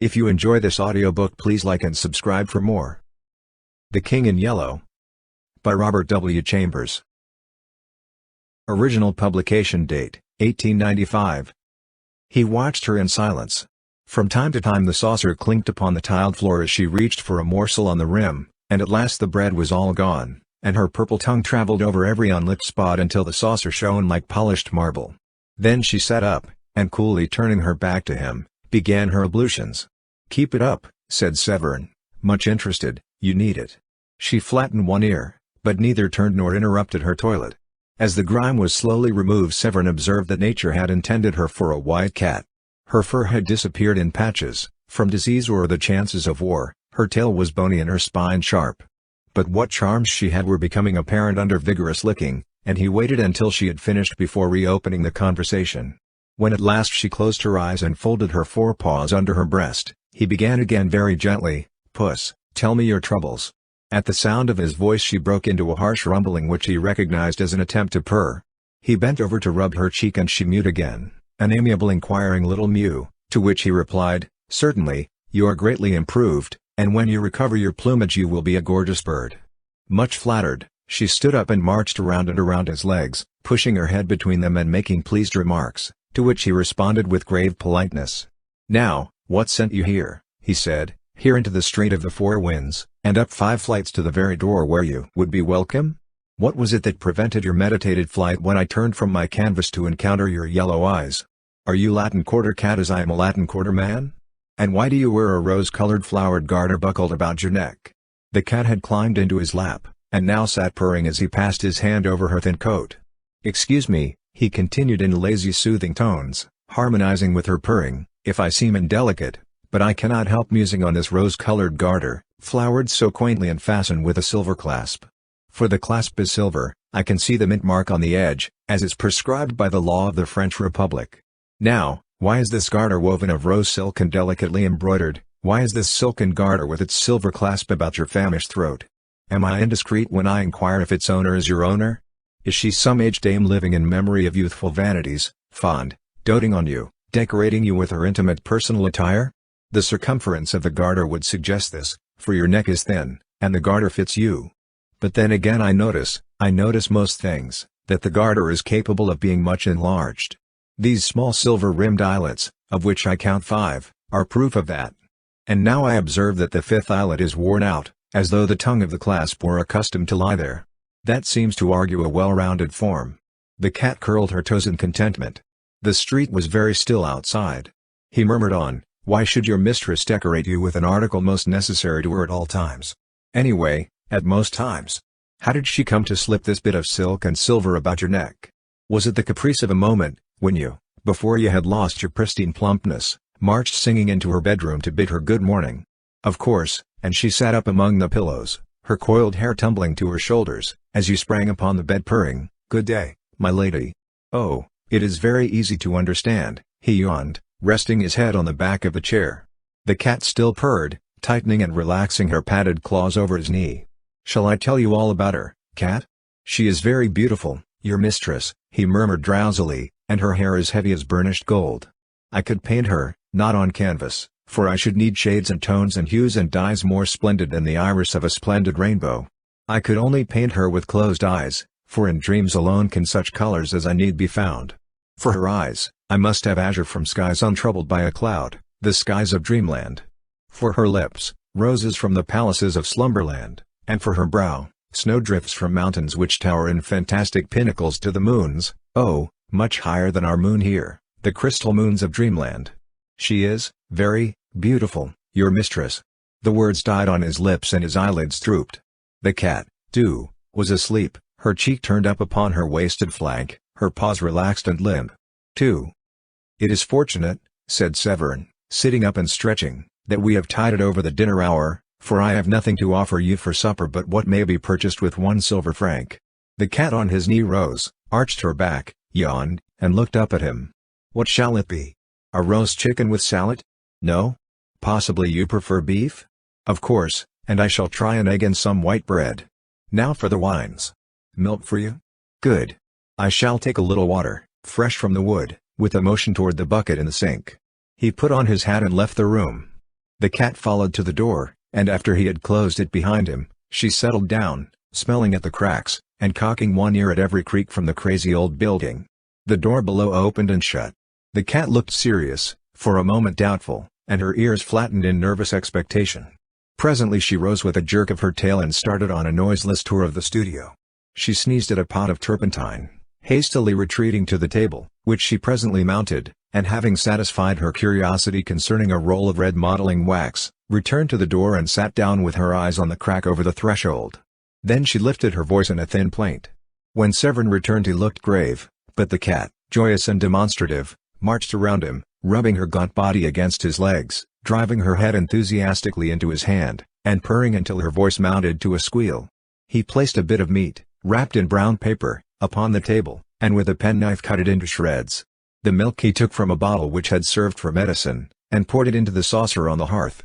If you enjoy this audiobook, please like and subscribe for more. The King in Yellow by Robert W. Chambers. Original publication date, 1895. He watched her in silence. From time to time the saucer clinked upon the tiled floor as she reached for a morsel on the rim, and at last the bread was all gone, and her purple tongue traveled over every unlicked spot until the saucer shone like polished marble. Then she sat up, and coolly turning her back to him, began her ablutions. "Keep it up," said Severin, much interested, "you need it." She flattened one ear, but neither turned nor interrupted her toilet. As the grime was slowly removed, Severin observed that nature had intended her for a white cat. Her fur had disappeared in patches, from disease or the chances of war, her tail was bony and her spine sharp. But what charms she had were becoming apparent under vigorous licking, and he waited until she had finished before reopening the conversation. When at last she closed her eyes and folded her forepaws under her breast, he began again very gently, "Puss, tell me your troubles." At the sound of his voice she broke into a harsh rumbling which he recognized as an attempt to purr. He bent over to rub her cheek and she mewed again, an amiable inquiring little mew, to which he replied, "Certainly, you are greatly improved, and when you recover your plumage you will be a gorgeous bird." Much flattered, she stood up and marched around and around his legs, pushing her head between them and making pleased remarks, to which he responded with grave politeness. "Now, what sent you here?" he said. "Here into the Strait of the Four Winds, and up 5 flights to the very door where you would be welcome? What was it that prevented your meditated flight when I turned from my canvas to encounter your yellow eyes? Are you Latin Quarter cat as I am a Latin Quarter man? And why do you wear a rose-colored flowered garter buckled about your neck?" The cat had climbed into his lap, and now sat purring as he passed his hand over her thin coat. "Excuse me," he continued in lazy soothing tones, harmonizing with her purring, "if I seem indelicate, but I cannot help musing on this rose-colored garter, flowered so quaintly and fastened with a silver clasp. For the clasp is silver, I can see the mint mark on the edge, as is prescribed by the law of the French Republic. Now, why is this garter woven of rose silk and delicately embroidered? Why is this silken garter with its silver clasp about your famished throat? Am I indiscreet when I inquire if its owner is your owner? Is she some aged dame living in memory of youthful vanities, fond, doting on you, decorating you with her intimate personal attire? The circumference of the garter would suggest this, for your neck is thin, and the garter fits you. But then again I notice most things, that the garter is capable of being much enlarged. These small silver-rimmed eyelets, of which I count 5, are proof of that. And now I observe that the 5th eyelet is worn out, as though the tongue of the clasp were accustomed to lie there. That seems to argue a well-rounded form." The cat curled her toes in contentment. The street was very still outside. He murmured on, "Why should your mistress decorate you with an article most necessary to her at all times? Anyway, at most times. How did she come to slip this bit of silk and silver about your neck? Was it the caprice of a moment, when you, before you had lost your pristine plumpness, marched singing into her bedroom to bid her good morning? Of course, and she sat up among the pillows, her coiled hair tumbling to her shoulders, as you sprang upon the bed purring, 'Good day, my lady.' Oh, it is very easy to understand," he yawned, resting his head on the back of the chair. The cat still purred, tightening and relaxing her padded claws over his knee. "Shall I tell you all about her, cat? She is very beautiful, your mistress," he murmured drowsily, "and her hair is heavy as burnished gold. I could paint her, not on canvas, for I should need shades and tones and hues and dyes more splendid than the iris of a splendid rainbow. I could only paint her with closed eyes, for in dreams alone can such colors as I need be found. For her eyes, I must have azure from skies untroubled by a cloud, the skies of dreamland. For her lips, roses from the palaces of slumberland, and for her brow, snowdrifts from mountains which tower in fantastic pinnacles to the moons, oh, much higher than our moon here, the crystal moons of dreamland. She is, very, beautiful, your mistress." The words died on his lips and his eyelids drooped. The cat, too, was asleep, her cheek turned up upon her wasted flank, her paws relaxed and limp. "2. It is fortunate," said Severin, sitting up and stretching, "that we have tided over the dinner hour, for I have nothing to offer you for supper but what may be purchased with 1 silver franc." The cat on his knee rose, arched her back, yawned, and looked up at him. "What shall it be? A roast chicken with salad? No? Possibly you prefer beef? Of course, and I shall try an egg and some white bread. Now for the wines. Milk for you? Good. I shall take a little water, fresh from the wood," with a motion toward the bucket in the sink. He put on his hat and left the room. The cat followed to the door, and after he had closed it behind him, she settled down, smelling at the cracks, and cocking one ear at every creak from the crazy old building. The door below opened and shut. The cat looked serious, for a moment doubtful, and her ears flattened in nervous expectation. Presently she rose with a jerk of her tail and started on a noiseless tour of the studio. She sneezed at a pot of turpentine, hastily retreating to the table, which she presently mounted, and having satisfied her curiosity concerning a roll of red modeling wax, returned to the door and sat down with her eyes on the crack over the threshold. Then she lifted her voice in a thin plaint. When Severin returned he looked grave, but the cat, joyous and demonstrative, marched around him, rubbing her gaunt body against his legs, driving her head enthusiastically into his hand, and purring until her voice mounted to a squeal. He placed a bit of meat, wrapped in brown paper, upon the table, and with a penknife cut it into shreds. The milk he took from a bottle which had served for medicine, and poured it into the saucer on the hearth.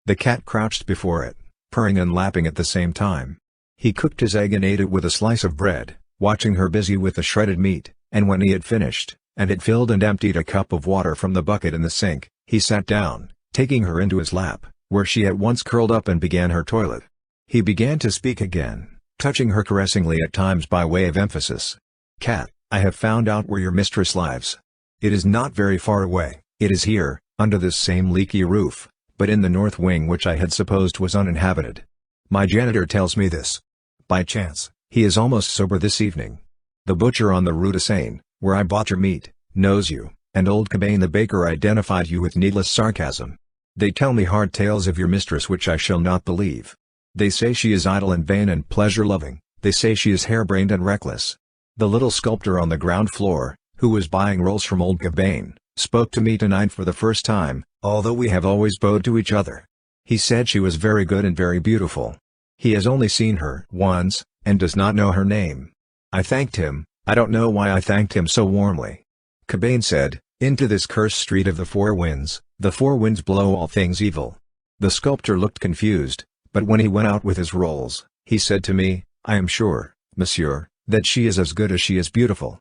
The cat crouched before it, purring and lapping at the same time. He cooked his egg and ate it with a slice of bread, watching her busy with the shredded meat, and when he had finished, and had filled and emptied a cup of water from the bucket in the sink, he sat down, taking her into his lap, where she at once curled up and began her toilet. He began to speak again, touching her caressingly at times by way of emphasis. "Cat, I have found out where your mistress lives. It is not very far away, it is here, under this same leaky roof, but in the north wing which I had supposed was uninhabited. My janitor tells me this. By chance, he is almost sober this evening. The butcher on the Rue de Seine, where I bought your meat, knows you, and old Cabane the baker identified you with needless sarcasm. They tell me hard tales of your mistress which I shall not believe. They say she is idle and vain and pleasure-loving, they say she is harebrained and reckless. The little sculptor on the ground floor, who was buying rolls from old Cabane, spoke to me tonight for the first time, although we have always bowed to each other. He said she was very good and very beautiful. He has only seen her once, and does not know her name. I thanked him, I don't know why I thanked him so warmly. Cabane said, 'Into this cursed street of the four winds blow all things evil.' The sculptor looked confused, but when he went out with his rolls, he said to me, 'I am sure, monsieur, that she is as good as she is beautiful.'"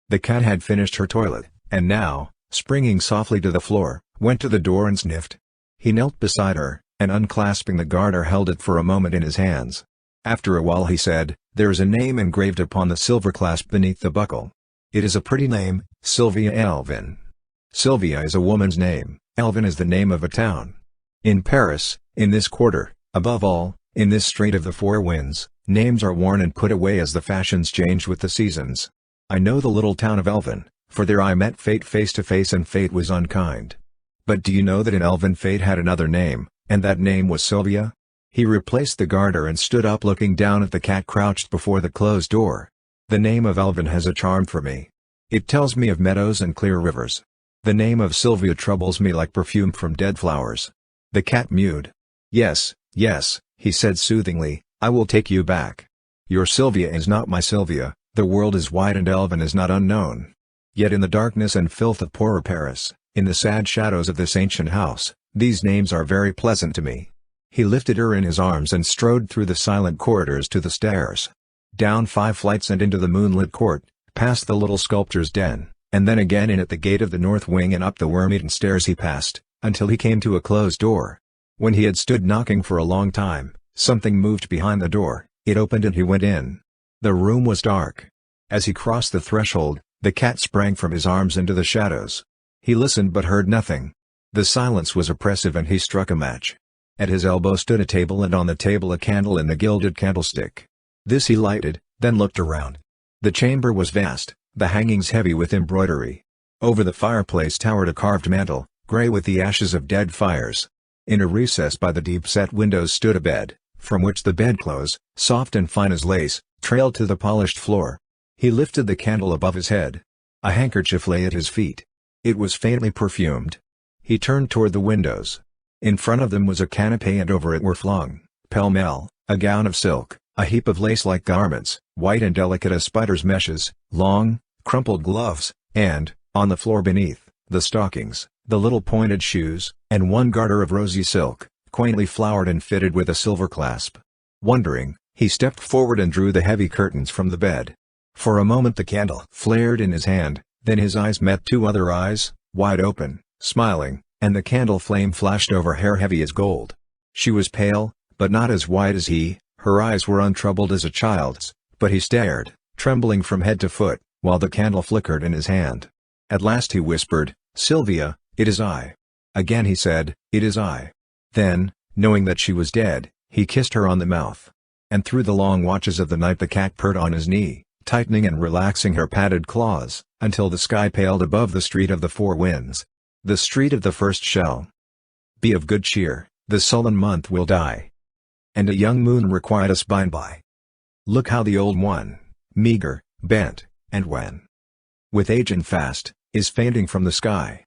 The cat had finished her toilet, and now, springing softly to the floor, went to the door and sniffed. He knelt beside her, and unclasping the garter held it for a moment in his hands. After a while he said, "There is a name engraved upon the silver clasp beneath the buckle. It is a pretty name, Sylvia Elvin. Sylvia is a woman's name, Elvin is the name of a town. In Paris, in this quarter, above all, in this street of the four winds, names are worn and put away as the fashions change with the seasons. I know the little town of Elvin, for there I met Fate face to face and Fate was unkind. But do you know that in Elvin Fate had another name, and that name was Sylvia?" He replaced the garter and stood up looking down at the cat crouched before the closed door. "The name of Elvin has a charm for me. It tells me of meadows and clear rivers. The name of Sylvia troubles me like perfume from dead flowers." The cat mewed. "Yes, yes," he said soothingly, "I will take you back. Your Sylvia is not my Sylvia, the world is wide and Elvin is not unknown. Yet in the darkness and filth of poorer Paris, in the sad shadows of this ancient house, these names are very pleasant to me." He lifted her in his arms and strode through the silent corridors to the stairs. Down 5 flights and into the moonlit court, past the little sculptor's den, and then again in at the gate of the north wing and up the worm-eaten stairs he passed, until he came to a closed door. When he had stood knocking for a long time, something moved behind the door, it opened and he went in. The room was dark. As he crossed the threshold, the cat sprang from his arms into the shadows. He listened but heard nothing. The silence was oppressive and he struck a match. At his elbow stood a table and on the table a candle in the gilded candlestick. This he lighted, then looked around. The chamber was vast, the hangings heavy with embroidery. Over the fireplace towered a carved mantel, grey with the ashes of dead fires. In a recess by the deep-set windows stood a bed, from which the bedclothes, soft and fine as lace, trailed to the polished floor. He lifted the candle above his head. A handkerchief lay at his feet. It was faintly perfumed. He turned toward the windows. In front of them was a canapé and over it were flung, pell-mell, a gown of silk, a heap of lace-like garments, white and delicate as spider's meshes, long, crumpled gloves, and, on the floor beneath, the stockings, the little pointed shoes, and one garter of rosy silk, quaintly flowered and fitted with a silver clasp. Wondering, he stepped forward and drew the heavy curtains from the bed. For a moment the candle flared in his hand, then his eyes met 2 other eyes, wide open, smiling, and the candle flame flashed over hair heavy as gold. She was pale, but not as white as he. Her eyes were untroubled as a child's, but he stared, trembling from head to foot, while the candle flickered in his hand. At last he whispered, "Sylvia, it is I." Again he said, "It is I." Then, knowing that she was dead, he kissed her on the mouth. And through the long watches of the night the cat purred on his knee, tightening and relaxing her padded claws, until the sky paled above the street of the four winds. The street of the first shell. Be of good cheer, the sullen month will die. And a young moon required us by and by. Look how the old one, meager, bent, and wan, with age and fast, is fainting from the sky.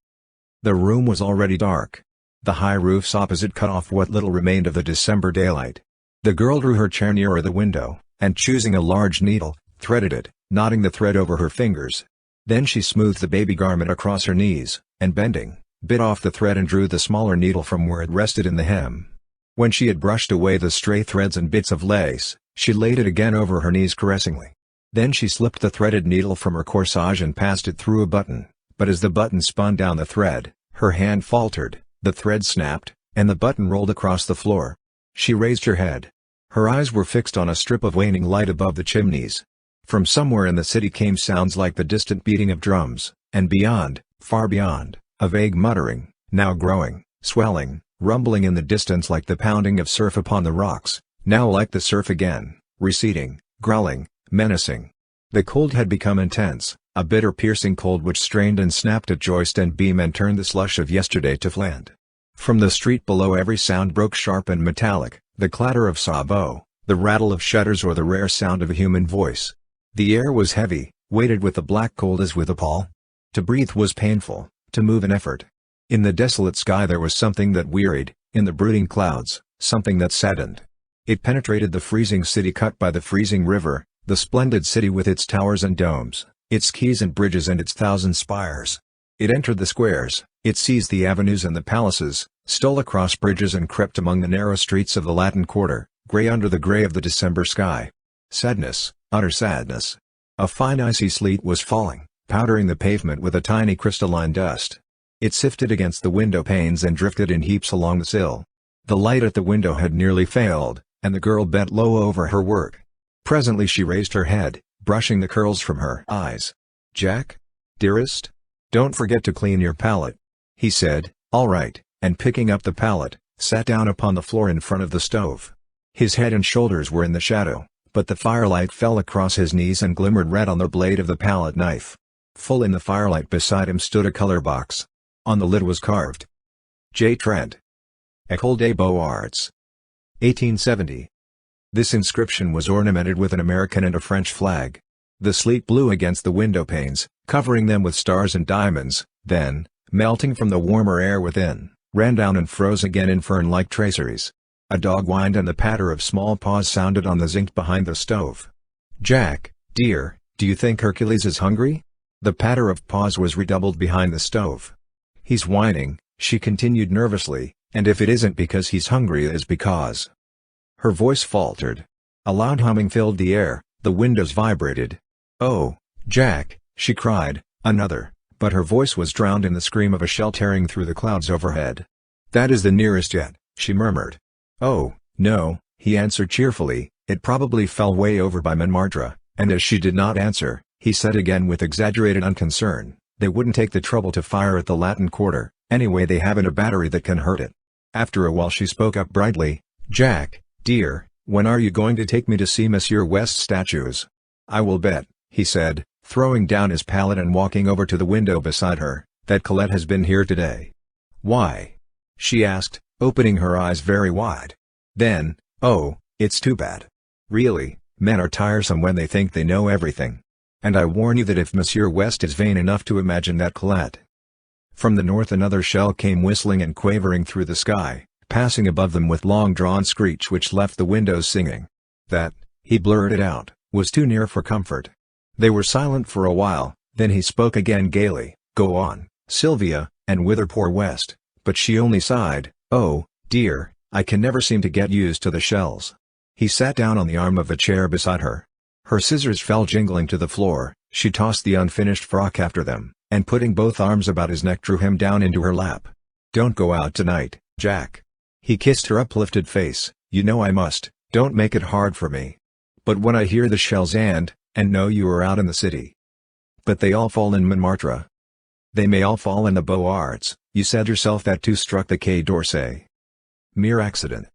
The room was already dark. The high roofs opposite cut off what little remained of the December daylight. The girl drew her chair nearer the window, and choosing a large needle, threaded it, knotting the thread over her fingers. Then she smoothed the baby garment across her knees, and bending, bit off the thread and drew the smaller needle from where it rested in the hem. When she had brushed away the stray threads and bits of lace, she laid it again over her knees caressingly. Then she slipped the threaded needle from her corsage and passed it through a button, but as the button spun down the thread, her hand faltered, the thread snapped, and the button rolled across the floor. She raised her head. Her eyes were fixed on a strip of waning light above the chimneys. From somewhere in the city came sounds like the distant beating of drums, and beyond, far beyond, a vague muttering, now growing, swelling, rumbling in the distance like the pounding of surf upon the rocks, now like the surf again, receding, growling, menacing. The cold had become intense, a bitter piercing cold which strained and snapped at joist and beam and turned the slush of yesterday to flint. From the street below every sound broke sharp and metallic, the clatter of sabots, the rattle of shutters or the rare sound of a human voice. The air was heavy, weighted with the black cold as with a pall. To breathe was painful, to move an effort. In the desolate sky there was something that wearied, in the brooding clouds, something that saddened. It penetrated the freezing city cut by the freezing river, the splendid city with its towers and domes, its quays and bridges and its thousand spires. It entered the squares, it seized the avenues and the palaces, stole across bridges and crept among the narrow streets of the Latin Quarter, grey under the grey of the December sky. Sadness, utter sadness. A fine icy sleet was falling, powdering the pavement with a tiny crystalline dust. It sifted against the window panes and drifted in heaps along the sill. The light at the window had nearly failed, and the girl bent low over her work. Presently she raised her head, brushing the curls from her eyes. "Jack? Dearest? Don't forget to clean your palette," he said. "All right," and picking up the palette, sat down upon the floor in front of the stove. His head and shoulders were in the shadow, but the firelight fell across his knees and glimmered red on the blade of the palette knife. Full in the firelight beside him stood a color box. On the lid was carved, J. Trent, École des Beaux-Arts, 1870. This inscription was ornamented with an American and a French flag. The sleet blew against the window panes, covering them with stars and diamonds, then, melting from the warmer air within, ran down and froze again in fern-like traceries. A dog whined and the patter of small paws sounded on the zinc behind the stove. "Jack, dear, do you think Hercules is hungry?" The patter of paws was redoubled behind the stove. "He's whining," she continued nervously, "and if it isn't because he's hungry it is because—" Her voice faltered. A loud humming filled the air, the windows vibrated. "Oh, Jack," she cried, "another," but her voice was drowned in the scream of a shell tearing through the clouds overhead. "That is the nearest yet," she murmured. "Oh, no," he answered cheerfully, "it probably fell way over by Montmartre," and as she did not answer, he said again with exaggerated unconcern, "They wouldn't take the trouble to fire at the Latin Quarter, anyway they haven't a battery that can hurt it." After a while she spoke up brightly, "Jack, dear, when are you going to take me to see Monsieur West's statues?" "I will bet," he said, throwing down his palette and walking over to the window beside her, "that Colette has been here today." "Why?" she asked, opening her eyes very wide. Then, "Oh, it's too bad. Really, men are tiresome when they think they know everything. And I warn you that if Monsieur West is vain enough to imagine that Colette—" From the north another shell came whistling and quavering through the sky, passing above them with long-drawn screech which left the windows singing. That, he blurted out, was too near for comfort. They were silent for a while, then he spoke again gaily, "Go on, Sylvia, and whither poor West," but she only sighed, "Oh, dear, I can never seem to get used to the shells." He sat down on the arm of a chair beside her. Her scissors fell jingling to the floor, she tossed the unfinished frock after them, and putting both arms about his neck drew him down into her lap. Don't go out tonight, Jack." He kissed her uplifted face. "You know I must, don't make it hard for me. But when I hear the shells and know you are out in the city." "But they all fall in Montmartre." "They may all fall in the Beaux Arts, you said yourself that two struck the Quai d'Orsay. Mere accident."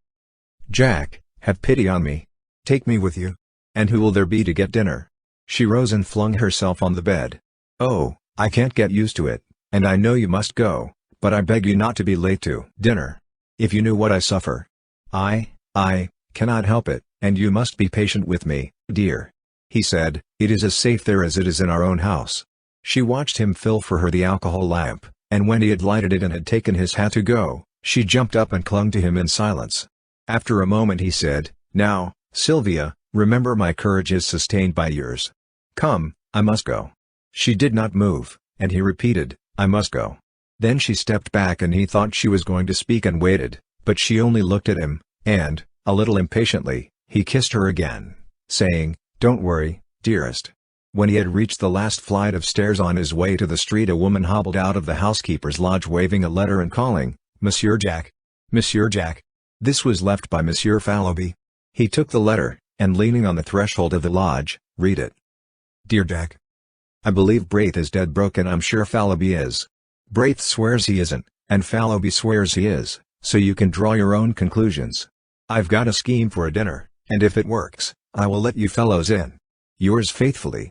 "Jack, have pity on me. Take me with you. And who will there be to get dinner?" She rose and flung herself on the bed. "Oh, I can't get used to it, and I know you must go, but I beg you not to be late to dinner. If you knew what I suffer." I cannot help it, and you must be patient with me, dear," he said. "It is as safe there as it is in our own house." She watched him fill for her the alcohol lamp, and when he had lighted it and had taken his hat to go, she jumped up and clung to him in silence. After a moment he said, "Now, Sylvia, remember my courage is sustained by yours. Come, I must go." She did not move, and he repeated, "I must go." Then she stepped back and he thought she was going to speak and waited, but she only looked at him, and, a little impatiently, he kissed her again, saying, "Don't worry, dearest." When he had reached the last flight of stairs on his way to the street, a woman hobbled out of the housekeeper's lodge waving a letter and calling, "Monsieur Jack. Monsieur Jack." This was left by Monsieur Fallowby. He took the letter, and leaning on the threshold of the lodge, read it. "Dear Jack, I believe Braith is dead broke and I'm sure Fallowby is. Braith swears he isn't, and Fallowby swears he is, so you can draw your own conclusions. I've got a scheme for a dinner, and if it works, I will let you fellows in. Yours faithfully,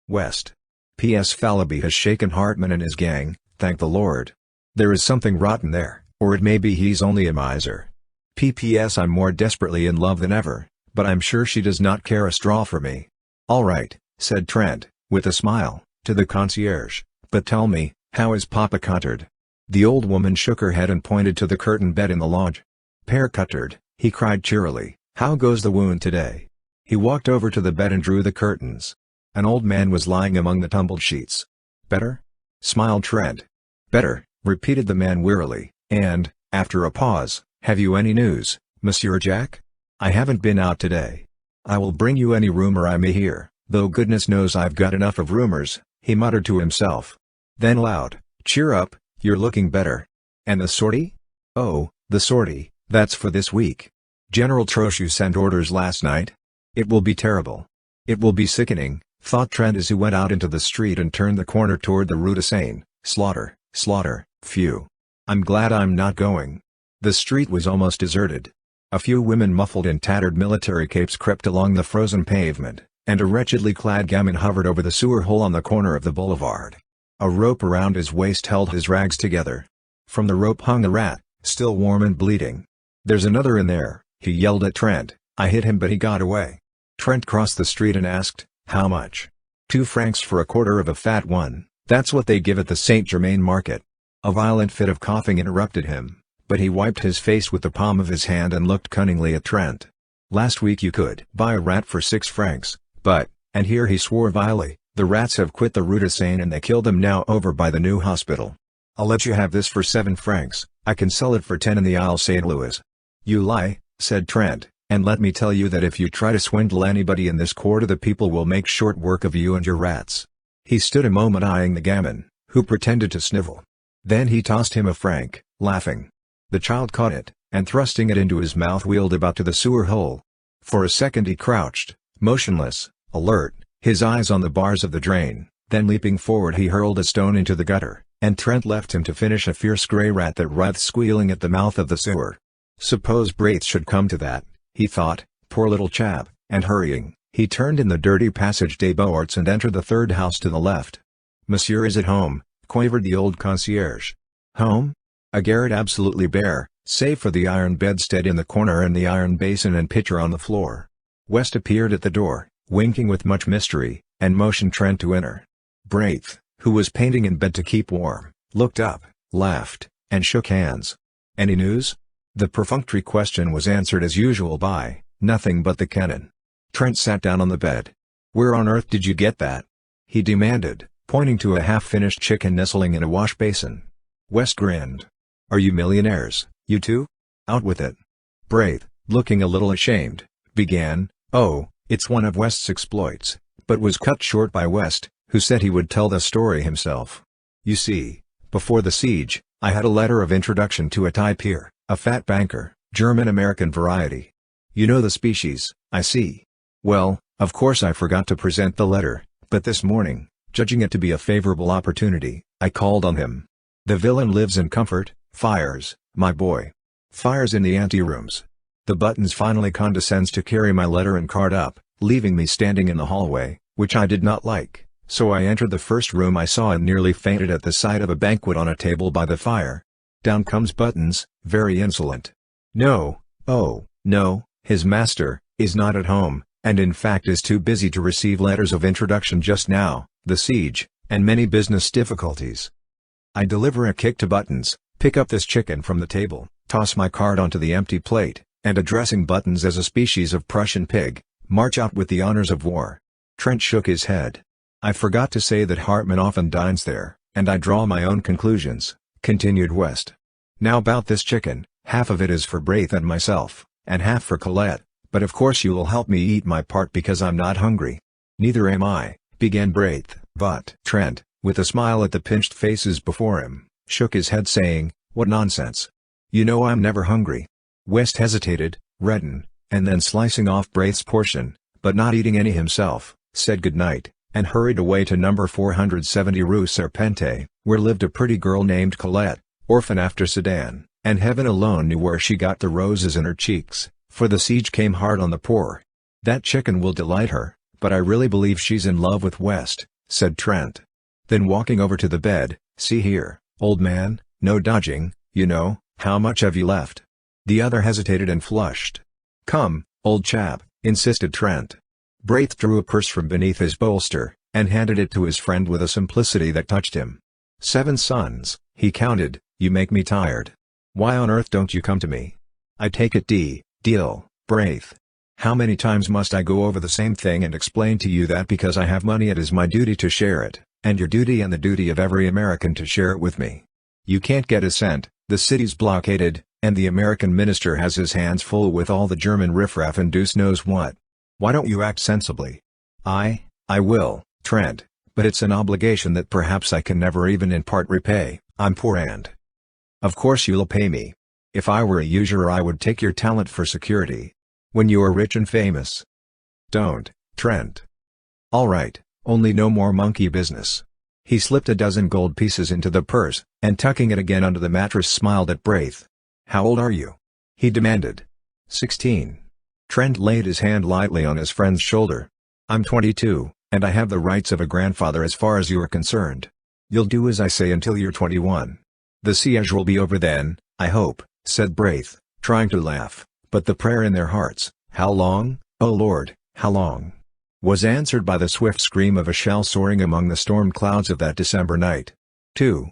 West. P.S. Fallowby has shaken Hartman and his gang, thank the Lord. There is something rotten there, or it may be he's only a miser. P.P.S. I'm more desperately in love than ever, but I'm sure she does not care a straw for me." "All right," said Trent, with a smile, to the concierge, "but tell me, how is Papa Cuttard?" The old woman shook her head and pointed to the curtained bed in the lodge. "Père Cuttard," he cried cheerily, "how goes the wound today?" He walked over to the bed and drew the curtains. An old man was lying among the tumbled sheets. "Better?" smiled Trent. "Better," repeated the man wearily, and, after a pause, "Have you any news, Monsieur Jack?" "I haven't been out today. I will bring you any rumor I may hear, though goodness knows I've got enough of rumors," he muttered to himself. Then aloud, "Cheer up, you're looking better. And the sortie?" "Oh, the sortie, that's for this week. General Trochu sent orders last night. It will be terrible. It will be sickening," thought Trent as he went out into the street and turned the corner toward the Rue de Seine. Slaughter, slaughter, phew. I'm glad I'm not going. The street was almost deserted. A few women muffled in tattered military capes crept along the frozen pavement, and a wretchedly clad gamin hovered over the sewer hole on the corner of the boulevard. A rope around his waist held his rags together. From the rope hung a rat, still warm and bleeding. "There's another in there," he yelled at Trent. "I hit him but he got away." Trent crossed the street and asked, "How much?" 2 francs for a quarter of a fat one, that's what they give at the Saint Germain market." A violent fit of coughing interrupted him, but he wiped his face with the palm of his hand and looked cunningly at Trent. "Last week you could buy a rat for 6 francs, but," and here he swore vilely, "the rats have quit the Rue de Seine and they kill them now over by the new hospital. I'll let you have this for 7 francs, I can sell it for 10 in the Isle St. Louis." "You lie," said Trent, "and let me tell you that if you try to swindle anybody in this quarter the people will make short work of you and your rats." He stood a moment eyeing the gamin, who pretended to snivel. Then he tossed him a franc, laughing. The child caught it, and thrusting it into his mouth wheeled about to the sewer hole. For a second he crouched, motionless, alert, his eyes on the bars of the drain, then leaping forward he hurled a stone into the gutter, and Trent left him to finish a fierce grey rat that writhed squealing at the mouth of the sewer. Suppose Braith should come to that, he thought, poor little chap, and hurrying, he turned in the dirty passage des Beaux Arts and entered the third house to the left. "Monsieur is at home," quavered the old concierge. "Home?" A garret absolutely bare, save for the iron bedstead in the corner and the iron basin and pitcher on the floor. West appeared at the door, winking with much mystery, and motioned Trent to enter. Braith, who was painting in bed to keep warm, looked up, laughed, and shook hands. "Any news?" The perfunctory question was answered as usual by, "Nothing but the cannon." Trent sat down on the bed. "Where on earth did you get that?" he demanded, pointing to a half-finished chicken nestling in a wash-basin. West grinned. "Are you millionaires, you two? Out with it." Braith, looking a little ashamed, began, "Oh, it's one of West's exploits," but was cut short by West, who said he would tell the story himself. "You see, before the siege, I had a letter of introduction to a type here, a fat banker, German-American variety. You know the species, I see. Well, of course I forgot to present the letter, but this morning, judging it to be a favorable opportunity, I called on him. The villain lives in comfort, fires, my boy. Fires in the anterooms. The Buttons finally condescends to carry my letter and card up, leaving me standing in the hallway, which I did not like, so I entered the first room I saw and nearly fainted at the sight of a banquet on a table by the fire. Down comes Buttons, very insolent. No, oh, no, his master, is not at home, and in fact is too busy to receive letters of introduction just now, the siege, and many business difficulties. I deliver a kick to Buttons, pick up this chicken from the table, toss my card onto the empty plate, and addressing Buttons as a species of Prussian pig, march out with the honors of war. Trent shook his head. I forgot to say that Hartman often dines there, and I draw my own conclusions, continued West. Now about this chicken, half of it is for Braith and myself, and half for Colette, but of course you will help me eat my part because I'm not hungry. Neither am I, began Braith, but Trent, with a smile at the pinched faces before him, shook his head saying, what nonsense. You know I'm never hungry. West hesitated, reddened, and then slicing off Braith's portion, but not eating any himself, said goodnight, and hurried away to number 470 Rue Serpente, where lived a pretty girl named Colette, orphan after Sedan, and heaven alone knew where she got the roses in her cheeks, for the siege came hard on the poor. That chicken will delight her, but I really believe she's in love with West, said Trent. Then walking over to the bed, see here, old man, no dodging, you know, how much have you left? The other hesitated and flushed. Come, old chap, insisted Trent. Braith drew a purse from beneath his bolster, and handed it to his friend with a simplicity that touched him. 7 sons, he counted, you make me tired. Why on earth don't you come to me? I take it deal, Braith. How many times must I go over the same thing and explain to you that because I have money it is my duty to share it, and your duty and the duty of every American to share it with me? You can't get a cent, the city's blockaded, and the American minister has his hands full with all the German riffraff and deuce knows what. Why don't you act sensibly? I will, Trent, but it's an obligation that perhaps I can never even in part repay. I'm poor and... Of course you'll pay me. If I were a usurer I would take your talent for security. When you are rich and famous. Don't, Trent. All right, only no more monkey business. He slipped a dozen gold pieces into the purse, and tucking it again under the mattress smiled at Braith. How old are you? He demanded. 16. Trent laid his hand lightly on his friend's shoulder. I'm 22, and I have the rights of a grandfather as far as you are concerned. You'll do as I say until you're 21. The siege will be over then, I hope, said Braith, trying to laugh, but the prayer in their hearts, how long, oh Lord, how long, was answered by the swift scream of a shell soaring among the storm clouds of that December night. 2.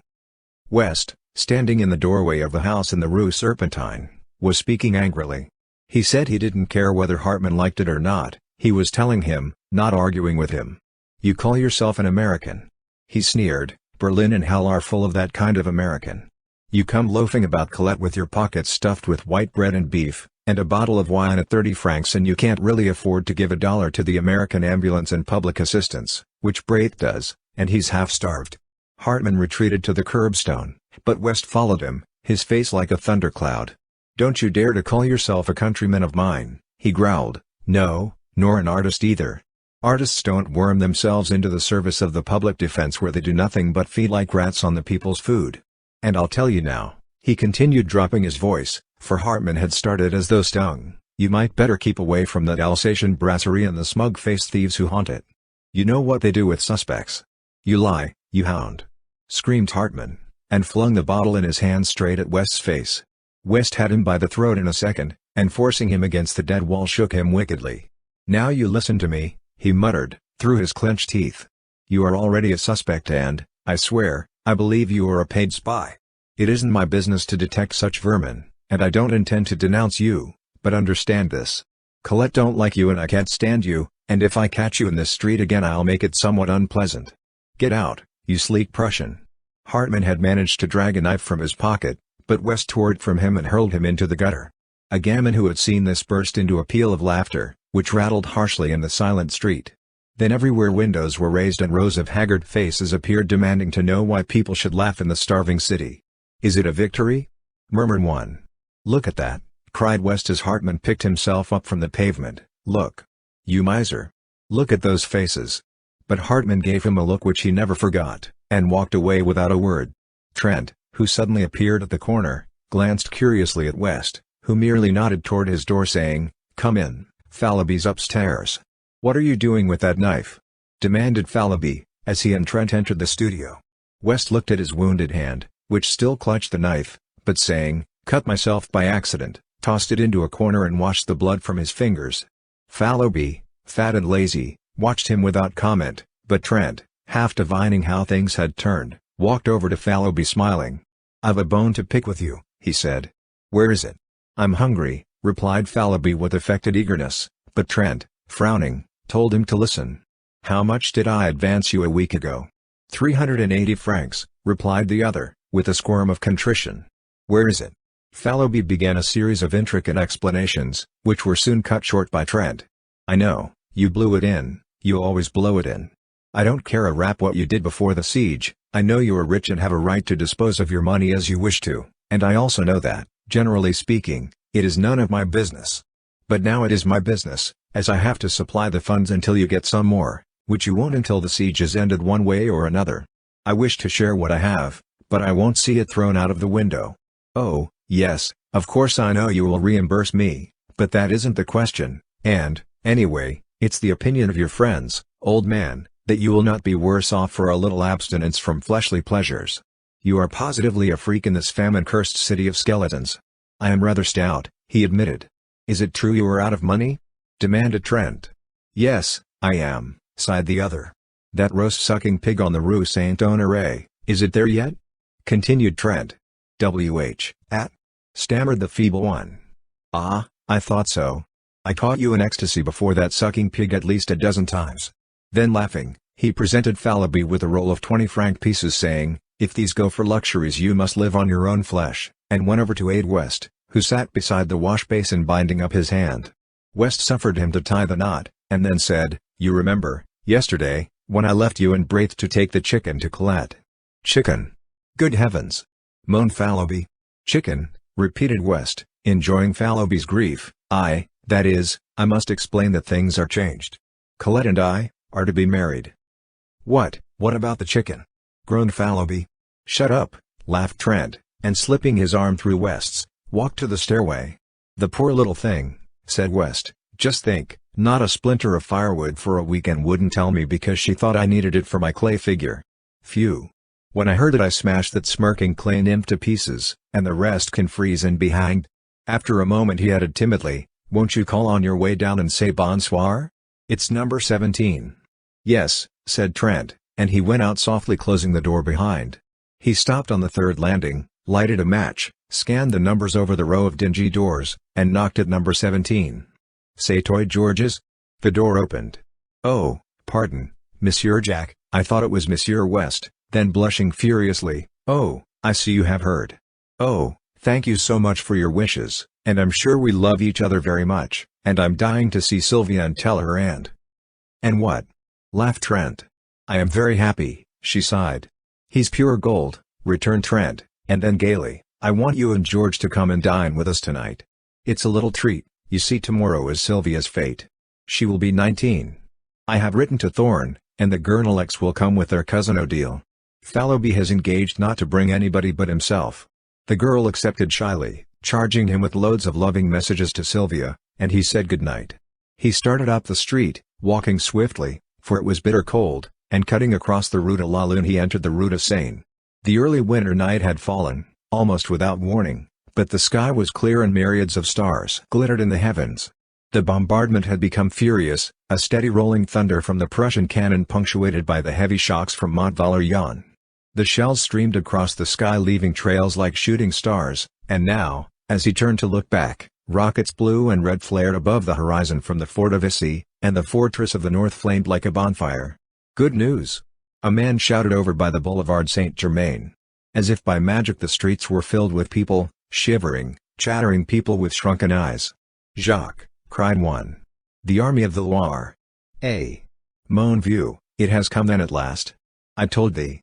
West, standing in the doorway of the house in the Rue Serpentine, was speaking angrily. He said he didn't care whether Hartman liked it or not, he was telling him, not arguing with him. You call yourself an American. He sneered, Berlin and hell are full of that kind of American. You come loafing about Colette with your pockets stuffed with white bread and beef, and a bottle of wine at 30 francs and you can't really afford to give $1 to the American ambulance and public assistance, which Braith does, and he's half-starved. Hartman retreated to the curbstone, but West followed him, his face like a thundercloud. Don't you dare to call yourself a countryman of mine, he growled. No, nor an artist either. Artists don't worm themselves into the service of the public defense where they do nothing but feed like rats on the people's food. And I'll tell you now, he continued dropping his voice, for Hartman had started as though stung, you might better keep away from that Alsatian brasserie and the smug-faced thieves who haunt it. You know what they do with suspects. You lie, you hound, screamed Hartman, and flung the bottle in his hand straight at West's face. West had him by the throat in a second, and forcing him against the dead wall shook him wickedly. Now you listen to me, he muttered, through his clenched teeth. You are already a suspect and, I swear, I believe you are a paid spy. It isn't my business to detect such vermin, and I don't intend to denounce you, but understand this. Colette don't like you and I can't stand you, and if I catch you in this street again I'll make it somewhat unpleasant. Get out, you sleek Prussian. Hartman had managed to drag a knife from his pocket, but West tore it from him and hurled him into the gutter. A gamin who had seen this burst into a peal of laughter, which rattled harshly in the silent street. Then everywhere windows were raised and rows of haggard faces appeared demanding to know why people should laugh in the starving city. Is it a victory? Murmured one. Look at that, cried West as Hartman picked himself up from the pavement. Look. You miser. Look at those faces. But Hartman gave him a look which he never forgot, and walked away without a word. Trent, who suddenly appeared at the corner, glanced curiously at West, who merely nodded toward his door saying, "Come in, Fallowby's upstairs." "What are you doing with that knife?" demanded Fallowby, as he and Trent entered the studio. West looked at his wounded hand, which still clutched the knife, but saying, "Cut myself by accident," tossed it into a corner and washed the blood from his fingers. Fallowby, fat and lazy, watched him without comment, but Trent, half divining how things had turned, walked over to Fallowby smiling. "I've a bone to pick with you," he said. "Where is it?" "I'm hungry," replied Fallowby with affected eagerness, but Trent, frowning, told him to listen. "How much did I advance you a week ago?" 380 francs, replied the other, with a squirm of contrition. "Where is it?" Fallowby began a series of intricate explanations, which were soon cut short by Trent. "I know, you blew it in, you always blow it in. I don't care a rap what you did before the siege, I know you are rich and have a right to dispose of your money as you wish to, and I also know that, generally speaking, it is none of my business. But now it is my business, as I have to supply the funds until you get some more, which you won't until the siege is ended one way or another. I wish to share what I have, but I won't see it thrown out of the window. Oh, yes, of course I know you will reimburse me, but that isn't the question, and, anyway, it's the opinion of your friends, old man, that you will not be worse off for a little abstinence from fleshly pleasures. You are positively a freak in this famine-cursed city of skeletons." "I am rather stout," he admitted. "Is it true you are out of money?" demanded Trent. "Yes, I am," sighed the other. "That roast-sucking pig on the Rue Saint-Honoré, is it there yet?" continued Trent. "At?" stammered the feeble one. "Ah, I thought so. I caught you in ecstasy before that sucking pig at least a dozen times." Then laughing, he presented Fallowby with a roll of 20-franc pieces saying, "If these go for luxuries you must live on your own flesh," and went over to aid West, who sat beside the wash-basin binding up his hand. West suffered him to tie the knot, and then said, "You remember, yesterday, when I left you and Braith to take the chicken to Colette." "Chicken? Good heavens!" moaned Fallowby. "Chicken," repeated West, enjoying Fallowby's grief. That is, I must explain that things are changed. Colette and I are to be married." What about the chicken?" groaned Fallowby. "Shut up," laughed Trent, and slipping his arm through West's, walked to the stairway. "The poor little thing," said West, "just think, not a splinter of firewood for a week and wouldn't tell me because she thought I needed it for my clay figure. Phew. When I heard it I smashed that smirking clay nymph to pieces, and the rest can freeze and be hanged." After a moment he added timidly, "Won't you call on your way down and say bonsoir? It's number 17. "Yes," said Trent, and he went out softly closing the door behind. He stopped on the third landing, lighted a match, scanned the numbers over the row of dingy doors, and knocked at number 17. "C'est toi Georges?" The door opened. "Oh, pardon, Monsieur Jack, I thought it was Monsieur West," then blushing furiously, "Oh, I see you have heard. Oh, thank you so much for your wishes, and I'm sure we love each other very much, and I'm dying to see Sylvia and tell her and—" "And what?" laughed Trent. "I am very happy," she sighed. "He's pure gold," returned Trent, and then gaily, "I want you and George to come and dine with us tonight. It's a little treat, you see tomorrow is Sylvia's fete. She will be 19. I have written to Thorne, and the Gurneleks will come with their cousin Odile. Fallowby has engaged not to bring anybody but himself." The girl accepted shyly, charging him with loads of loving messages to Sylvia, and he said good night. He started up the street, walking swiftly, for it was bitter cold, and cutting across the Rue de la Lune he entered the Rue de Seine. The early winter night had fallen, almost without warning, but the sky was clear and myriads of stars glittered in the heavens. The bombardment had become furious, a steady rolling thunder from the Prussian cannon punctuated by the heavy shocks from Mont Valérien. The shells streamed across the sky leaving trails like shooting stars, and now, as he turned to look back, rockets blue and red flared above the horizon from the fort of Issy, and the fortress of the north flamed like a bonfire. "Good news!" a man shouted over by the Boulevard Saint-Germain. As if by magic the streets were filled with people, shivering, chattering people with shrunken eyes. "Jacques," cried one. "The Army of the Loire." "Mon Vieux, it has come then at last. I told thee.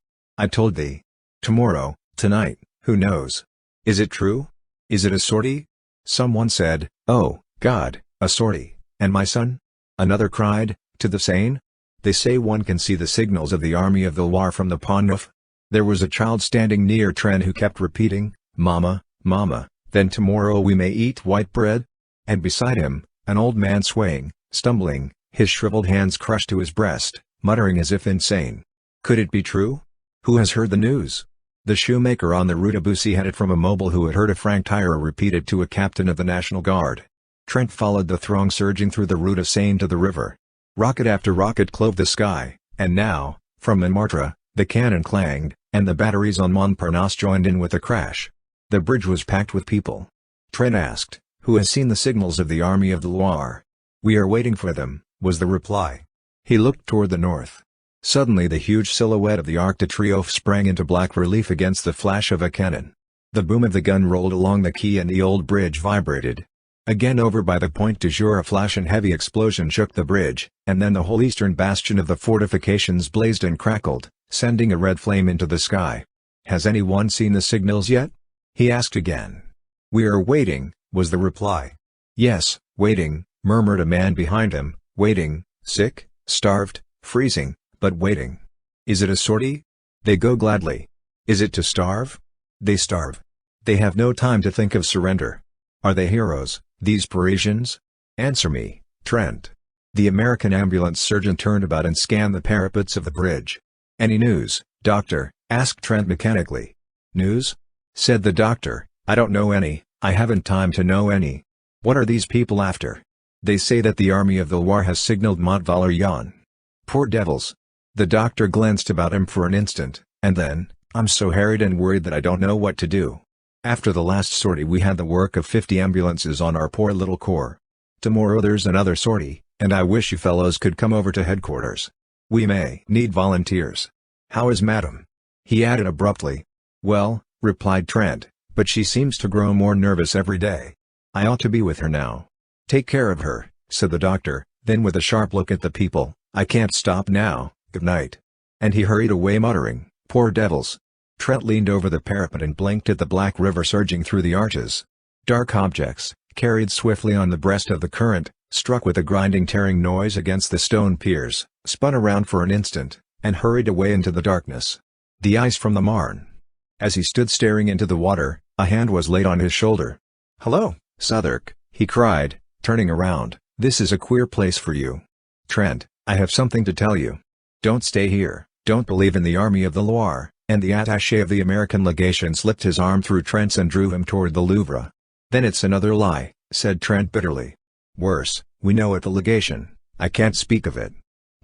Tomorrow, tonight, Who knows? Is it true? Is it a sortie? Someone said, "Oh, God, a sortie, and my son?" Another cried, "To the Seine?" They say one can see the signals of the army of the Loire from the Pont Neuf. There was a child standing near Trent who kept repeating, "Mama, Mama, then tomorrow we may eat white bread?" And beside him, an old man swaying, stumbling, his shriveled hands crushed to his breast, muttering as if insane. Could it be true? Who has heard the news? The shoemaker on the Rue de Bussy had it from a mobile who had heard a franc-tireur repeated to a captain of the National Guard. Trent followed the throng surging through the Rue de Seine to the river. Rocket after rocket clove the sky, and now, from Montmartre, the cannon clanged, and the batteries on Montparnasse joined in with a crash. The bridge was packed with people. Trent asked, "Who has seen the signals of the Army of the Loire?" "We are waiting for them," was the reply. He looked toward the north. Suddenly the huge silhouette of the Arc de Triomphe sprang into black relief against the flash of a cannon. The boom of the gun rolled along the quay and the old bridge vibrated. Again over by the Point du Jour a flash and heavy explosion shook the bridge, and then the whole eastern bastion of the fortifications blazed and crackled, sending a red flame into the sky. "Has anyone seen the signals yet?" he asked again. "We are waiting," was the reply. "Yes, waiting," murmured a man behind him, "waiting, sick, starved, freezing, but waiting. Is it a sortie? They go gladly. Is it to starve? They starve. They have no time to think of surrender. Are they heroes, these Parisians? Answer me, Trent." The American ambulance surgeon turned about and scanned the parapets of the bridge. "Any news, doctor?" asked Trent mechanically. "News?" said the doctor, "I don't know any, I haven't time to know any. What are these people after? They say that the Army of the Loire has signaled Mont Valérien. Poor devils." The doctor glanced about him for an instant, and then, "I'm so harried and worried that I don't know what to do. After the last sortie we had the work of 50 ambulances on our poor little corps. Tomorrow there's another sortie, and I wish you fellows could come over to headquarters. We may need volunteers. How is Madam?" he added abruptly. "Well," replied Trent, "but she seems to grow more nervous every day. I ought to be with her now." "Take care of her," said the doctor, then with a sharp look at the people, "I can't stop now, good night." And he hurried away muttering, "Poor devils." Trent leaned over the parapet and blinked at the black river surging through the arches. Dark objects, carried swiftly on the breast of the current, struck with a grinding tearing noise against the stone piers, spun around for an instant, and hurried away into the darkness. The ice from the Marne. As he stood staring into the water, a hand was laid on his shoulder. "Hello, Southwark," he cried, turning around, "this is a queer place for you. Trent, I have something to tell you. Don't stay here, don't believe in the Army of the Loire," and the attaché of the American legation slipped his arm through Trent's and drew him toward the Louvre. "Then it's another lie," said Trent bitterly. "Worse, we know at the legation, I can't speak of it.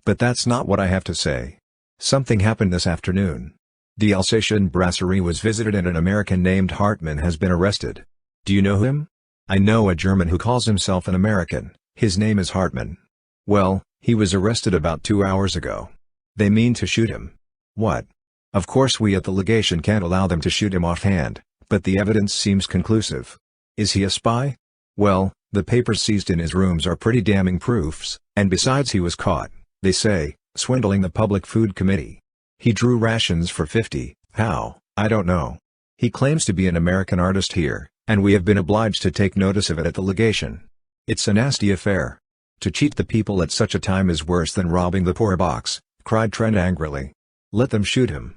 But that's not what I have to say. Something happened this afternoon. The Alsatian brasserie was visited and an American named Hartmann has been arrested. Do you know him?" "I know a German who calls himself an American, his name is Hartmann." "Well, he was arrested about 2 hours ago. They mean to shoot him." "What?" "Of course we at the legation can't allow them to shoot him offhand, but the evidence seems conclusive." "Is he a spy?" "Well, the papers seized in his rooms are pretty damning proofs, and besides he was caught, they say, swindling the Public Food Committee. He drew rations for 50, how, I don't know. He claims to be an American artist here, and we have been obliged to take notice of it at the legation. It's a nasty affair. To cheat the people at such a time is worse than robbing the poor box," cried Trent angrily. "Let them shoot him.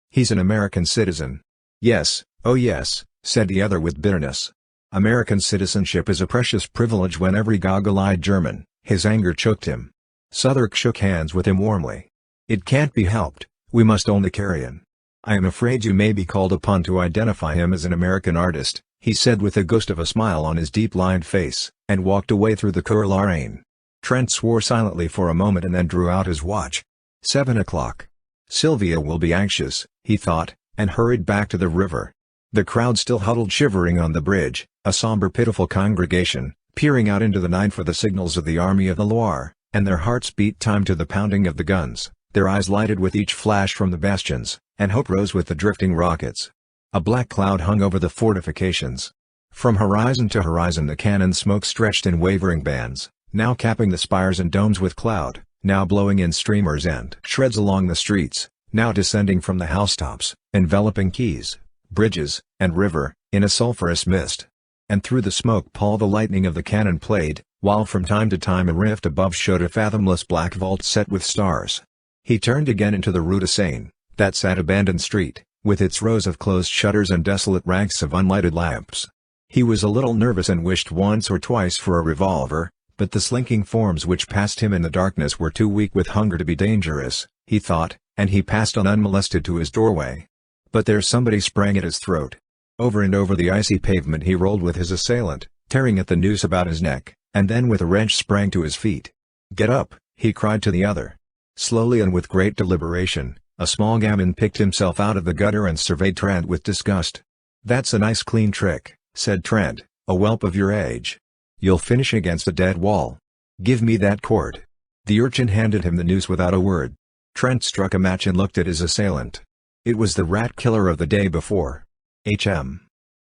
He's an American citizen." "Yes, oh yes," said the other with bitterness. "American citizenship is a precious privilege when every goggle-eyed German." His anger choked him. Southwark shook hands with him warmly. "It can't be helped, we must only carry on. I am afraid you may be called upon to identify him as an American artist," he said with a ghost of a smile on his deep-lined face, and walked away through the Cours la Reine. Trent swore silently for a moment and then drew out his watch. 7 o'clock. Sylvia will be anxious, he thought, and hurried back to the river. The crowd still huddled shivering on the bridge, a somber pitiful congregation, peering out into the night for the signals of the Army of the Loire, and their hearts beat time to the pounding of the guns, their eyes lighted with each flash from the bastions, and hope rose with the drifting rockets. A black cloud hung over the fortifications. From horizon to horizon the cannon smoke stretched in wavering bands, now capping the spires and domes with cloud, now blowing in streamers and shreds along the streets, now descending from the housetops, enveloping quays, bridges, and river, in a sulphurous mist. And through the smoke pall the lightning of the cannon played, while from time to time a rift above showed a fathomless black vault set with stars. He turned again into the Rue de Seine, that sad abandoned street, with its rows of closed shutters and desolate ranks of unlighted lamps. He was a little nervous and wished once or twice for a revolver, but the slinking forms which passed him in the darkness were too weak with hunger to be dangerous, he thought, and he passed on unmolested to his doorway. But there somebody sprang at his throat. Over and over the icy pavement he rolled with his assailant, tearing at the noose about his neck, and then with a wrench sprang to his feet. "Get up," he cried to the other. Slowly and with great deliberation, a small gamin picked himself out of the gutter and surveyed Trent with disgust. "That's a nice clean trick," said Trent, "a whelp of your age. You'll finish against a dead wall. Give me that cord." The urchin handed him the noose without a word. Trent struck a match and looked at his assailant. It was the rat killer of the day before.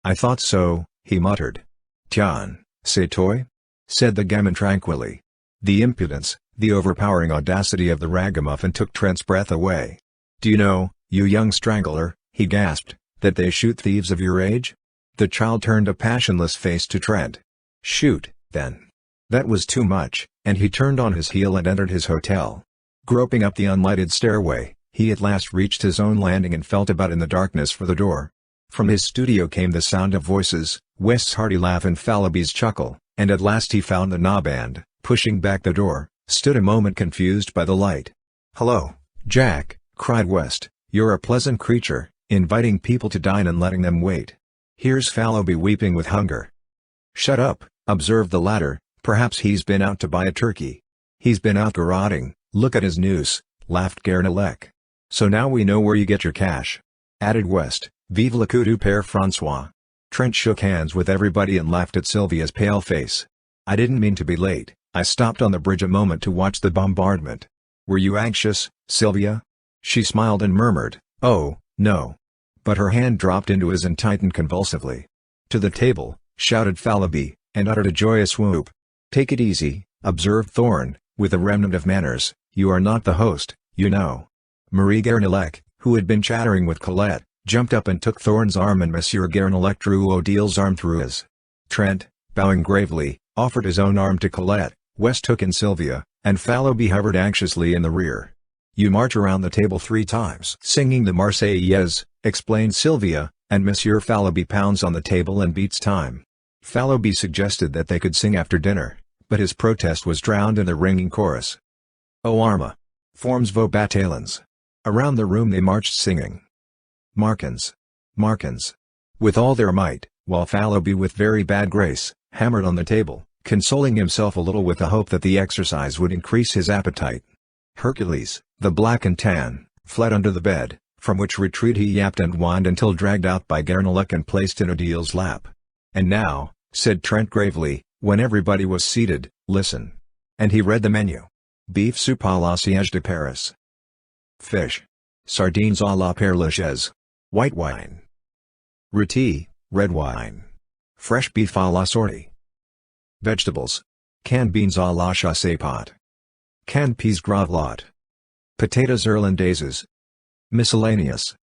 I thought so," he muttered. "Tiens, c'est toi?" said the gamin tranquilly. The impudence, the overpowering audacity of the ragamuffin took Trent's breath away. "Do you know, you young strangler," he gasped, "that they shoot thieves of your age?" The child turned a passionless face to Trent. "Shoot, then." That was too much, and he turned on his heel and entered his hotel. Groping up the unlighted stairway, he at last reached his own landing and felt about in the darkness for the door. From his studio came the sound of voices, West's hearty laugh and Fallowby's chuckle, and at last he found the knob and, pushing back the door, stood a moment confused by the light. "Hello, Jack," cried West, "you're a pleasant creature, inviting people to dine and letting them wait. Here's Fallowby weeping with hunger." "Shut up," observed the latter, "perhaps he's been out to buy a turkey." "He's been out garroting, look at his noose," laughed Guernalec. "So now we know where you get your cash," added West. "Vive le coup du Père François." Trent shook hands with everybody and laughed at Sylvia's pale face. "I didn't mean to be late, I stopped on the bridge a moment to watch the bombardment." "Were you anxious, Sylvia?" She smiled and murmured, "Oh, no." But her hand dropped into his and tightened convulsively. "To the table," shouted Fallowby, and uttered a joyous whoop. "Take it easy," observed Thorne, with a remnant of manners, "you are not the host, you know." Marie Guernalec, who had been chattering with Colette, jumped up and took Thorne's arm and Monsieur Guernalec drew Odile's arm through his. Trent, bowing gravely, offered his own arm to Colette, West took in Sylvia, and Fallowby hovered anxiously in the rear. "You march around the table 3 times singing the Marseillaise," explained Sylvia, "and Monsieur Fallowby pounds on the table and beats time." Fallowby suggested that they could sing after dinner, but his protest was drowned in the ringing chorus. "O Arma! Forms vos bataillons!" Around the room they marched singing. "Markins! Markins!" with all their might, while Fallowby with very bad grace, hammered on the table, consoling himself a little with the hope that the exercise would increase his appetite. Hercules, the black and tan, fled under the bed, from which retreat he yapped and whined until dragged out by Guernalec and placed in Odile's lap. "And now," said Trent gravely, when everybody was seated, "listen." And he read the menu. Beef soup à la Siège de Paris. Fish. Sardines à la Perlachaise. White wine. Rôti, red wine. Fresh beef à la sortie. Vegetables. Canned beans à la chasse pot. Canned peas gravelotte. Potatoes irlandaises. Miscellaneous.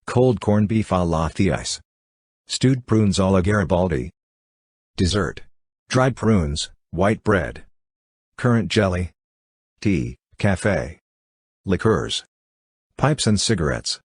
Cold corned beef à la Thiès. Stewed prunes à la Garibaldi. Dessert. Dried prunes, white bread. Currant jelly. Tea, café. Liqueurs. Pipes and cigarettes.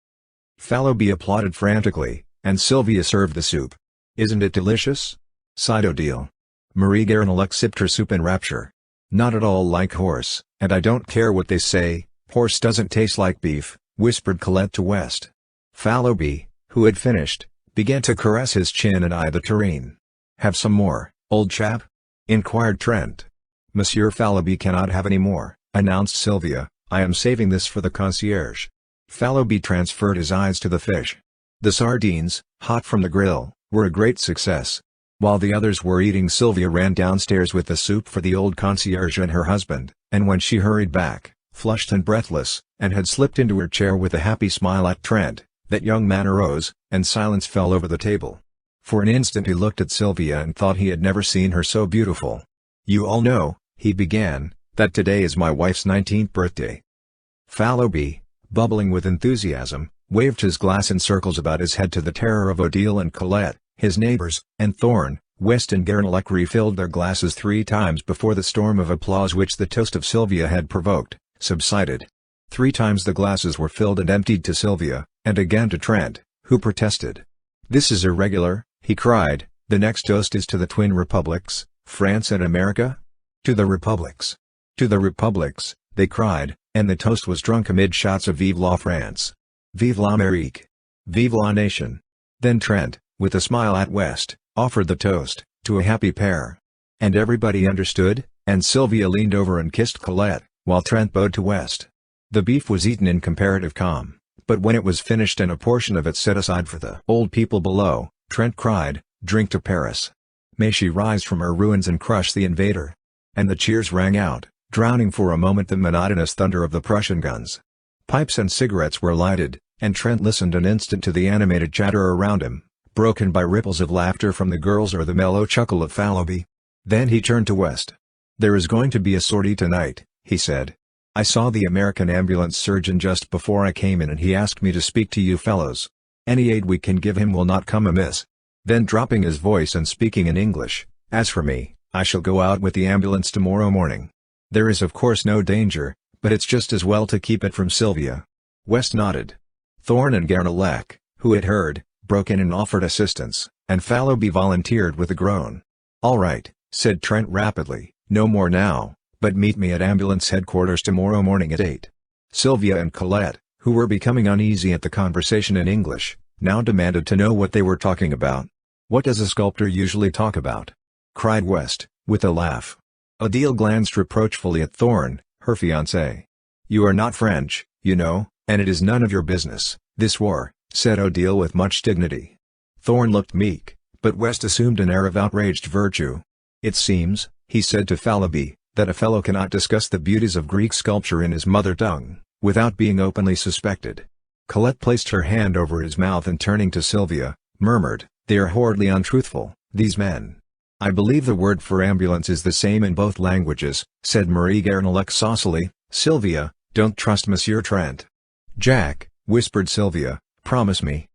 Fallowby applauded frantically, and Sylvia served the soup. "Isn't it delicious?" sighed Odile. Marie Guernalec sipped her soup in rapture. "Not at all like horse, and I don't care what they say, horse doesn't taste like beef," whispered Colette to West. Fallowby, who had finished, began to caress his chin and eye the tureen. "Have some more, old chap?" inquired Trent. "Monsieur Fallowby cannot have any more," announced Sylvia, "I am saving this for the concierge." Fallowby transferred his eyes to the fish. The sardines, hot from the grill, were a great success. While the others were eating, Sylvia ran downstairs with the soup for the old concierge and her husband, and when she hurried back, flushed and breathless, and had slipped into her chair with a happy smile at Trent, that young man arose, and silence fell over the table. For an instant he looked at Sylvia and thought he had never seen her so beautiful. "You all know," he began, "that today is my wife's 19th birthday." Fallowby, bubbling with enthusiasm, waved his glass in circles about his head to the terror of Odile and Colette, his neighbors, and Thorne. West and Guernalec refilled their glasses 3 times before the storm of applause which the toast of Sylvia had provoked, subsided. 3 times the glasses were filled and emptied to Sylvia, and again to Trent, who protested. "This is irregular," he cried. "The next toast is to the twin republics, France and America?" "To the republics! To the republics!" they cried, and the toast was drunk amid shouts of "Vive la France! Vive l'Amérique! Vive la nation!" Then Trent, with a smile at West, offered the toast, "To a happy pair." And everybody understood, and Sylvia leaned over and kissed Colette, while Trent bowed to West. The beef was eaten in comparative calm, but when it was finished and a portion of it set aside for the old people below, Trent cried, "Drink to Paris! May she rise from her ruins and crush the invader!" And the cheers rang out, drowning for a moment the monotonous thunder of the Prussian guns. Pipes and cigarettes were lighted, and Trent listened an instant to the animated chatter around him, broken by ripples of laughter from the girls or the mellow chuckle of Fallowby. Then he turned to West. "There is going to be a sortie tonight," he said. "I saw the American ambulance surgeon just before I came in and he asked me to speak to you fellows. Any aid we can give him will not come amiss." Then dropping his voice and speaking in English, "As for me, I shall go out with the ambulance tomorrow morning. There is of course no danger, but it's just as well to keep it from Sylvia." West nodded. Thorne and Guernalec, who had heard, broke in and offered assistance, and Fallowby volunteered with a groan. "All right," said Trent rapidly, "no more now, but meet me at ambulance headquarters tomorrow morning at 8. Sylvia and Colette, who were becoming uneasy at the conversation in English, now demanded to know what they were talking about. "What does a sculptor usually talk about?" cried West, with a laugh. Odile glanced reproachfully at Thorne, her fiancé. "You are not French, you know, and it is none of your business, this war," said Odile with much dignity. Thorne looked meek, but West assumed an air of outraged virtue. "It seems," he said to Fallowby, "that a fellow cannot discuss the beauties of Greek sculpture in his mother tongue, without being openly suspected." Colette placed her hand over his mouth and turning to Sylvia, murmured, "They are horridly untruthful, these men." "I believe the word for ambulance is the same in both languages," said Marie Guernalec saucily. "Sylvia, don't trust Monsieur Trent." "Jack," whispered Sylvia, "promise me."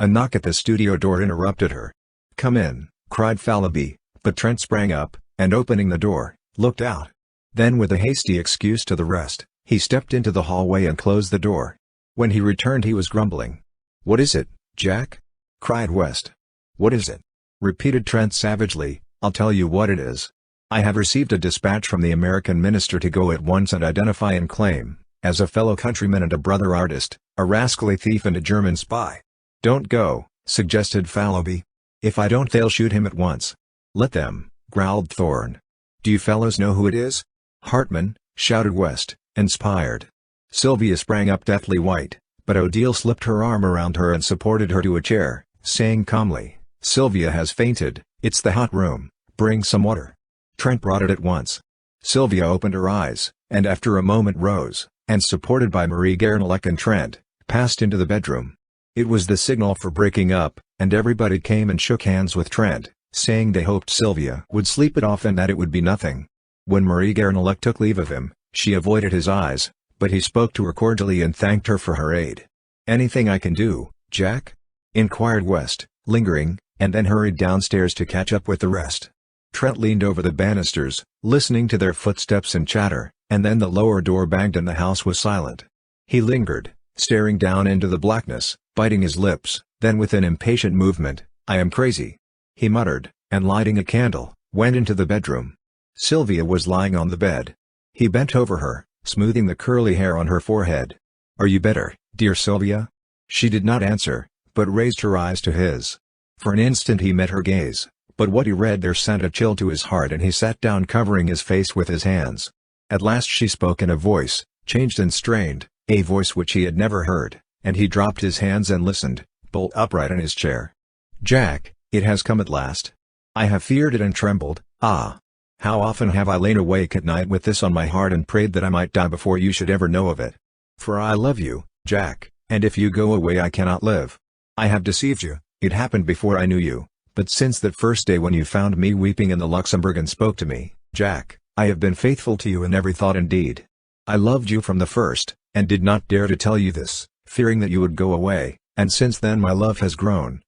A knock at the studio door interrupted her. "Come in," cried Fallowby, but Trent sprang up, and opening the door, looked out. Then with a hasty excuse to the rest, he stepped into the hallway and closed the door. When he returned he was grumbling. "What is it, Jack?" cried West. "What is it?" repeated Trent savagely. "I'll tell you what it is. I have received a dispatch from the American minister to go at once and identify and claim, as a fellow countryman and a brother artist, a rascally thief and a German spy." "Don't go," suggested Fallowby. "If I don't they'll shoot him at once." "Let them," growled Thorne. "Do you fellows know who it is?" "Hartman," shouted West, inspired. Sylvia sprang up deathly white, but Odile slipped her arm around her and supported her to a chair, saying calmly, "Sylvia has fainted, it's the hot room, bring some water." Trent brought it at once. Sylvia opened her eyes, and after a moment rose, and supported by Marie Guernalec and Trent, passed into the bedroom. It was the signal for breaking up, and everybody came and shook hands with Trent, saying they hoped Sylvia would sleep it off and that it would be nothing. When Marie Guernalec took leave of him, she avoided his eyes, but he spoke to her cordially and thanked her for her aid. "Anything I can do, Jack?" inquired West, lingering, and then hurried downstairs to catch up with the rest. Trent leaned over the banisters, listening to their footsteps and chatter, and then the lower door banged and the house was silent. He lingered, staring down into the blackness, biting his lips, then with an impatient movement, "I am crazy," he muttered, and lighting a candle, went into the bedroom. Sylvia was lying on the bed. He bent over her, smoothing the curly hair on her forehead. "Are you better, dear Sylvia?" She did not answer, but raised her eyes to his. For an instant he met her gaze, but what he read there sent a chill to his heart and he sat down covering his face with his hands. At last she spoke in a voice, changed and strained, a voice which he had never heard, and he dropped his hands and listened, bolt upright in his chair. "Jack, it has come at last. I have feared it and trembled, ah! How often have I lain awake at night with this on my heart and prayed that I might die before you should ever know of it. For I love you, Jack, and if you go away I cannot live. I have deceived you, it happened before I knew you, but since that first day when you found me weeping in the Luxembourg and spoke to me, Jack, I have been faithful to you in every thought and deed. I loved you from the first, and did not dare to tell you this, fearing that you would go away, and since then my love has grown,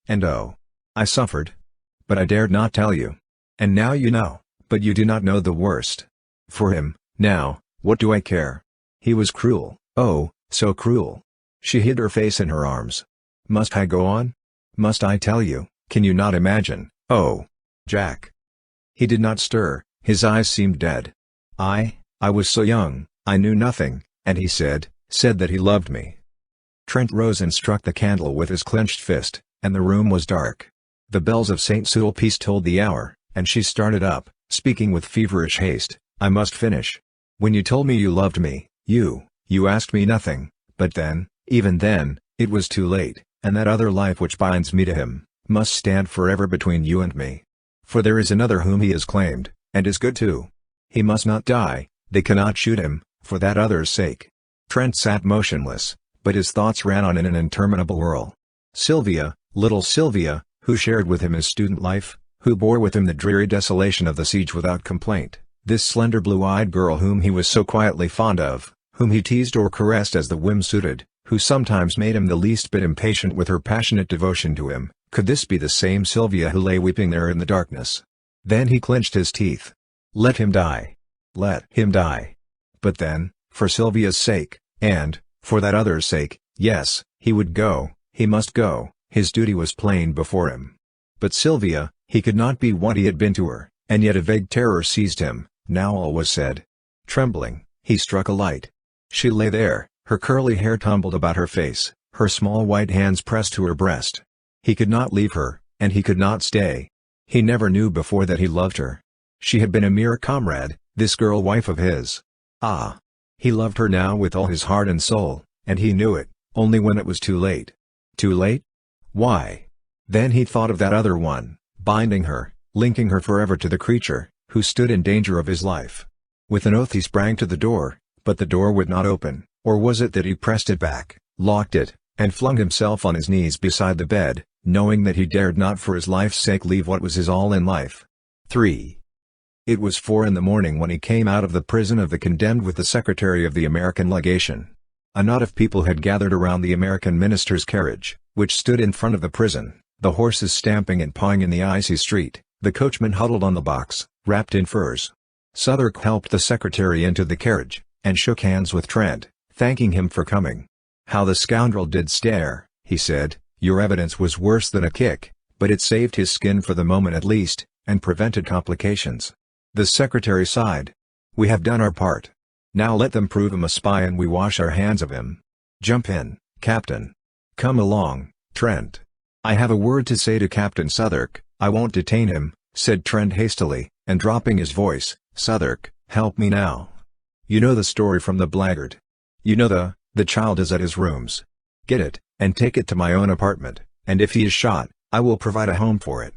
and oh, I suffered. But I dared not tell you. And now you know, but you do not know the worst. For him, now, what do I care? He was cruel, oh, so cruel. She hid her face in her arms. Must I go on? Must I tell you? Can you not imagine? Oh, Jack. He did not stir, his eyes seemed dead. I was so young, I knew nothing, and he said that he loved me. Trent rose and struck the candle with his clenched fist, and the room was dark. The bells of St. Sulpice told the hour, and she started up, speaking with feverish haste. I must finish. When you told me you loved me, you asked me nothing, but then, even then, it was too late, and that other life which binds me to him, must stand forever between you and me. For there is another whom he has claimed, and is good too. He must not die, they cannot shoot him, for that other's sake. Trent sat motionless, but his thoughts ran on in an interminable whirl. Sylvia, little Sylvia, who shared with him his student life, who bore with him the dreary desolation of the siege without complaint, this slender blue-eyed girl whom he was so quietly fond of, whom he teased or caressed as the whim suited, who sometimes made him the least bit impatient with her passionate devotion to him, could this be the same Sylvia who lay weeping there in the darkness? Then he clenched his teeth. Let him die. Let him die. But then, for Sylvia's sake, and, for that other's sake, yes, he would go, he must go, his duty was plain before him. But Sylvia, he could not be what he had been to her, and yet a vague terror seized him, now all was said. Trembling, he struck a light. She lay there, her curly hair tumbled about her face, her small white hands pressed to her breast. He could not leave her, and he could not stay. He never knew before that he loved her. She had been a mere comrade, this girl wife of his. Ah! He loved her now with all his heart and soul, and he knew it, only when it was too late. Too late? Why? Then he thought of that other one, binding her, linking her forever to the creature, who stood in danger of his life. With an oath he sprang to the door, but the door would not open, or was it that he pressed it back, locked it, and flung himself on his knees beside the bed, knowing that he dared not for his life's sake leave what was his all in life. 3. It was 4 in the morning when he came out of the prison of the condemned with the secretary of the American legation. A knot of people had gathered around the American minister's carriage, which stood in front of the prison, the horses stamping and pawing in the icy street, the coachman huddled on the box, wrapped in furs. Southwark helped the secretary into the carriage, and shook hands with Trent, thanking him for coming. How the scoundrel did stare, he said. Your evidence was worse than a kick, but it saved his skin for the moment at least, and prevented complications. The secretary sighed. We have done our part. Now let them prove him a spy and we wash our hands of him. Jump in, Captain. Come along, Trent. I have a word to say to Captain Southwark. I won't detain him, said Trent hastily, and dropping his voice, Southwark, help me now. You know the story from the blackguard. You know the child is at his rooms. Get it, and take it to my own apartment, and if he is shot, I will provide a home for it.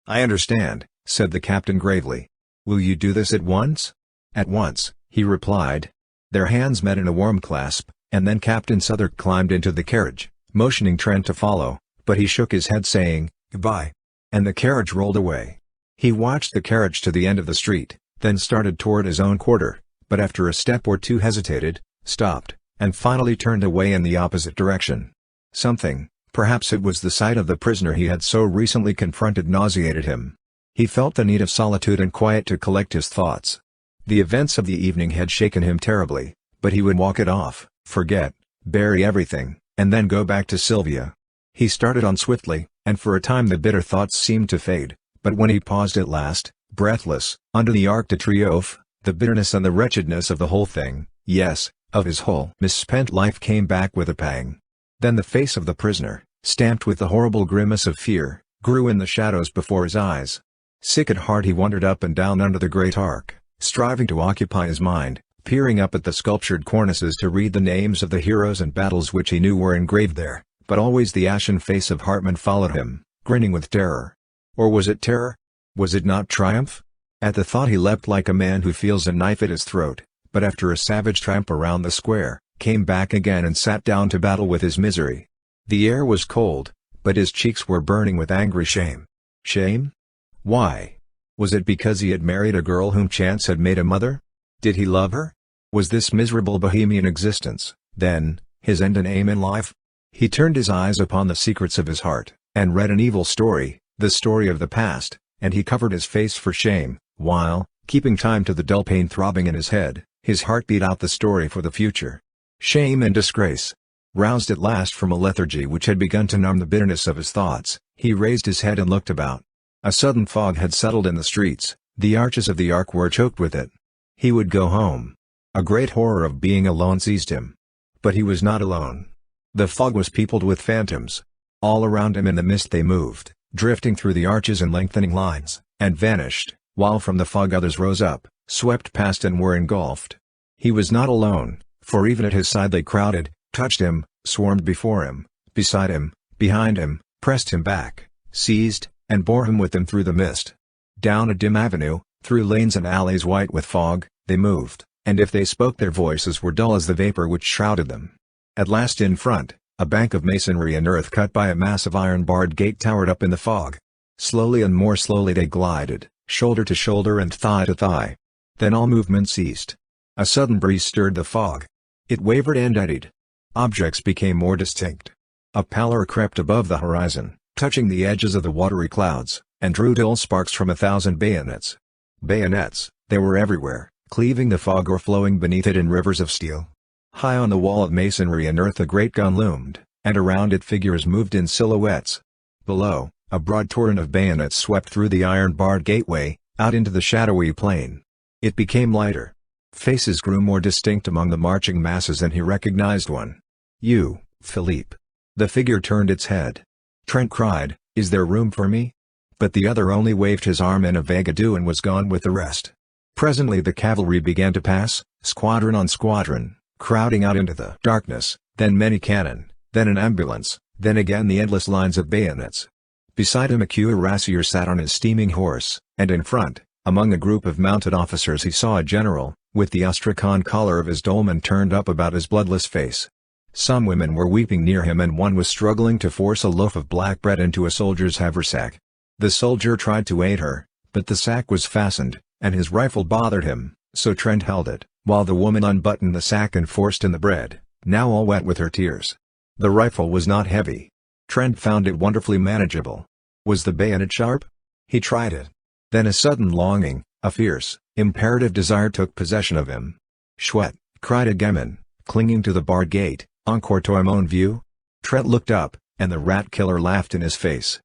I understand, said the captain gravely. Will you do this at once? At once, he replied. Their hands met in a warm clasp, and then Captain Southwark climbed into the carriage, motioning Trent to follow, but he shook his head saying, Goodbye. And the carriage rolled away. He watched the carriage to the end of the street, then started toward his own quarter, but after a step or two hesitated, stopped, and finally turned away in the opposite direction. Something, perhaps it was the sight of the prisoner he had so recently confronted, nauseated him. He felt the need of solitude and quiet to collect his thoughts. The events of the evening had shaken him terribly, but he would walk it off, forget, bury everything, and then go back to Sylvia. He started on swiftly, and for a time the bitter thoughts seemed to fade, but when he paused at last, breathless, under the Arc de Triomphe, the bitterness and the wretchedness of the whole thing, yes, of his whole misspent life came back with a pang. Then the face of the prisoner, stamped with the horrible grimace of fear, grew in the shadows before his eyes. Sick at heart he wandered up and down under the great arc, striving to occupy his mind, peering up at the sculptured cornices to read the names of the heroes and battles which he knew were engraved there, but always the ashen face of Hartman followed him, grinning with terror. Or was it terror? Was it not triumph? At the thought he leapt like a man who feels a knife at his throat, but after a savage tramp around the square, came back again and sat down to battle with his misery. The air was cold, but his cheeks were burning with angry shame. Shame? Why? Was it because he had married a girl whom chance had made a mother? Did he love her? Was this miserable bohemian existence, then, His end and aim in life? He turned his eyes upon the secrets of his heart, and read an evil story, the story of the past, and he covered his face for shame, while, keeping time to the dull pain throbbing in his head, his heart beat out the story for the future. Shame and disgrace. Roused at last from a lethargy which had begun to numb the bitterness of his thoughts, he raised his head and looked about. A sudden fog had settled in the streets, the arches of the ark were choked with it. He would go home. A great horror of being alone seized him. But he was not alone. The fog was peopled with phantoms. All around him in the mist they moved, drifting through the arches in lengthening lines, and vanished, while from the fog others rose up, swept past and were engulfed. He was not alone, for even at his side they crowded, touched him, swarmed before him, beside him, behind him, pressed him back, seized, and bore him with them through the mist. Down a dim avenue, through lanes and alleys white with fog, they moved, and if they spoke their voices were dull as the vapor which shrouded them. At last in front, a bank of masonry and earth cut by a massive iron-barred gate towered up in the fog. Slowly and more slowly they glided, shoulder to shoulder and thigh to thigh. Then all movement ceased. A sudden breeze stirred the fog. It wavered and eddied. Objects became more distinct. A pallor crept above the horizon, touching the edges of the watery clouds, and drew dull sparks from 1,000 bayonets. Bayonets, they were everywhere, cleaving the fog or flowing beneath it in rivers of steel. High on the wall of masonry and earth a great gun loomed, and around it figures moved in silhouettes. Below, a broad torrent of bayonets swept through the iron-barred gateway, out into the shadowy plain. It became lighter. Faces grew more distinct among the marching masses and he recognized one. "You, Philippe." The figure turned its head. Trent cried, "Is there room for me?" But the other only waved his arm in a vague adieu and was gone with the rest. Presently the cavalry began to pass, squadron on squadron, crowding out into the darkness, then many cannon, then an ambulance, then again the endless lines of bayonets. Beside him a cuirassier sat on his steaming horse, and in front, among a group of mounted officers he saw a general, with the astrakhan collar of his dolman turned up about his bloodless face. Some women were weeping near him and one was struggling to force a loaf of black bread into a soldier's haversack. The soldier tried to aid her, but the sack was fastened, and his rifle bothered him, so Trent held it, while the woman unbuttoned the sack and forced in the bread, now all wet with her tears. The rifle was not heavy. Trent found it wonderfully manageable. Was the bayonet sharp? He tried it. Then a sudden longing, a fierce, imperative desire took possession of him. "Chouette!" cried a gamin, clinging to the barred gate, "Encore toi mon vieux?" Trent looked up, and the rat-killer laughed in his face.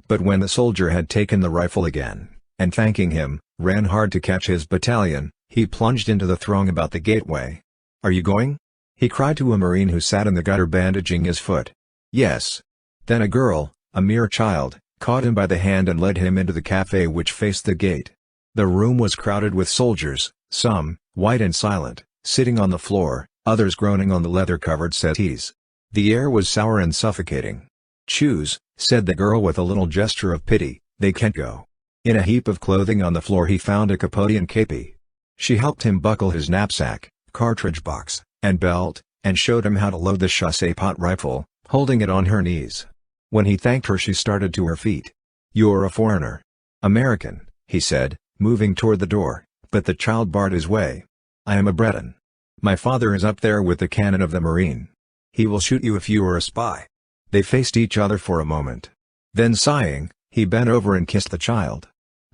But when the soldier had taken the rifle again, and thanking him, ran hard to catch his battalion, he plunged into the throng about the gateway. "Are you going?" he cried to a marine who sat in the gutter bandaging his foot. "Yes." Then a girl, a mere child, caught him by the hand and led him into the café which faced the gate. The room was crowded with soldiers, some, white and silent, sitting on the floor, others groaning on the leather-covered settees. The air was sour and suffocating. "Choose," said the girl with a little gesture of pity, "they can't go." In a heap of clothing on the floor he found a capote and képi. She helped him buckle his knapsack, cartridge box, and belt, and showed him how to load the chassepot rifle, holding it on her knees. When he thanked her she started to her feet. "You're a foreigner." "American," he said, moving toward the door, but the child barred his way. "I am a Breton. My father is up there with the cannon of the marine. He will shoot you if you are a spy." They faced each other for a moment. Then sighing, he bent over and kissed the child.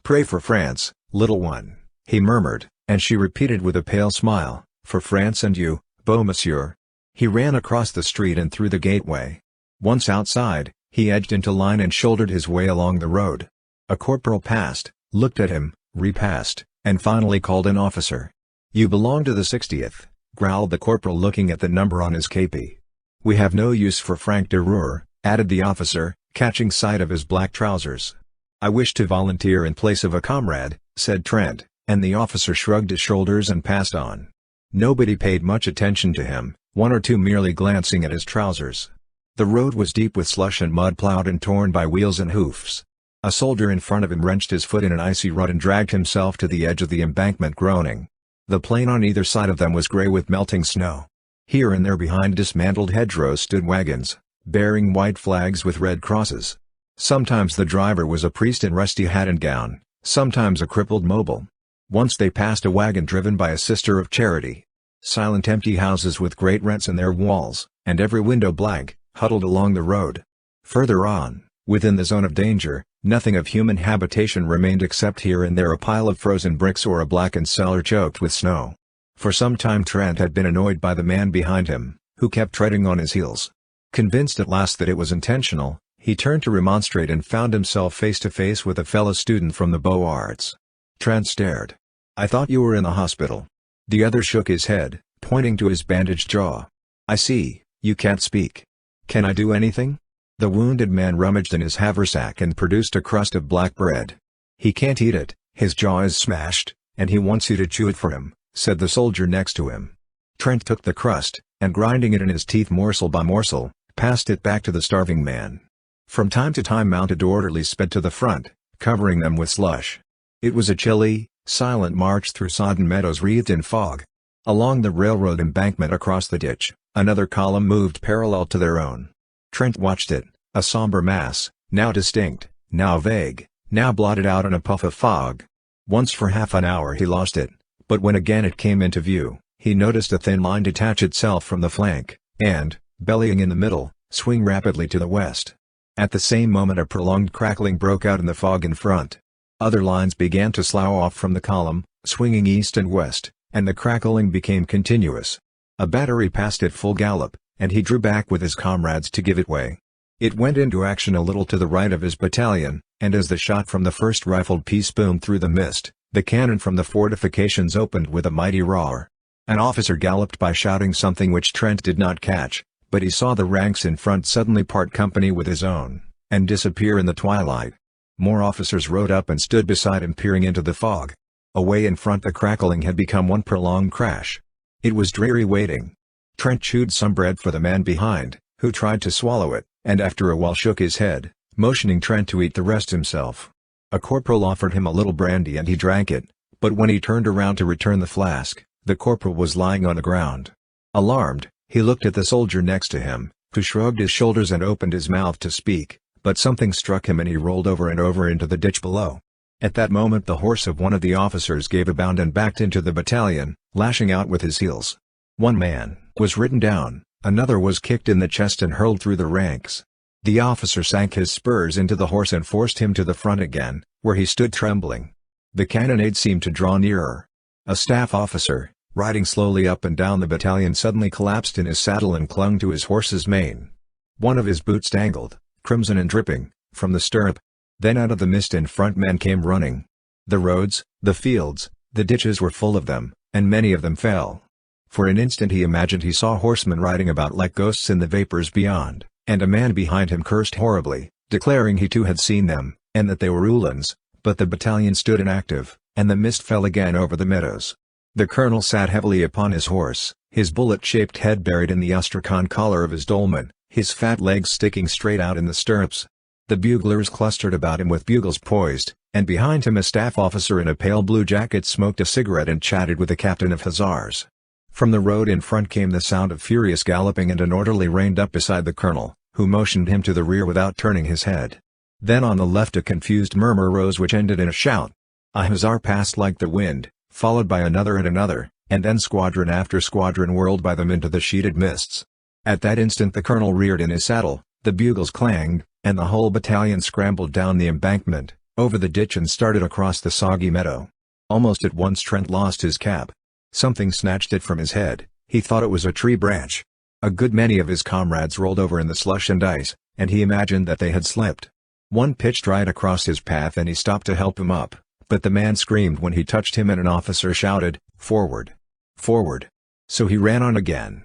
"Pray for France, little one," he murmured, and she repeated with a pale smile, "For France and you, beau monsieur." He ran across the street and through the gateway. Once outside, he edged into line and shouldered his way along the road. A corporal passed, looked at him, repassed, and finally called an officer. "You belong to the 60th, growled the corporal looking at the number on his képi. "We have no use for Frank de Roer," added the officer, catching sight of his black trousers. "I wish to volunteer in place of a comrade," said Trent, and the officer shrugged his shoulders and passed on. Nobody paid much attention to him, one or two merely glancing at his trousers. The road was deep with slush and mud plowed and torn by wheels and hoofs. A soldier in front of him wrenched his foot in an icy rut and dragged himself to the edge of the embankment groaning. The plain on either side of them was grey with melting snow. Here and there behind dismantled hedgerows stood wagons, bearing white flags with red crosses. Sometimes the driver was a priest in rusty hat and gown, sometimes a crippled mobile. Once they passed a wagon driven by a sister of charity. Silent empty houses with great rents in their walls, and every window blank, huddled along the road. Further on, within the zone of danger, nothing of human habitation remained except here and there a pile of frozen bricks or a blackened cellar choked with snow. For some time Trent had been annoyed by the man behind him, who kept treading on his heels. Convinced at last that it was intentional, he turned to remonstrate and found himself face to face with a fellow student from the Beaux Arts. Trent stared. "I thought you were in the hospital." The other shook his head, pointing to his bandaged jaw. "I see, you can't speak. Can I do anything?" The wounded man rummaged in his haversack and produced a crust of black bread. "He can't eat it, his jaw is smashed, and he wants you to chew it for him," said the soldier next to him. Trent took the crust, and grinding it in his teeth morsel by morsel, passed it back to the starving man. From time to time mounted orderlies sped to the front, covering them with slush. It was a chilly, silent march through sodden meadows wreathed in fog. Along the railroad embankment across the ditch, another column moved parallel to their own. Trent watched it, a somber mass, now distinct, now vague, now blotted out in a puff of fog. Once for half an hour he lost it, but when again it came into view, he noticed a thin line detach itself from the flank, and, bellying in the middle, swing rapidly to the west. At the same moment a prolonged crackling broke out in the fog in front. Other lines began to slough off from the column, swinging east and west, and the crackling became continuous. A battery passed at full gallop, and he drew back with his comrades to give it way. It went into action a little to the right of his battalion, and as the shot from the first rifled piece boomed through the mist, the cannon from the fortifications opened with a mighty roar. An officer galloped by shouting something which Trent did not catch, but he saw the ranks in front suddenly part company with his own, and disappear in the twilight. More officers rode up and stood beside him peering into the fog. Away in front the crackling had become one prolonged crash. It was dreary waiting. Trent chewed some bread for the man behind, who tried to swallow it, and after a while shook his head, motioning Trent to eat the rest himself. A corporal offered him a little brandy and he drank it, but when he turned around to return the flask, the corporal was lying on the ground. Alarmed, he looked at the soldier next to him, who shrugged his shoulders and opened his mouth to speak, but something struck him and he rolled over and over into the ditch below. At that moment the horse of one of the officers gave a bound and backed into the battalion, lashing out with his heels. One man was ridden down, another was kicked in the chest and hurled through the ranks. The officer sank his spurs into the horse and forced him to the front again, where he stood trembling. The cannonade seemed to draw nearer. A staff officer, riding slowly up and down the battalion, suddenly collapsed in his saddle and clung to his horse's mane. One of his boots dangled, crimson and dripping, from the stirrup. Then out of the mist in front men came running. The roads, the fields, the ditches were full of them, and many of them fell. For an instant he imagined he saw horsemen riding about like ghosts in the vapors beyond, and a man behind him cursed horribly, declaring he too had seen them, and that they were Uhlans, but the battalion stood inactive, and the mist fell again over the meadows. The colonel sat heavily upon his horse, his bullet-shaped head buried in the astrakhan collar of his dolman, his fat legs sticking straight out in the stirrups. The buglers clustered about him with bugles poised, and behind him a staff officer in a pale blue jacket smoked a cigarette and chatted with the captain of hussars. From the road in front came the sound of furious galloping and an orderly reined up beside the colonel, who motioned him to the rear without turning his head. Then on the left a confused murmur rose which ended in a shout. A hussar passed like the wind, followed by another and another, and then squadron after squadron whirled by them into the sheeted mists. At that instant the colonel reared in his saddle, the bugles clanged, and the whole battalion scrambled down the embankment, over the ditch and started across the soggy meadow. Almost at once Trent lost his cap. Something snatched it from his head. He thought it was a tree branch. A good many of his comrades rolled over in the slush and ice, and he imagined that they had slipped. One pitched right across his path and he stopped to help him up, but the man screamed when he touched him and an officer shouted, "Forward! Forward!" So he ran on again.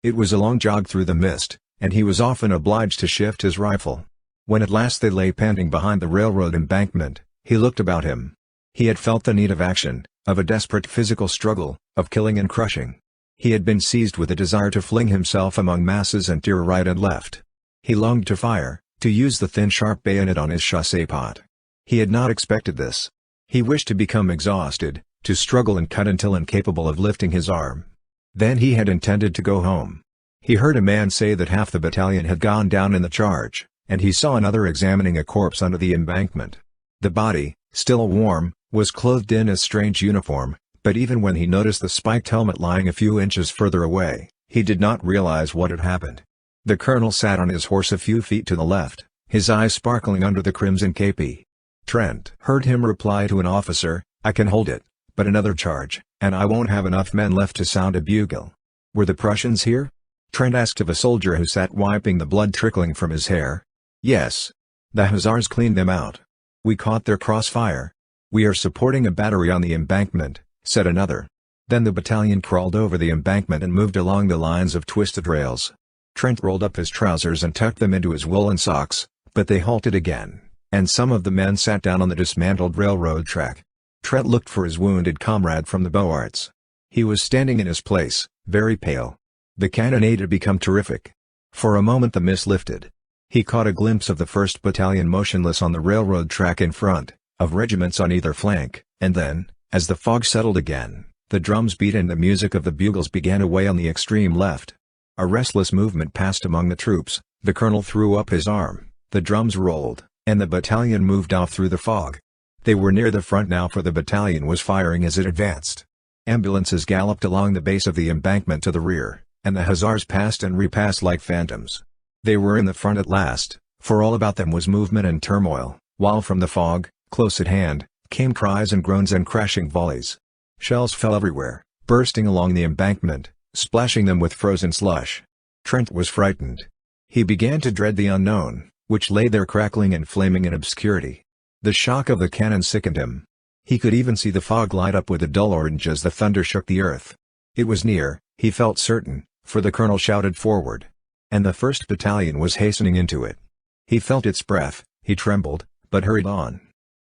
It was a long jog through the mist, and he was often obliged to shift his rifle. When at last they lay panting behind the railroad embankment, he looked about him. He had felt the need of action, of a desperate physical struggle, of killing and crushing. He had been seized with a desire to fling himself among masses and tear right and left. He longed to fire, to use the thin sharp bayonet on his chassepot. He had not expected this. He wished to become exhausted, to struggle and cut until incapable of lifting his arm. Then he had intended to go home. He heard a man say that half the battalion had gone down in the charge, and he saw another examining a corpse under the embankment. The body, still warm, was clothed in a strange uniform, But even when he noticed the spiked helmet lying a few inches further away, he did not realize what had happened. The colonel sat on his horse a few feet to the left, his eyes sparkling under the crimson kepi. Trent heard him reply to an officer, "I can hold it, but another charge, and I won't have enough men left to sound a bugle." "Were the Prussians here?" Trent asked of a soldier who sat wiping the blood trickling from his hair. "Yes. The Hussars cleaned them out. We caught their crossfire. We are supporting a battery on the embankment," said another. Then the battalion crawled over the embankment and moved along the lines of twisted rails. Trent rolled up his trousers and tucked them into his woolen socks, but they halted again, and some of the men sat down on the dismantled railroad track. Trent looked for his wounded comrade from the Boards. He was standing in his place, very pale. The cannonade had become terrific. For a moment the mist lifted. He caught a glimpse of the 1st Battalion motionless on the railroad track in front, of regiments on either flank, and then, as the fog settled again, the drums beat and the music of the bugles began to weigh on the extreme left. A restless movement passed among the troops, the colonel threw up his arm, the drums rolled, and the battalion moved off through the fog. They were near the front now, for the battalion was firing as it advanced. Ambulances galloped along the base of the embankment to the rear, and the Hussars passed and repassed like phantoms. They were in the front at last, for all about them was movement and turmoil, while from the fog, close at hand, came cries and groans and crashing volleys. Shells fell everywhere, bursting along the embankment, splashing them with frozen slush. Trent was frightened. He began to dread the unknown, which lay there crackling and flaming in obscurity. The shock of the cannon sickened him. He could even see the fog light up with a dull orange as the thunder shook the earth. It was near, he felt certain, for the colonel shouted forward. And the 1st Battalion was hastening into it. He felt its breath, he trembled, but hurried on.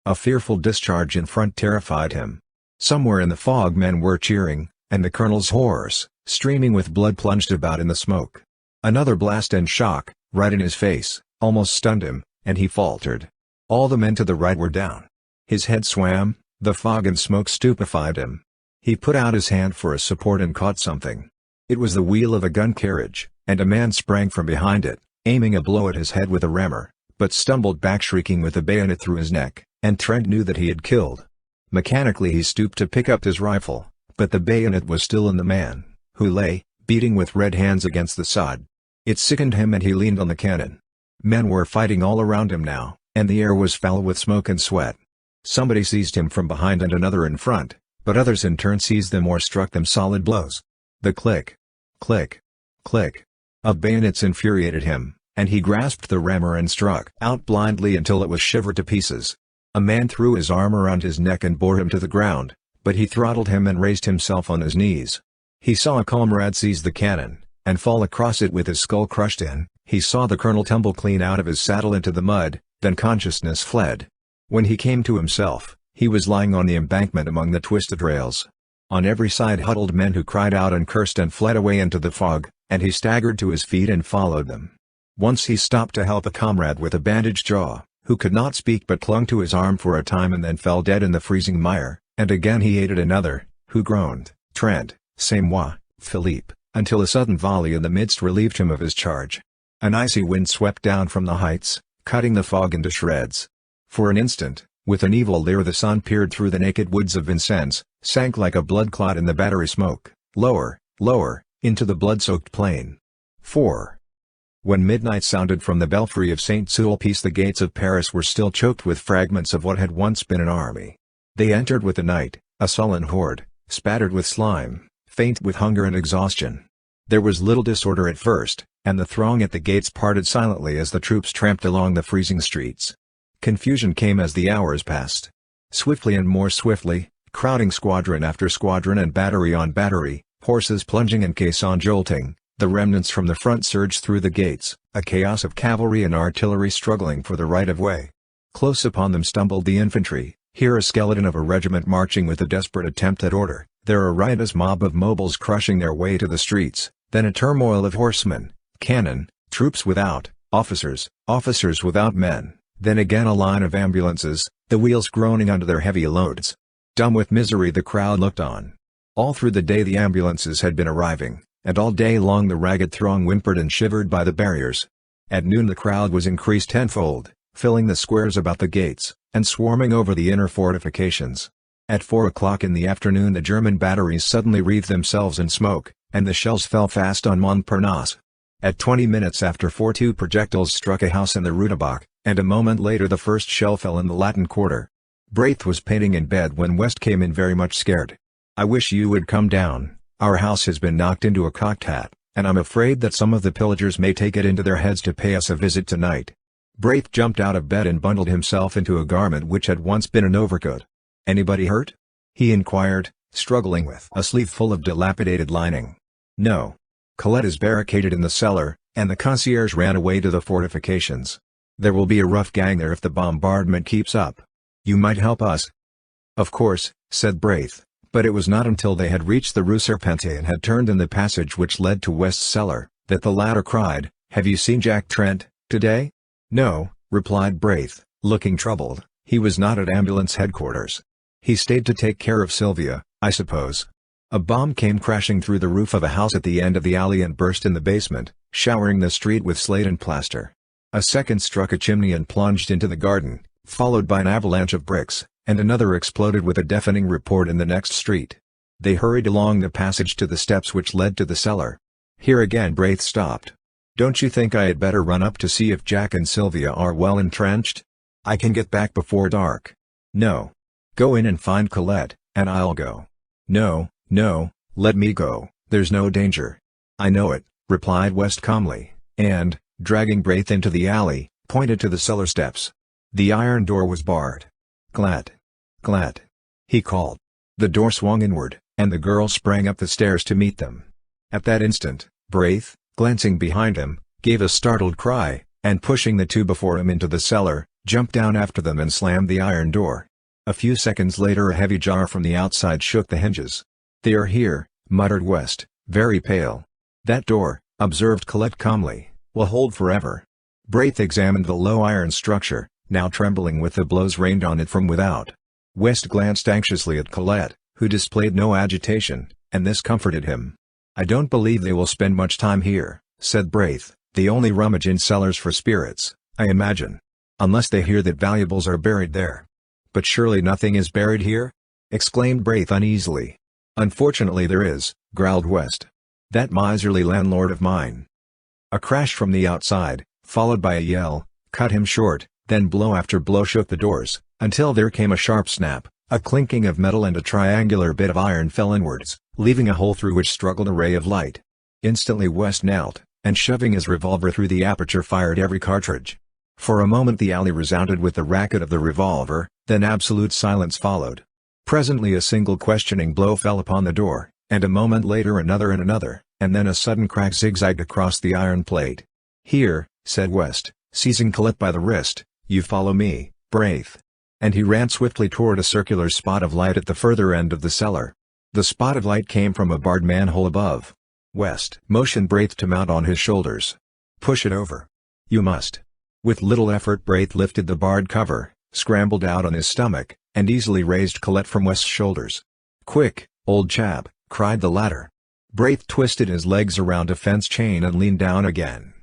A fearful discharge in front terrified him. Somewhere in the fog men were cheering, and the colonel's horse, streaming with blood, plunged about in the smoke. Another blast and shock, right in his face, almost stunned him, and he faltered. All the men to the right were down. His head swam, the fog and smoke stupefied him. He put out his hand for a support and caught something. It was the wheel of a gun carriage, and a man sprang from behind it, aiming a blow at his head with a rammer, but stumbled back shrieking with a bayonet through his neck, and Trent knew that he had killed. Mechanically he stooped to pick up his rifle, but the bayonet was still in the man, who lay, beating with red hands against the sod. It sickened him and he leaned on the cannon. Men were fighting all around him now, and the air was foul with smoke and sweat. Somebody seized him from behind and another in front, but others in turn seized them or struck them solid blows. The click, click, click of bayonets infuriated him, and he grasped the rammer and struck out blindly until it was shivered to pieces. A man threw his arm around his neck and bore him to the ground, but he throttled him and raised himself on his knees. He saw a comrade seize the cannon, and fall across it with his skull crushed in. He saw the colonel tumble clean out of his saddle into the mud, then consciousness fled. When he came to himself, he was lying on the embankment among the twisted rails. On every side huddled men who cried out and cursed and fled away into the fog, and he staggered to his feet and followed them. Once he stopped to help a comrade with a bandaged jaw, who could not speak but clung to his arm for a time and then fell dead in the freezing mire, and again he aided another, who groaned, "Trent, c'est moi, Philippe," until a sudden volley in the midst relieved him of his charge. An icy wind swept down from the heights, cutting the fog into shreds. For an instant, with an evil leer the sun peered through the naked woods of Vincennes, sank like a blood clot in the battery smoke, lower, lower, into the blood-soaked plain. 4. When midnight sounded from the belfry of Saint-Sulpice, the gates of Paris were still choked with fragments of what had once been an army. They entered with the night, a sullen horde, spattered with slime, faint with hunger and exhaustion. There was little disorder at first, and the throng at the gates parted silently as the troops tramped along the freezing streets. Confusion came as the hours passed. Swiftly and more swiftly, crowding squadron after squadron and battery on battery, horses plunging and caisson jolting, the remnants from the front surged through the gates, a chaos of cavalry and artillery struggling for the right of way. Close upon them stumbled the infantry, here a skeleton of a regiment marching with a desperate attempt at order, there a riotous mob of mobiles crushing their way to the streets, then a turmoil of horsemen, cannon, troops without, officers without men, then again a line of ambulances, the wheels groaning under their heavy loads. Dumb with misery the crowd looked on. All through the day the ambulances had been arriving, and all day long the ragged throng whimpered and shivered by the barriers. At noon the crowd was increased tenfold, filling the squares about the gates, and swarming over the inner fortifications. At 4 o'clock in the afternoon the German batteries suddenly wreathed themselves in smoke, and the shells fell fast on Montparnasse. At 20 minutes after 4 two projectiles struck a house in the Rue du Bac, and a moment later the first shell fell in the Latin Quarter. Braith was painting in bed when West came in very much scared. "I wish you would come down, our house has been knocked into a cocked hat, and I'm afraid that some of the pillagers may take it into their heads to pay us a visit tonight." Braith jumped out of bed and bundled himself into a garment which had once been an overcoat. "Anybody hurt?" he inquired, struggling with a sleeve full of dilapidated lining. "No. Colette is barricaded in the cellar, and the concierge ran away to the fortifications. There will be a rough gang there if the bombardment keeps up. You might help us." "Of course," said Braith, but it was not until they had reached the Rue Serpente and had turned in the passage which led to West's cellar, that the latter cried, "Have you seen Jack Trent, today?" "No," replied Braith, looking troubled. "He was not at ambulance headquarters. He stayed to take care of Sylvia, I suppose." A bomb came crashing through the roof of a house at the end of the alley and burst in the basement, showering the street with slate and plaster. A second struck a chimney and plunged into the garden, followed by an avalanche of bricks, and another exploded with a deafening report in the next street. They hurried along the passage to the steps which led to the cellar. Here again Braith stopped. "Don't you think I had better run up to see if Jack and Sylvia are well entrenched? I can get back before dark." "No. Go in and find Colette, and I'll go." "No, no, let me go, there's no danger." "I know it," replied West calmly, and, dragging Braith into the alley, pointed to the cellar steps. The iron door was barred. "Glad. Glad," he called. The door swung inward, and the girl sprang up the stairs to meet them. At that instant, Braith, glancing behind him, gave a startled cry, and pushing the two before him into the cellar, jumped down after them and slammed the iron door. A few seconds later a heavy jar from the outside shook the hinges. "They are here," muttered West, very pale. "That door," observed Colette calmly, "will hold forever." Braith examined the low iron structure, now trembling with the blows rained on it from without. West glanced anxiously at Colette, who displayed no agitation, and this comforted him. "I don't believe they will spend much time here," said Braith. "They only rummage in cellars for spirits, I imagine. Unless they hear that valuables are buried there." "But surely nothing is buried here?" exclaimed Braith uneasily. "Unfortunately there is," growled West. "That miserly landlord of mine." A crash from the outside, followed by a yell, cut him short, then blow after blow shook the doors, until there came a sharp snap, a clinking of metal and a triangular bit of iron fell inwards, leaving a hole through which struggled a ray of light. Instantly West knelt, and shoving his revolver through the aperture fired every cartridge. For a moment the alley resounded with the racket of the revolver, then absolute silence followed. Presently a single questioning blow fell upon the door, and a moment later another and another, and then a sudden crack zigzagged across the iron plate. "Here," said West, seizing Colette by the wrist, "you follow me, Braith." And he ran swiftly toward a circular spot of light at the further end of the cellar. The spot of light came from a barred manhole above. West motioned Braith to mount on his shoulders. "Push it over." "You must." With little effort Braith lifted the barred cover, scrambled out on his stomach, and easily raised Colette from West's shoulders. "Quick, old chap," cried the latter. Braith twisted his legs around a fence chain and leaned down again.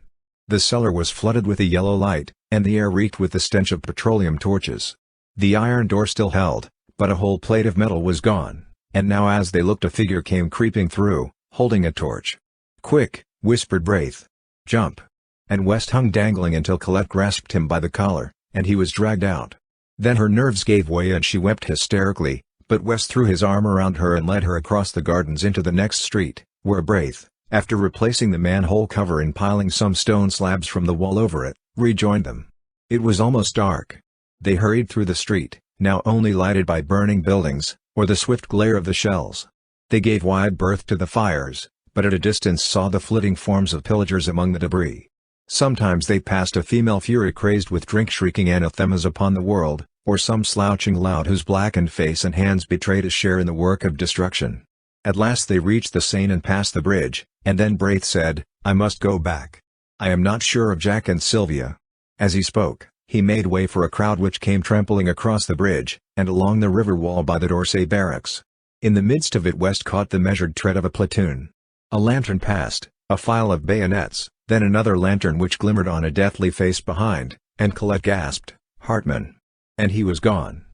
The cellar was flooded with a yellow light, and the air reeked with the stench of petroleum torches. The iron door still held, but a whole plate of metal was gone, and now as they looked a figure came creeping through, holding a torch. "Quick," whispered Braith. "Jump." And West hung dangling until Colette grasped him by the collar, and he was dragged out. Then her nerves gave way and she wept hysterically, but West threw his arm around her and led her across the gardens into the next street, where Braith, after replacing the manhole cover and piling some stone slabs from the wall over it, rejoined them. It was almost dark. They hurried through the street, now only lighted by burning buildings, or the swift glare of the shells. They gave wide berth to the fires, but at a distance saw the flitting forms of pillagers among the debris. Sometimes they passed a female fury crazed with drink shrieking anathemas upon the world, or some slouching lout whose blackened face and hands betrayed a share in the work of destruction. At last they reached the Seine and passed the bridge, and then Braith said, "I must go back. I am not sure of Jack and Sylvia." As he spoke, he made way for a crowd which came trampling across the bridge, and along the river wall by the d'Orsay barracks. In the midst of it West caught the measured tread of a platoon. A lantern passed, a file of bayonets, then another lantern which glimmered on a deathly face behind, and Colette gasped, "Hartman!" And he was gone.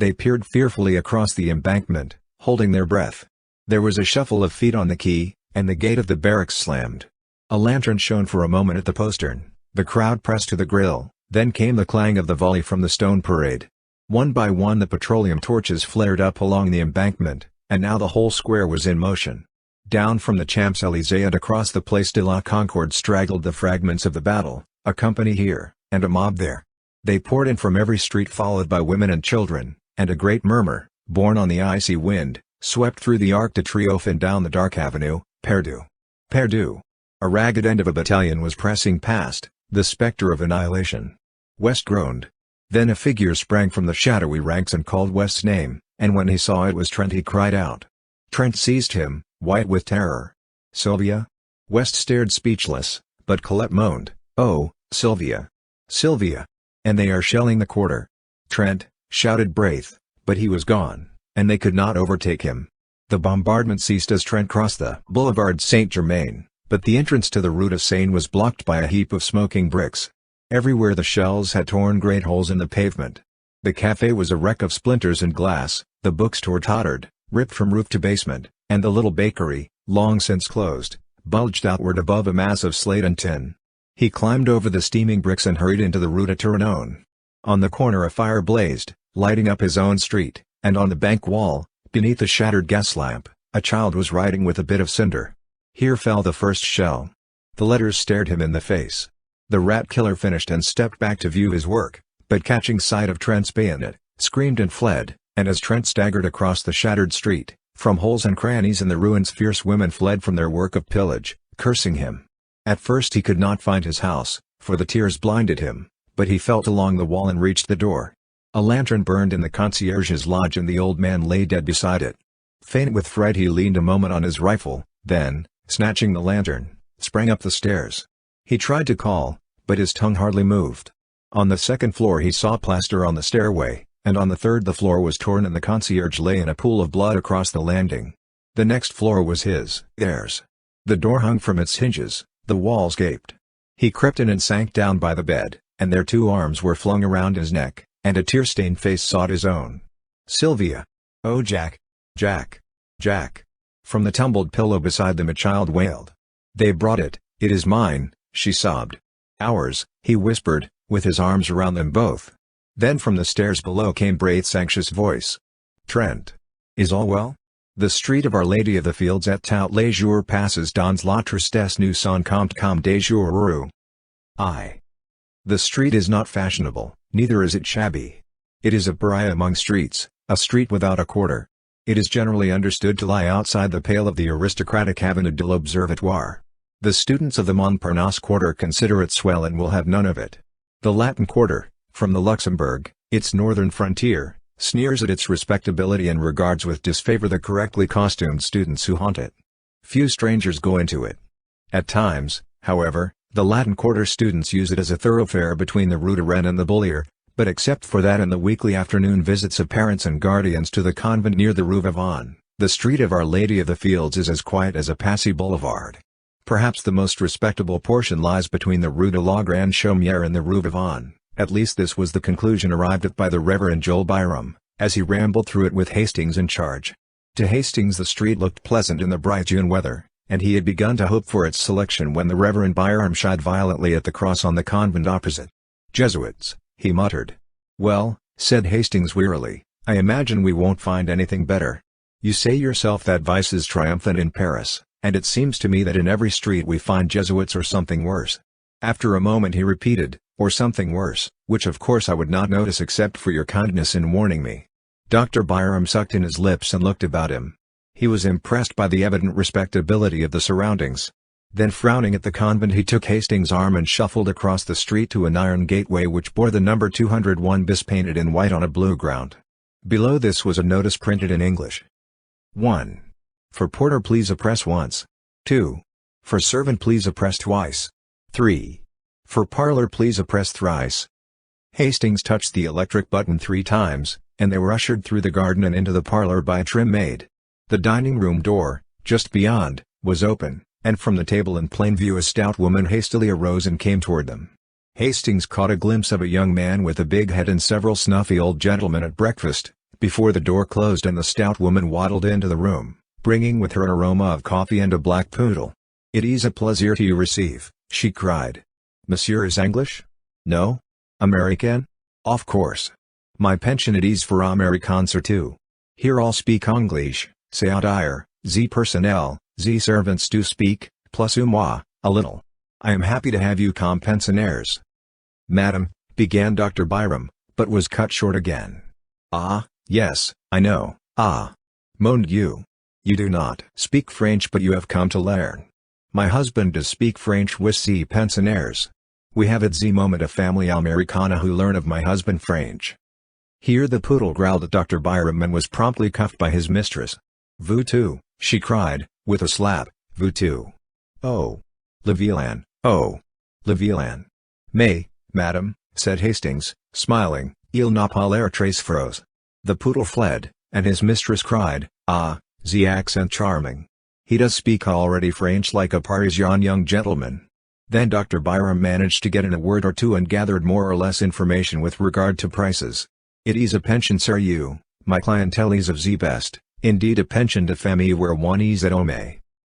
They peered fearfully across the embankment, holding their breath. There was a shuffle of feet on the quay, and the gate of the barracks slammed. A lantern shone for a moment at the postern. The crowd pressed to the grill, then came the clang of the volley from the stone parade. One by one the petroleum torches flared up along the embankment, and now the whole square was in motion. Down from the Champs-Élysées and across the Place de la Concorde straggled the fragments of the battle, a company here, and a mob there. They poured in from every street followed by women and children, and a great murmur, borne on the icy wind, swept through the Arc de Triomphe and down the dark avenue, Perdu. Perdu. A ragged end of a battalion was pressing past, the spectre of annihilation. West groaned. Then a figure sprang from the shadowy ranks and called West's name, and when he saw it was Trent he cried out. Trent seized him, white with terror. "Sylvia?" West stared speechless, but Colette moaned, "Oh, Sylvia. Sylvia. And they are shelling the quarter." "Trent," shouted Braith, but he was gone, and they could not overtake him. The bombardment ceased as Trent crossed the Boulevard Saint-Germain, but the entrance to the Rue de Seine was blocked by a heap of smoking bricks. Everywhere the shells had torn great holes in the pavement. The café was a wreck of splinters and glass, the bookstore tottered, ripped from roof to basement, and the little bakery, long since closed, bulged outward above a mass of slate and tin. He climbed over the steaming bricks and hurried into the Rue de Tournon. On the corner a fire blazed, lighting up his own street, and on the bank wall, beneath a shattered gas lamp, a child was writing with a bit of cinder. Here fell the first shell. The letters stared him in the face. The rat killer finished and stepped back to view his work, but catching sight of Trent's bayonet, screamed and fled, and as Trent staggered across the shattered street, from holes and crannies in the ruins fierce women fled from their work of pillage, cursing him. At first he could not find his house, for the tears blinded him, but he felt along the wall and reached the door. A lantern burned in the concierge's lodge and the old man lay dead beside it. Faint with fright he leaned a moment on his rifle, then, snatching the lantern, sprang up the stairs. He tried to call, but his tongue hardly moved. On the second floor he saw plaster on the stairway, and on the third the floor was torn and the concierge lay in a pool of blood across the landing. The next floor was theirs. The door hung from its hinges, the walls gaped. He crept in and sank down by the bed, and their two arms were flung around his neck, and a tear-stained face sought his own. "Sylvia! Oh Jack! Jack! Jack!" From the tumbled pillow beside them a child wailed. "They brought it, it is mine," she sobbed. "Ours," he whispered, with his arms around them both. Then from the stairs below came Braith's anxious voice. "Trent. Is all well? The street of Our Lady of the Fields at tout les jours passes dans la tristesse nous sont compte comme des jours heureux." "Aye. The street is not fashionable, neither is it shabby. It is a pariah among streets, a street without a quarter. It is generally understood to lie outside the pale of the aristocratic Avenue de l'Observatoire. The students of the Montparnasse quarter consider it swell and will have none of it. The Latin quarter, from the Luxembourg, its northern frontier, sneers at its respectability and regards with disfavor the correctly costumed students who haunt it. Few strangers go into it. At times, however, the Latin quarter students use it as a thoroughfare between the Rue de Rennes and the Bullier, but except for that and the weekly afternoon visits of parents and guardians to the convent near the Rue Vivant, the street of Our Lady of the Fields is as quiet as a Passy boulevard. Perhaps the most respectable portion lies between the Rue de la Grande Chaumière and the Rue Vivant, at least this was the conclusion arrived at by the Reverend Joel Byram, as he rambled through it with Hastings in charge. To Hastings the street looked pleasant in the bright June weather, and he had begun to hope for its selection when the Reverend Byram shied violently at the cross on the convent opposite. "Jesuits," he muttered. "Well," said Hastings wearily, "I imagine we won't find anything better. You say yourself that vice is triumphant in Paris, and it seems to me that in every street we find Jesuits or something worse." After a moment he repeated, "Or something worse, which of course I would not notice except for your kindness in warning me." Dr. Byram sucked in his lips and looked about him. He was impressed by the evident respectability of the surroundings. Then frowning at the convent he took Hastings' arm and shuffled across the street to an iron gateway which bore the number 201 bis painted in white on a blue ground. Below this was a notice printed in English. 1. For porter please press once. 2. For servant please press twice. 3. For parlor please press thrice. Hastings touched the electric button 3 times, and they were ushered through the garden and into the parlor by a trim maid. The dining room door, just beyond, was open, and from the table in plain view a stout woman hastily arose and came toward them. Hastings caught a glimpse of a young man with a big head and several snuffy old gentlemen at breakfast, before the door closed and the stout woman waddled into the room, bringing with her an aroma of coffee and a black poodle. "It is a pleasure to receive," she cried. "Monsieur is English? No? American? Of course. My pension it is for Americans too. Here all speak English, c'est à dire, the personnel, the servants do speak, plus ou moins, a little. I am happy to have you comme pensionnaires." "Madam," began Dr. Byram, but was cut short again. "Ah, yes, I know, ah. Mon Dieu. You do not speak French but you have come to learn. My husband does speak French with the pensionnaires. We have at the moment a family Americana who learn of my husband French." Here the poodle growled at Dr. Byram and was promptly cuffed by his mistress. "Vous too," she cried, with a slap, "vous too. Oh. Le vilain, oh. Le vilain." "Mais, madam," said Hastings, smiling, "il n'a pas l'air très froid." The poodle fled, and his mistress cried, "Ah, the accent charming. He does speak already French like a Parisian young gentleman." Then Dr. Byram managed to get in a word or two and gathered more or less information with regard to prices. "It is a pension sérieux, my clientèle is of the best, indeed a pension de famille where one is at home."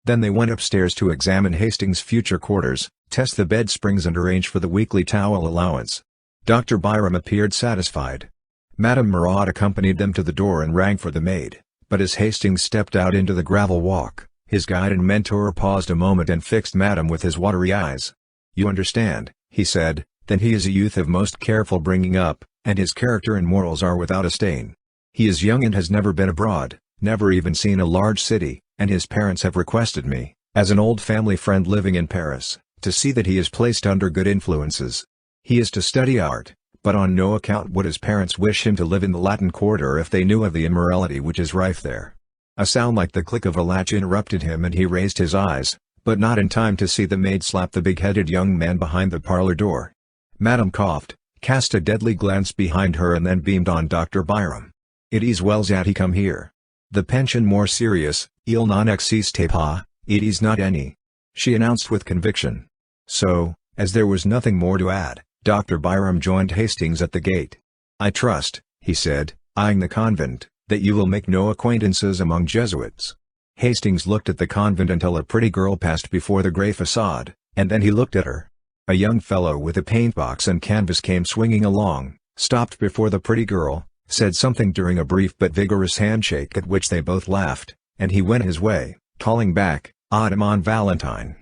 Then they went upstairs to examine Hastings' future quarters, test the bed springs and arrange for the weekly towel allowance. Dr. Byram appeared satisfied. Madame Marat accompanied them to the door and rang for the maid, but as Hastings stepped out into the gravel walk, his guide and mentor paused a moment and fixed Madame with his watery eyes. "You understand," he said, "then he is a youth of most careful bringing up, and his character and morals are without a stain. He is young and has never been abroad, never even seen a large city, and his parents have requested me, as an old family friend living in Paris, to see that he is placed under good influences. He is to study art, but on no account would his parents wish him to live in the Latin Quarter if they knew of the immorality which is rife there." A sound like the click of a latch interrupted him and he raised his eyes, but not in time to see the maid slap the big-headed young man behind the parlor door. Madame coughed, cast a deadly glance behind her and then beamed on Dr. Byram. "It is well that he come here. The pension more serious, il n'en existe pas, it is not any," she announced with conviction. So, as there was nothing more to add, Dr. Byram joined Hastings at the gate. "I trust," he said, eyeing the convent, "that you will make no acquaintances among Jesuits." Hastings looked at the convent until a pretty girl passed before the grey facade, and then he looked at her. A young fellow with a paintbox and canvas came swinging along, stopped before the pretty girl, said something during a brief but vigorous handshake at which they both laughed, and he went his way, calling back, "Adamon Valentine."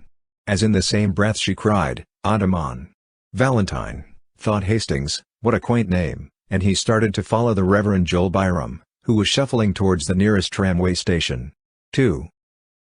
As in the same breath she cried, "Adamon Valentine," thought Hastings, what a quaint name, and he started to follow the Reverend Joel Byram, who was shuffling towards the nearest tramway station. 2.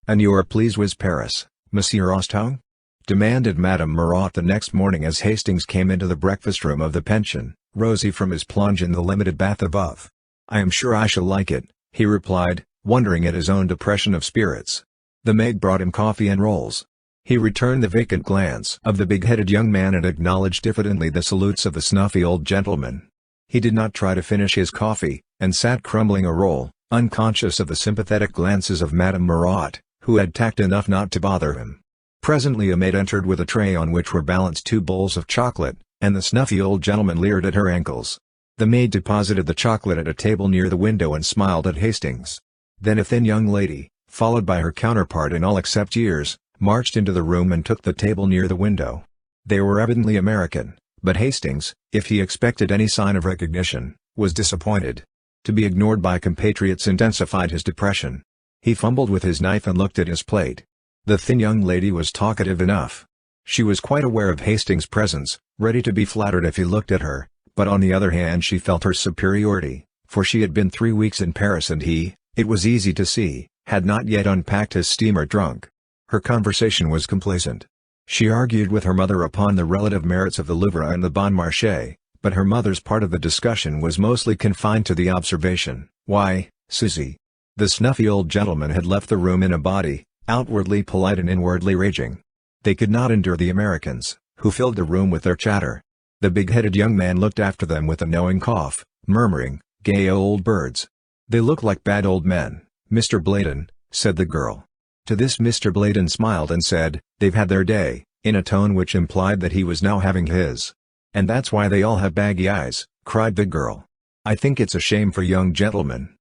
"And you are pleased with Paris, Monsieur Ostung?" demanded Madame Marat the next morning as Hastings came into the breakfast room of the pension, rosy from his plunge in the limited bath above. "I am sure I shall like it," he replied, wondering at his own depression of spirits. The maid brought him coffee and rolls. He returned the vacant glance of the big-headed young man and acknowledged diffidently the salutes of the snuffy old gentleman. He did not try to finish his coffee, and sat crumbling a roll, unconscious of the sympathetic glances of Madame Marat, who had tact enough not to bother him. Presently a maid entered with a tray on which were balanced 2 bowls of chocolate, and the snuffy old gentleman leered at her ankles. The maid deposited the chocolate at a table near the window and smiled at Hastings. Then a thin young lady, followed by her counterpart in all except years, marched into the room and took the table near the window. They were evidently American, but Hastings, if he expected any sign of recognition, was disappointed. To be ignored by compatriots intensified his depression. He fumbled with his knife and looked at his plate. The thin young lady was talkative enough. She was quite aware of Hastings' presence, ready to be flattered if he looked at her, but on the other hand she felt her superiority, for she had been 3 weeks in Paris and he, it was easy to see, had not yet unpacked his steamer trunk. Her conversation was complacent. She argued with her mother upon the relative merits of the Louvre and the Bon Marché, but her mother's part of the discussion was mostly confined to the observation, "Why, Susie." The snuffy old gentleman had left the room in a body, outwardly polite and inwardly raging. They could not endure the Americans, who filled the room with their chatter. The big-headed young man looked after them with a knowing cough, murmuring, "Gay old birds." "They look like bad old men, Mr. Bladen," said the girl. To this Mr. Bladen smiled and said, "They've had their day," in a tone which implied that he was now having his. "And that's why they all have baggy eyes," cried the girl. I think it's a shame for young gentlemen."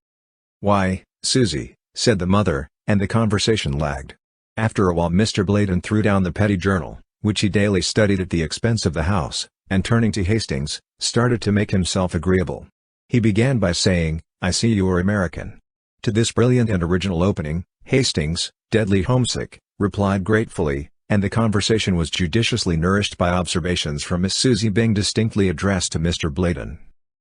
"Why, Susie," said the mother, and the conversation lagged. After a while Mr. Bladen threw down the petty journal, which he daily studied at the expense of the house, and turning to Hastings, started to make himself agreeable. He began by saying, "I see you are American." To this brilliant and original opening, Hastings, deadly homesick, replied gratefully, and the conversation was judiciously nourished by observations from Miss Susie being distinctly addressed to Mr. Bladen.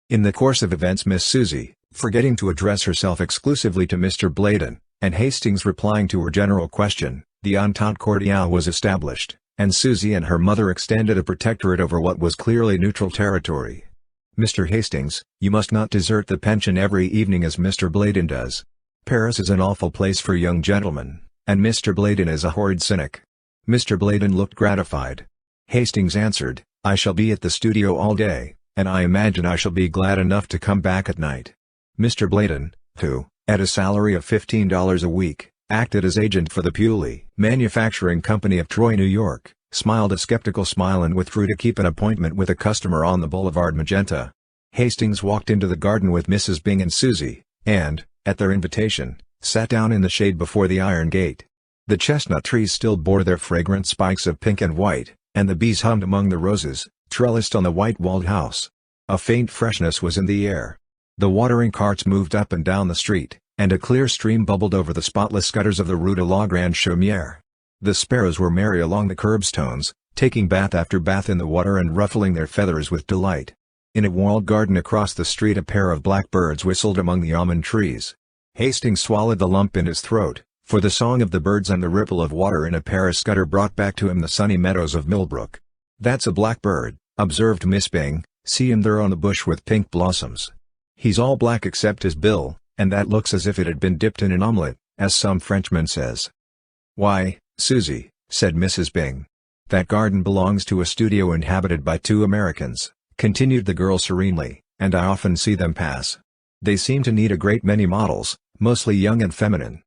In the course of events Miss Susie, forgetting to address herself exclusively to Mr. Bladen, and Hastings replying to her general question, the entente cordiale was established, and Susie and her mother extended a protectorate over what was clearly neutral territory. "Mr. Hastings, you must not desert the pension every evening as Mr. Bladen does. Paris is an awful place for young gentlemen, and Mr. Bladen is a horrid cynic." Mr. Bladen looked gratified. Hastings answered, "I shall be at the studio all day, and I imagine I shall be glad enough to come back at night." Mr. Bladen, who, at a salary of $15 a week, acted as agent for the Pewley Manufacturing Company of Troy, New York, smiled a skeptical smile and withdrew to keep an appointment with a customer on the Boulevard Magenta. Hastings walked into the garden with Mrs. Bing and Susie, and, at their invitation, sat down in the shade before the iron gate. The chestnut trees still bore their fragrant spikes of pink and white, and the bees hummed among the roses, trellised on the white-walled house. A faint freshness was in the air. The watering carts moved up and down the street, and a clear stream bubbled over the spotless gutters of the Rue de la Grande Chaumière. The sparrows were merry along the curbstones, taking bath after bath in the water and ruffling their feathers with delight. In a walled garden across the street a pair of blackbirds whistled among the almond trees. Hastings swallowed the lump in his throat, for the song of the birds and the ripple of water in a Paris gutter brought back to him the sunny meadows of Millbrook. "That's a blackbird," observed Miss Bing, "see him there on the bush with pink blossoms. He's all black except his bill, and that looks as if it had been dipped in an omelette, as some Frenchman says." "Why, Susie," said Mrs. Bing. "That garden belongs to a studio inhabited by two Americans," continued the girl serenely, "and I often see them pass. They seem to need a great many models, mostly young and feminine."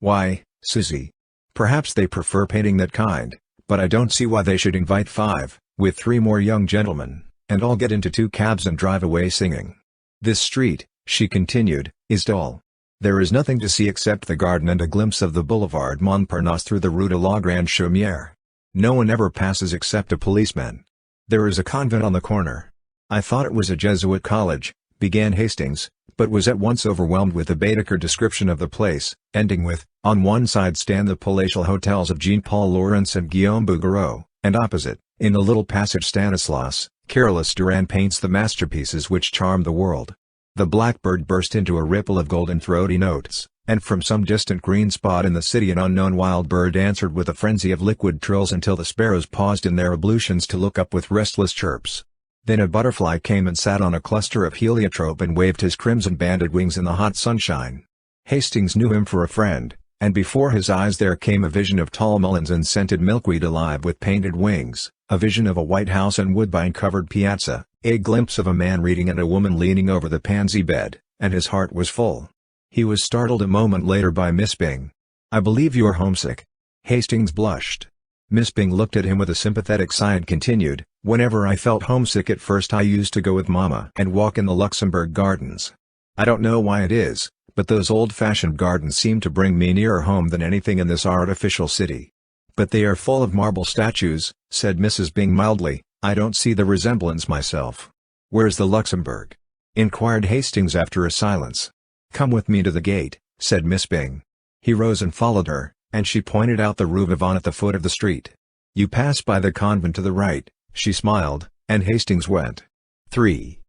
"Why, Susie, perhaps they prefer painting that kind, but I don't see why they should invite 5, with 3 more young gentlemen, and all get into 2 cabs and drive away singing. This street," she continued, "is dull. There is nothing to see except the garden and a glimpse of the Boulevard Montparnasse through the Rue de la Grande Chaumière. No one ever passes except a policeman. There is a convent on the corner." "I thought it was a Jesuit college," began Hastings, but was at once overwhelmed with the Baedeker description of the place, ending with, "On one side stand the palatial hotels of Jean-Paul Laurens and Guillaume Bouguereau, and opposite, in the little passage Stanislas, Carolus Duran paints the masterpieces which charm the world." The blackbird burst into a ripple of golden throaty notes, and from some distant green spot in the city an unknown wild bird answered with a frenzy of liquid trills until the sparrows paused in their ablutions to look up with restless chirps. Then a butterfly came and sat on a cluster of heliotrope and waved his crimson-banded wings in the hot sunshine. Hastings knew him for a friend, and before his eyes there came a vision of tall mulleins and scented milkweed alive with painted wings, a vision of a white house and woodbine-covered piazza, a glimpse of a man reading and a woman leaning over the pansy bed, and his heart was full. He was startled a moment later by Miss Bing. "I believe you're homesick." Hastings blushed. Miss Bing looked at him with a sympathetic sigh and continued, "Whenever I felt homesick at first I used to go with Mama and walk in the Luxembourg Gardens. I don't know why it is, but those old-fashioned gardens seem to bring me nearer home than anything in this artificial city." "But they are full of marble statues," said Mrs. Bing mildly. "I don't see the resemblance myself." "Where's the Luxembourg?" inquired Hastings after a silence. "Come with me to the gate," said Miss Bing. He rose and followed her, and she pointed out the Rue Vivant at the foot of the street. "You pass by the convent to the right," she smiled, and Hastings went. 3.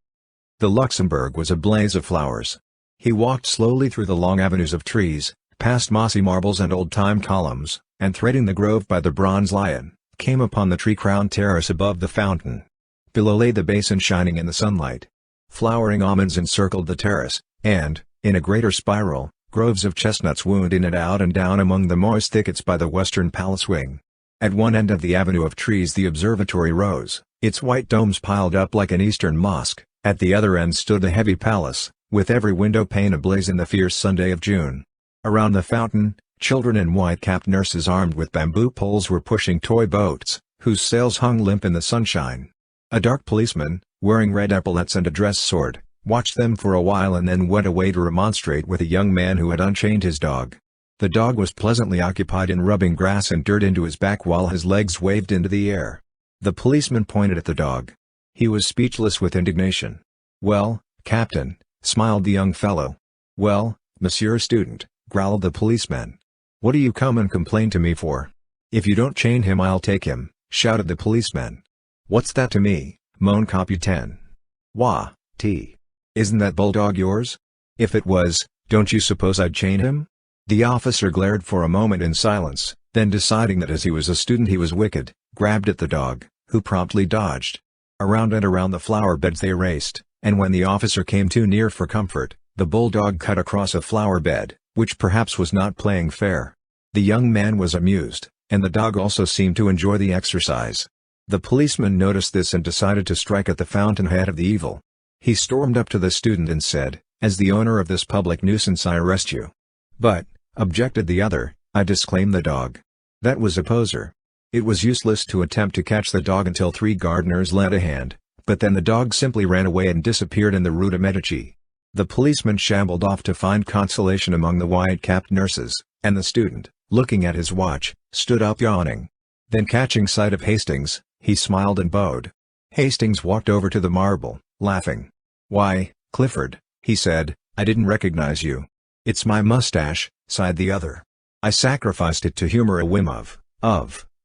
The Luxembourg was a blaze of flowers. He walked slowly through the long avenues of trees, past mossy marbles and old-time columns, and threading the grove by the bronze lion, came upon the tree-crowned terrace above the fountain. Below lay the basin shining in the sunlight. Flowering almonds encircled the terrace, and, in a greater spiral, groves of chestnuts wound in and out and down among the moist thickets by the western palace wing. At one end of the avenue of trees the observatory rose, its white domes piled up like an eastern mosque. At the other end stood the heavy palace, with every window pane ablaze in the fierce Sunday of June. Around the fountain, children and white-capped nurses armed with bamboo poles were pushing toy boats, whose sails hung limp in the sunshine. A dark policeman, wearing red epaulets and a dress sword, watched them for a while and then went away to remonstrate with a young man who had unchained his dog. The dog was pleasantly occupied in rubbing grass and dirt into his back while his legs waved into the air. The policeman pointed at the dog. He was speechless with indignation. "Well, Captain," smiled the young fellow. "Well, Monsieur Student," growled the policeman. "What do you come and complain to me for? If you don't chain him I'll take him," shouted the policeman. "What's that to me, mon capitaine? Wah, isn't that bulldog yours? If it was, don't you suppose I'd chain him?" The officer glared for a moment in silence, then deciding that as he was a student he was wicked, grabbed at the dog, who promptly dodged. Around and around the flower beds they raced, and when the officer came too near for comfort, the bulldog cut across a flower bed, which perhaps was not playing fair. The young man was amused, and the dog also seemed to enjoy the exercise. The policeman noticed this and decided to strike at the fountainhead of the evil. He stormed up to the student and said, "As the owner of this public nuisance I arrest you." "But," objected the other, "I disclaim the dog. That was a poser." It was useless to attempt to catch the dog until 3 gardeners lent a hand, but then the dog simply ran away and disappeared in the Rue de Medici. The policeman shambled off to find consolation among the white-capped nurses, and the student, looking at his watch, stood up yawning. Then catching sight of Hastings, he smiled and bowed. Hastings walked over to the marble, laughing. "Why, Clifford," he said, "I didn't recognize you." "It's my mustache," sighed the other. "I sacrificed it to humor a whim of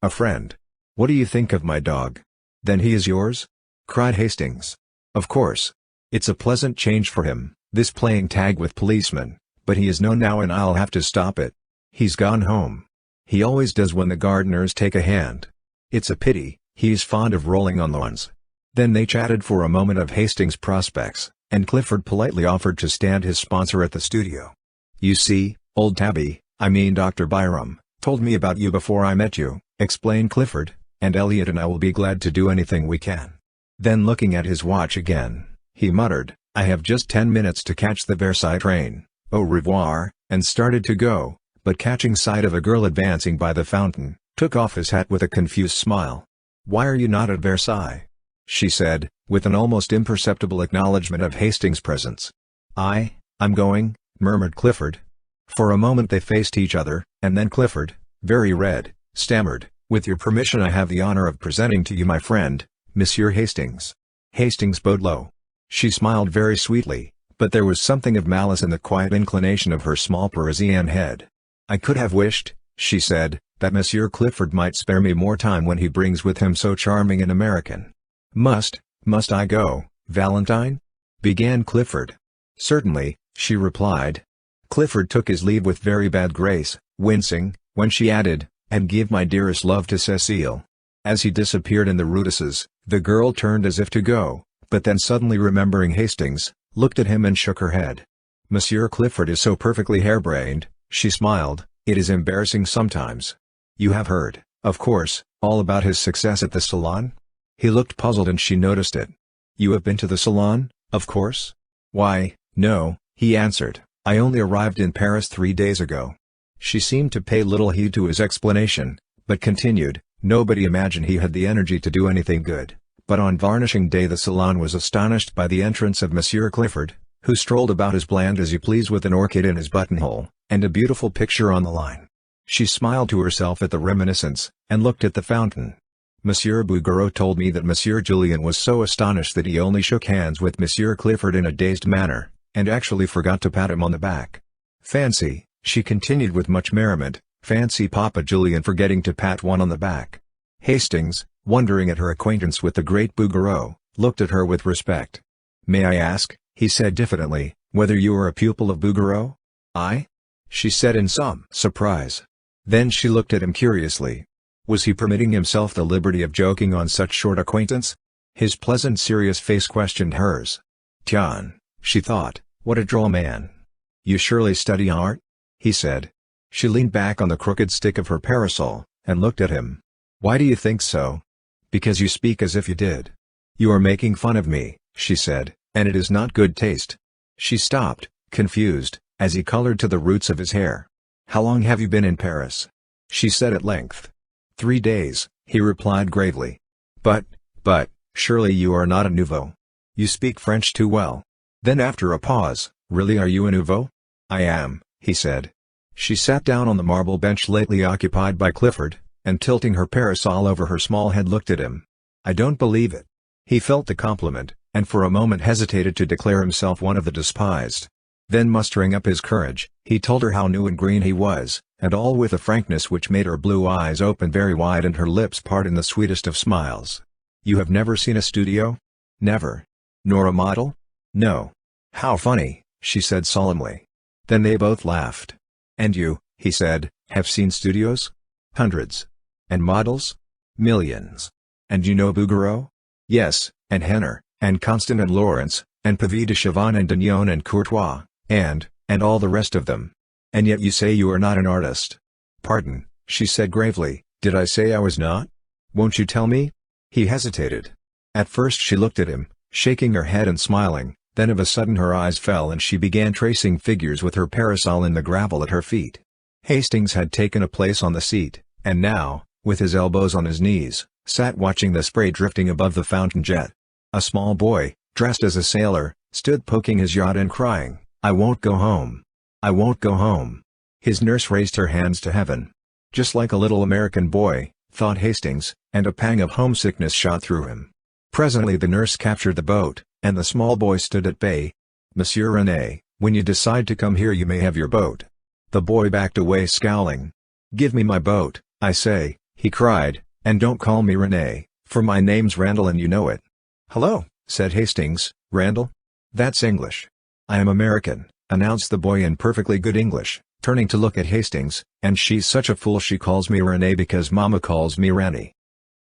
a friend. What do you think of my dog?" "Then he is yours?" cried Hastings. "Of course. It's a pleasant change for him, this playing tag with policemen, but he is known now and I'll have to stop it. He's gone home. He always does when the gardeners take a hand. It's a pity, he's fond of rolling on lawns." Then they chatted for a moment of Hastings' prospects, and Clifford politely offered to stand his sponsor at the studio. "You see, old Tabby, I mean Dr. Byram, told me about you before I met you," explained Clifford, "and Elliot and I will be glad to do anything we can." Then looking at his watch again, he muttered, "I have just 10 minutes to catch the Versailles train, au revoir," and started to go, but catching sight of a girl advancing by the fountain, took off his hat with a confused smile. "Why are you not at Versailles?" she said, with an almost imperceptible acknowledgement of Hastings' presence. I'm going," murmured Clifford. For a moment they faced each other, and then Clifford, very red, stammered, "With your permission I have the honor of presenting to you my friend, Monsieur Hastings." Hastings bowed low. She smiled very sweetly, but there was something of malice in the quiet inclination of her small Parisian head. "I could have wished," she said, "that Monsieur Clifford might spare me more time when he brings with him so charming an American." Must I go, Valentine?" began Clifford. "Certainly," she replied. Clifford took his leave with very bad grace, wincing, when she added, "And give my dearest love to Cecile." As he disappeared in the rudices, the girl turned as if to go, but then suddenly remembering Hastings, looked at him and shook her head. "Monsieur Clifford is so perfectly harebrained," she smiled, "it is embarrassing sometimes. You have heard, of course, all about his success at the Salon?" He looked puzzled and she noticed it. "You have been to the Salon, of course?" "Why, no," he answered, "I only arrived in Paris 3 days ago." She seemed to pay little heed to his explanation, but continued, "Nobody imagined he had the energy to do anything good, but on varnishing day the Salon was astonished by the entrance of Monsieur Clifford, who strolled about as bland as you please with an orchid in his buttonhole, and a beautiful picture on the line." She smiled to herself at the reminiscence, and looked at the fountain. "Monsieur Bouguereau told me that Monsieur Julien was so astonished that he only shook hands with Monsieur Clifford in a dazed manner, and actually forgot to pat him on the back. Fancy," she continued with much merriment, "fancy Papa Julien forgetting to pat one on the back." Hastings, wondering at her acquaintance with the great Bouguereau, looked at her with respect. "May I ask," he said diffidently, "whether you are a pupil of Bouguereau?" "I?" she said in some surprise. Then she looked at him curiously. Was he permitting himself the liberty of joking on such short acquaintance? His pleasant serious face questioned hers. "Tiens," she thought, "what a droll man. You surely study art?" he said. She leaned back on the crooked stick of her parasol, and looked at him. "Why do you think so?" "Because you speak as if you did." "You are making fun of me," she said, "and it is not good taste." She stopped, confused, as he colored to the roots of his hair. "How long have you been in Paris?" she said at length. 3 days, he replied gravely. But, surely you are not a nouveau. You speak French too well." Then after a pause, "Really, are you a nouveau?" "I am," he said. She sat down on the marble bench lately occupied by Clifford, and tilting her parasol over her small head looked at him. "I don't believe it." He felt the compliment, and for a moment hesitated to declare himself one of the despised. Then mustering up his courage, he told her how new and green he was, and all with a frankness which made her blue eyes open very wide and her lips part in the sweetest of smiles. "You have never seen a studio?" "Never." "Nor a model?" "No." "How funny," she said solemnly. Then they both laughed. "And you," he said, "have seen studios?" "Hundreds." "And models?" "Millions." "And you know Bouguereau?" "Yes, and Henner, and Constant and Lawrence, and Pavie de Chavannes and Dignon and Courtois, and all the rest of them. And yet you say you are not an artist." "Pardon," she said gravely, "did I say I was not? Won't you tell me?" He hesitated. At first she looked at him, shaking her head and smiling, then of a sudden her eyes fell and she began tracing figures with her parasol in the gravel at her feet. Hastings had taken a place on the seat, and now, with his elbows on his knees, sat watching the spray drifting above the fountain jet. A small boy, dressed as a sailor, stood poking his yacht and crying, "I won't go home. I won't go home." His nurse raised her hands to heaven. Just like a little American boy, thought Hastings, and a pang of homesickness shot through him. Presently the nurse captured the boat, and the small boy stood at bay. "Monsieur René, when you decide to come here you may have your boat." The boy backed away scowling. "Give me my boat, I say," he cried, "and don't call me René, for my name's Randall and you know it." "Hello," said Hastings, "Randall? That's English." "I am American," announced the boy in perfectly good English, turning to look at Hastings, "and she's such a fool she calls me René because Mama calls me Ranny."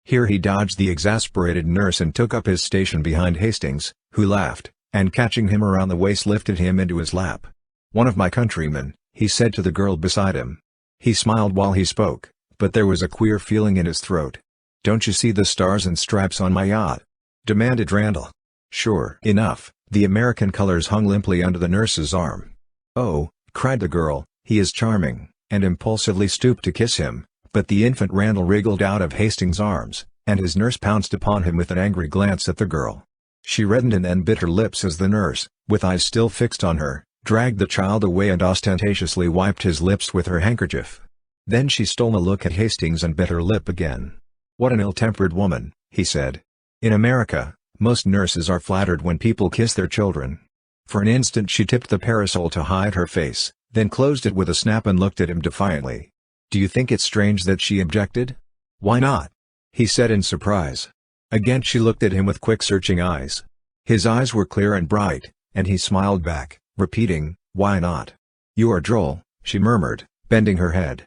Here he dodged the exasperated nurse and took up his station behind Hastings, who laughed, and catching him around the waist lifted him into his lap. "One of my countrymen," he said to the girl beside him. He smiled while he spoke, but there was a queer feeling in his throat. "Don't you see the stars and stripes on my yacht?" demanded Randall. Sure enough, the American colors hung limply under the nurse's arm. "Oh," cried the girl, "he is charming," and impulsively stooped to kiss him. But the infant Randall wriggled out of Hastings' arms, and his nurse pounced upon him with an angry glance at the girl. She reddened and then bit her lips as the nurse, with eyes still fixed on her, dragged the child away and ostentatiously wiped his lips with her handkerchief. Then she stole a look at Hastings and bit her lip again. "What an ill-tempered woman," he said. "In America, most nurses are flattered when people kiss their children." For an instant she tipped the parasol to hide her face, then closed it with a snap and looked at him defiantly. "Do you think it's strange that she objected?" "Why not?" he said in surprise. Again she looked at him with quick searching eyes. His eyes were clear and bright, and he smiled back, repeating, "Why not?" "You are droll," she murmured, bending her head.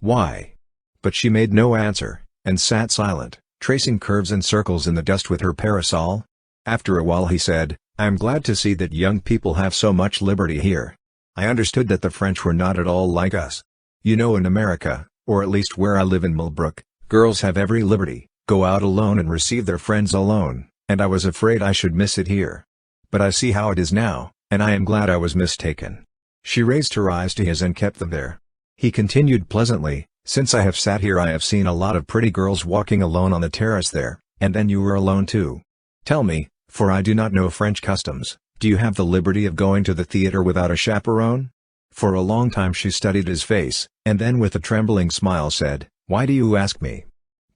"Why?" But she made no answer, and sat silent, tracing curves and circles in the dust with her parasol. After a while he said, "I am glad to see that young people have so much liberty here. I understood that the French were not at all like us. You know, in America, or at least where I live in Millbrook, girls have every liberty, go out alone and receive their friends alone, and I was afraid I should miss it here. But I see how it is now, and I am glad I was mistaken." She raised her eyes to his and kept them there. He continued pleasantly, "Since I have sat here I have seen a lot of pretty girls walking alone on the terrace there, and then you were alone too. Tell me, for I do not know French customs, do you have the liberty of going to the theater without a chaperone?" For a long time she studied his face, and then with a trembling smile said, "Why do you ask me?"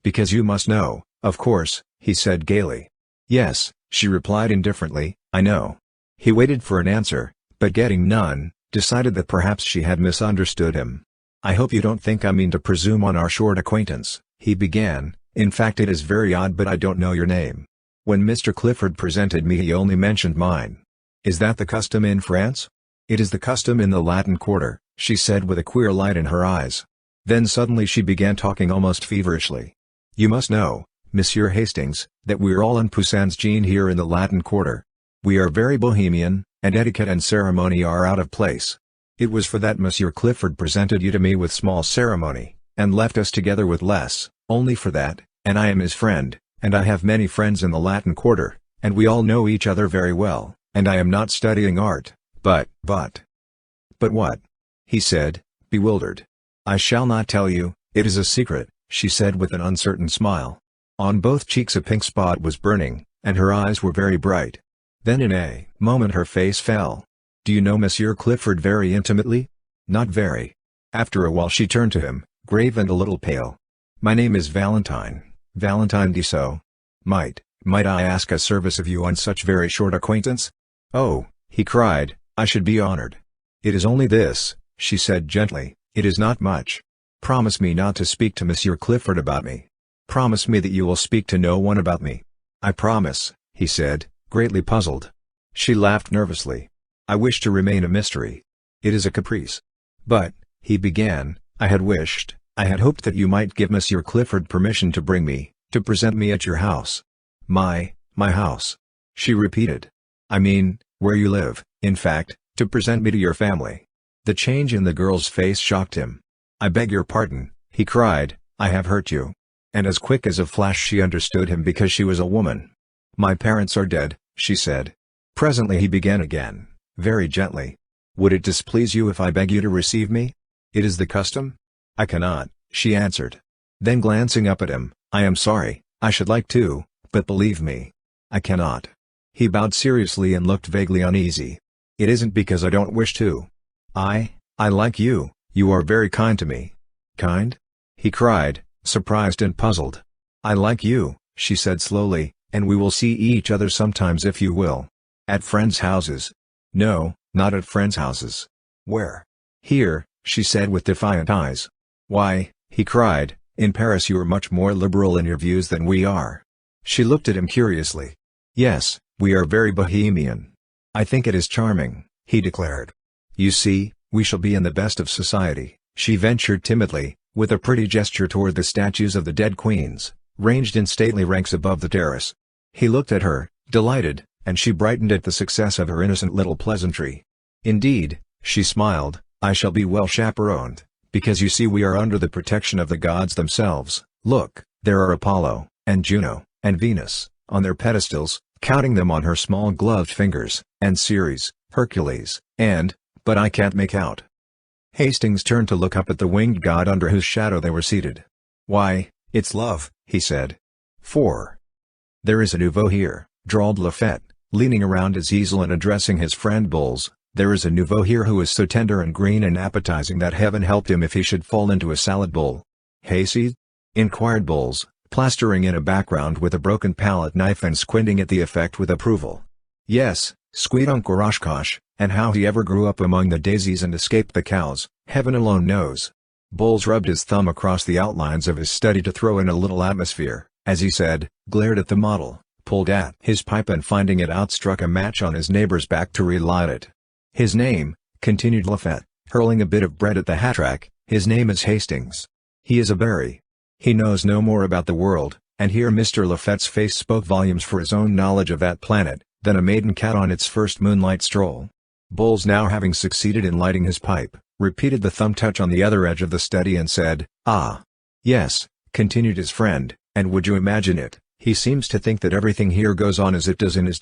"Because you must know, of course," he said gaily. "Yes," she replied indifferently, "I know." He waited for an answer, but getting none, decided that perhaps she had misunderstood him. "I hope you don't think I mean to presume on our short acquaintance," he began, "in fact it is very odd but I don't know your name. When Mr. Clifford presented me he only mentioned mine. Is that the custom in France?" "It is the custom in the Latin Quarter," she said with a queer light in her eyes. Then suddenly she began talking almost feverishly. "You must know, Monsieur Hastings, that we're all en Poussin's gene here in the Latin Quarter. We are very bohemian, and etiquette and ceremony are out of place. It was for that Monsieur Clifford presented you to me with small ceremony, and left us together with less, only for that, and I am his friend, and I have many friends in the Latin Quarter, and we all know each other very well, and I am not studying art, but what?" he said, bewildered. "I shall not tell you, it is a secret," she said with an uncertain smile. On both cheeks a pink spot was burning, and her eyes were very bright. Then in a moment her face fell. "Do you know Monsieur Clifford very intimately?" "Not very." After a while she turned to him, grave and a little pale. "My name is Valentine, Valentine Dissot. Might I ask a service of you on such very short acquaintance?" "Oh," he cried, "I should be honored." "It is only this," she said gently, "it is not much. Promise me not to speak to Monsieur Clifford about me. Promise me that you will speak to no one about me." "I promise," he said, greatly puzzled. She laughed nervously. "I wish to remain a mystery. It is a caprice." "But," he began, I had hoped that you might give Monsieur Clifford permission to to present me at your house." My house," she repeated. "I mean, where you live, in fact, to present me to your family." The change in the girl's face shocked him. "I beg your pardon," he cried, "I have hurt you." And as quick as a flash she understood him because she was a woman. "My parents are dead," she said. Presently he began again, very gently. "Would it displease you if I beg you to receive me? It is the custom?" "I cannot," she answered. Then glancing up at him, "I am sorry, I should like to, but believe me, I cannot." He bowed seriously and looked vaguely uneasy. "It isn't because I don't wish to. I like you, you are very kind to me." "Kind?" he cried, surprised and puzzled. "I like you," she said slowly, "and we will see each other sometimes if you will. At friends' houses." "No, not at friends' houses." "Where?" "Here," she said with defiant eyes. "Why," he cried, "in Paris you are much more liberal in your views than we are." She looked at him curiously. "Yes, we are very bohemian. I think it is charming," he declared. "You see, we shall be in the best of society," she ventured timidly, with a pretty gesture toward the statues of the dead queens, ranged in stately ranks above the terrace. He looked at her, delighted, and she brightened at the success of her innocent little pleasantry. "Indeed," she smiled, "I shall be well chaperoned, because you see we are under the protection of the gods themselves. Look, there are Apollo, and Juno, and Venus, on their pedestals," counting them on her small gloved fingers, "and Ceres, Hercules, but I can't make out." Hastings turned to look up at the winged god under whose shadow they were seated. "Why, it's love," he said. 4. "There is a nouveau here," drawled Lafette, leaning around his easel and addressing his friend Bowles. "There is a nouveau here who is so tender and green and appetizing that heaven help him if he should fall into a salad bowl." "Hayseed?" inquired Bowles, plastering in a background with a broken palette knife and squinting at the effect with approval. "Yes, sweet Uncle Oshkosh, and how he ever grew up among the daisies and escaped the cows, heaven alone knows." Bowles rubbed his thumb across the outlines of his study to throw in a little atmosphere, as he said, glared at the model, pulled at his pipe and finding it out struck a match on his neighbor's back to relight it. "His name," continued Lafette, hurling a bit of bread at the hat-rack, "his name is Hastings. He is a berry. He knows no more about the world," and here Mr. Lafette's face spoke volumes for his own knowledge of that planet, "than a maiden cat on its first moonlight stroll." Bowles, now having succeeded in lighting his pipe, repeated the thumb touch on the other edge of the study and said, "Ah. Yes," continued his friend, "and would you imagine it, he seems to think that everything here goes on as it does in his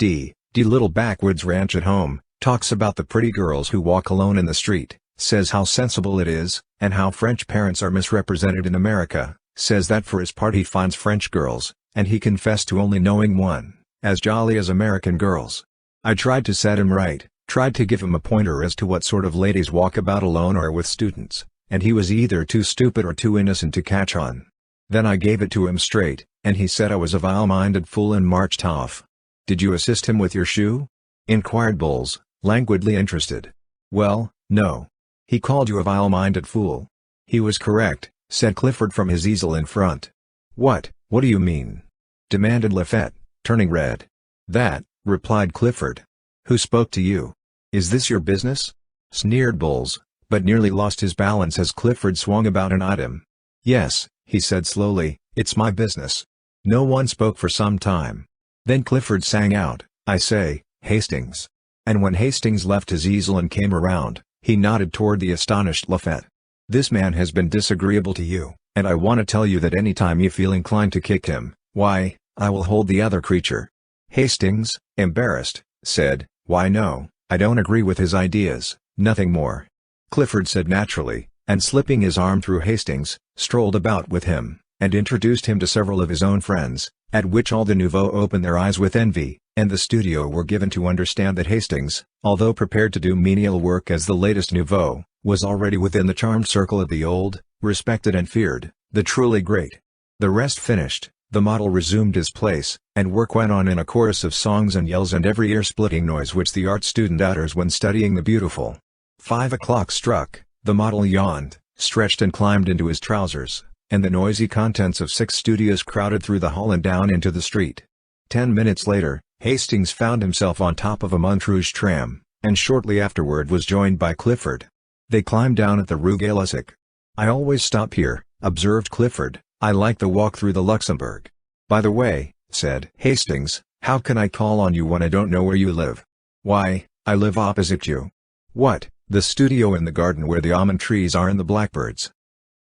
little backwoods ranch at home, talks about the pretty girls who walk alone in the street, says how sensible it is, and how French parents are misrepresented in America, says that for his part he finds French girls, and he confessed to only knowing one, as jolly as American girls. I tried to set him right, tried to give him a pointer as to what sort of ladies walk about alone or with students, and he was either too stupid or too innocent to catch on. Then I gave it to him straight, and he said I was a vile-minded fool and marched off." "Did you assist him with your shoe?" inquired Bowles, languidly interested. "Well, no. He called you a vile-minded fool." "He was correct," said Clifford from his easel in front. What do you mean?" demanded Lafette, turning red. "That," replied Clifford. "Who spoke to you? Is this your business?" sneered Bowles, but nearly lost his balance as Clifford swung about and eyed him. "Yes," he said slowly, "it's my business." No one spoke for some time. Then Clifford sang out, "I say, Hastings." And when Hastings left his easel and came around, he nodded toward the astonished Lafette. "This man has been disagreeable to you, and I want to tell you that any time you feel inclined to kick him, why, I will hold the other creature." Hastings, embarrassed, said, "Why no, I don't agree with his ideas, nothing more." Clifford said naturally, and slipping his arm through Hastings, strolled about with him, and introduced him to several of his own friends, at which all the nouveaux opened their eyes with envy, and the studio were given to understand that Hastings, although prepared to do menial work as the latest nouveau, was already within the charmed circle of the old, respected and feared, the truly great. The rest finished, the model resumed his place, and work went on in a chorus of songs and yells and every ear-splitting noise which the art student utters when studying the beautiful. 5 o'clock struck, the model yawned, stretched and climbed into his trousers, and the noisy contents of 6 studios crowded through the hall and down into the street. 10 minutes later, Hastings found himself on top of a Montrouge tram, and shortly afterward was joined by Clifford. They climbed down at the Rue Gay-Lussac. "I always stop here," observed Clifford. "I like the walk through the Luxembourg." "By the way," said Hastings, "how can I call on you when I don't know where you live?" "Why, I live opposite you." "What, the studio in the garden where the almond trees are and the blackbirds?"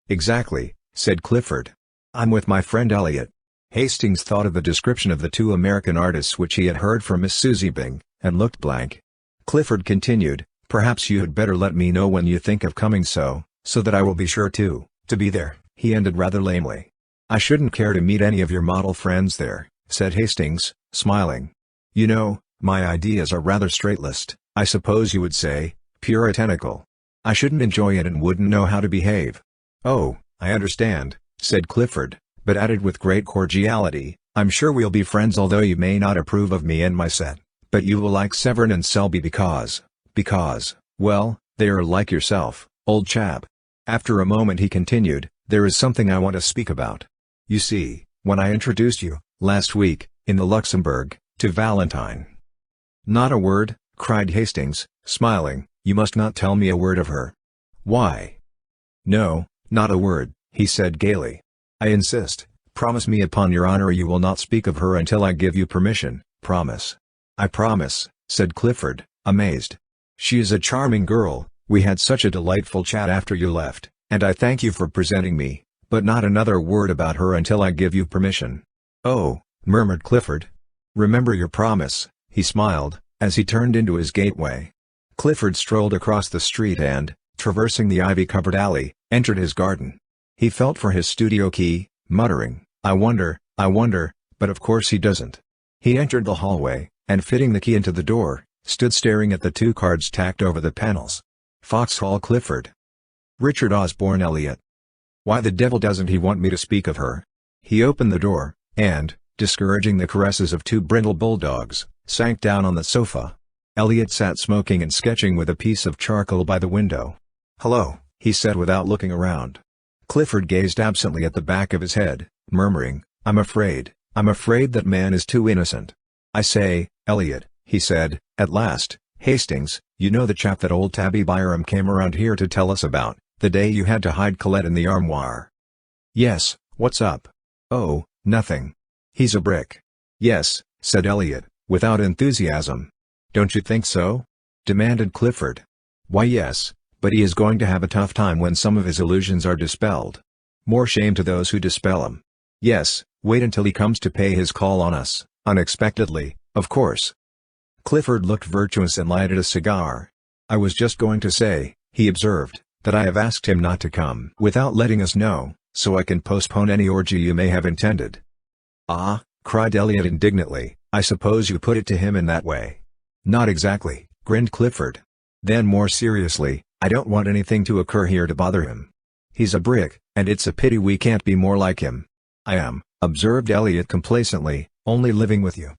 "Exactly," said Clifford. "I'm with my friend Elliot." Hastings thought of the description of the 2 American artists which he had heard from Miss Susie Bing, and looked blank. Clifford continued, "Perhaps you had better let me know when you think of coming so that I will be sure to be there," he ended rather lamely. "I shouldn't care to meet any of your model friends there," said Hastings, smiling. "You know, my ideas are rather straight-laced, I suppose you would say, puritanical. I shouldn't enjoy it and wouldn't know how to behave." "Oh, I understand," said Clifford, but added with great cordiality, "I'm sure we'll be friends although you may not approve of me and my set, but you will like Severn and Selby because, well, they are like yourself, old chap." After a moment he continued, "There is something I want to speak about. You see, when I introduced you, last week, in the Luxembourg, to Valentine—" "Not a word," cried Hastings, smiling, "you must not tell me a word of her." "Why?" "No, not a word," he said gaily. "I insist. Promise me upon your honor you will not speak of her until I give you permission. Promise." "I promise," said Clifford, amazed. "She is a charming girl, we had such a delightful chat after you left, and I thank you for presenting me, but not another word about her until I give you permission." "Oh," murmured Clifford. "Remember your promise," he smiled, as he turned into his gateway. Clifford strolled across the street and, traversing the ivy-covered alley, entered his garden. He felt for his studio key, muttering, I wonder, but of course he doesn't." He entered the hallway, and fitting the key into the door, stood staring at the 2 cards tacked over the panels. Foxhall Clifford. Richard Osborne Elliot. Why the devil doesn't he want me to speak of her? He opened the door, and, discouraging the caresses of 2 brindle bulldogs, sank down on the sofa. Elliot sat smoking and sketching with a piece of charcoal by the window. "Hello," he said without looking around. Clifford gazed absently at the back of his head, murmuring, I'm afraid that man is too innocent." "I say, Elliot," he said, at last, "Hastings, you know the chap that old Tabby Byram came around here to tell us about, the day you had to hide Colette in the armoire?" "Yes, what's up?" "Oh, nothing. He's a brick." "Yes," said Elliot, without enthusiasm. "Don't you think so?" demanded Clifford. "Why yes, but he is going to have a tough time when some of his illusions are dispelled. More shame to those who dispel 'em. Yes, wait until he comes to pay his call on us, unexpectedly, of course." Clifford looked virtuous and lighted a cigar. "I was just going to say," he observed, "that I have asked him not to come without letting us know, so I can postpone any orgy you may have intended." "Ah," cried Elliot indignantly, "I suppose you put it to him in that way." "Not exactly," grinned Clifford. Then more seriously, "I don't want anything to occur here to bother him. He's a brick, and it's a pity we can't be more like him." "I am," observed Elliot complacently, "only living with you."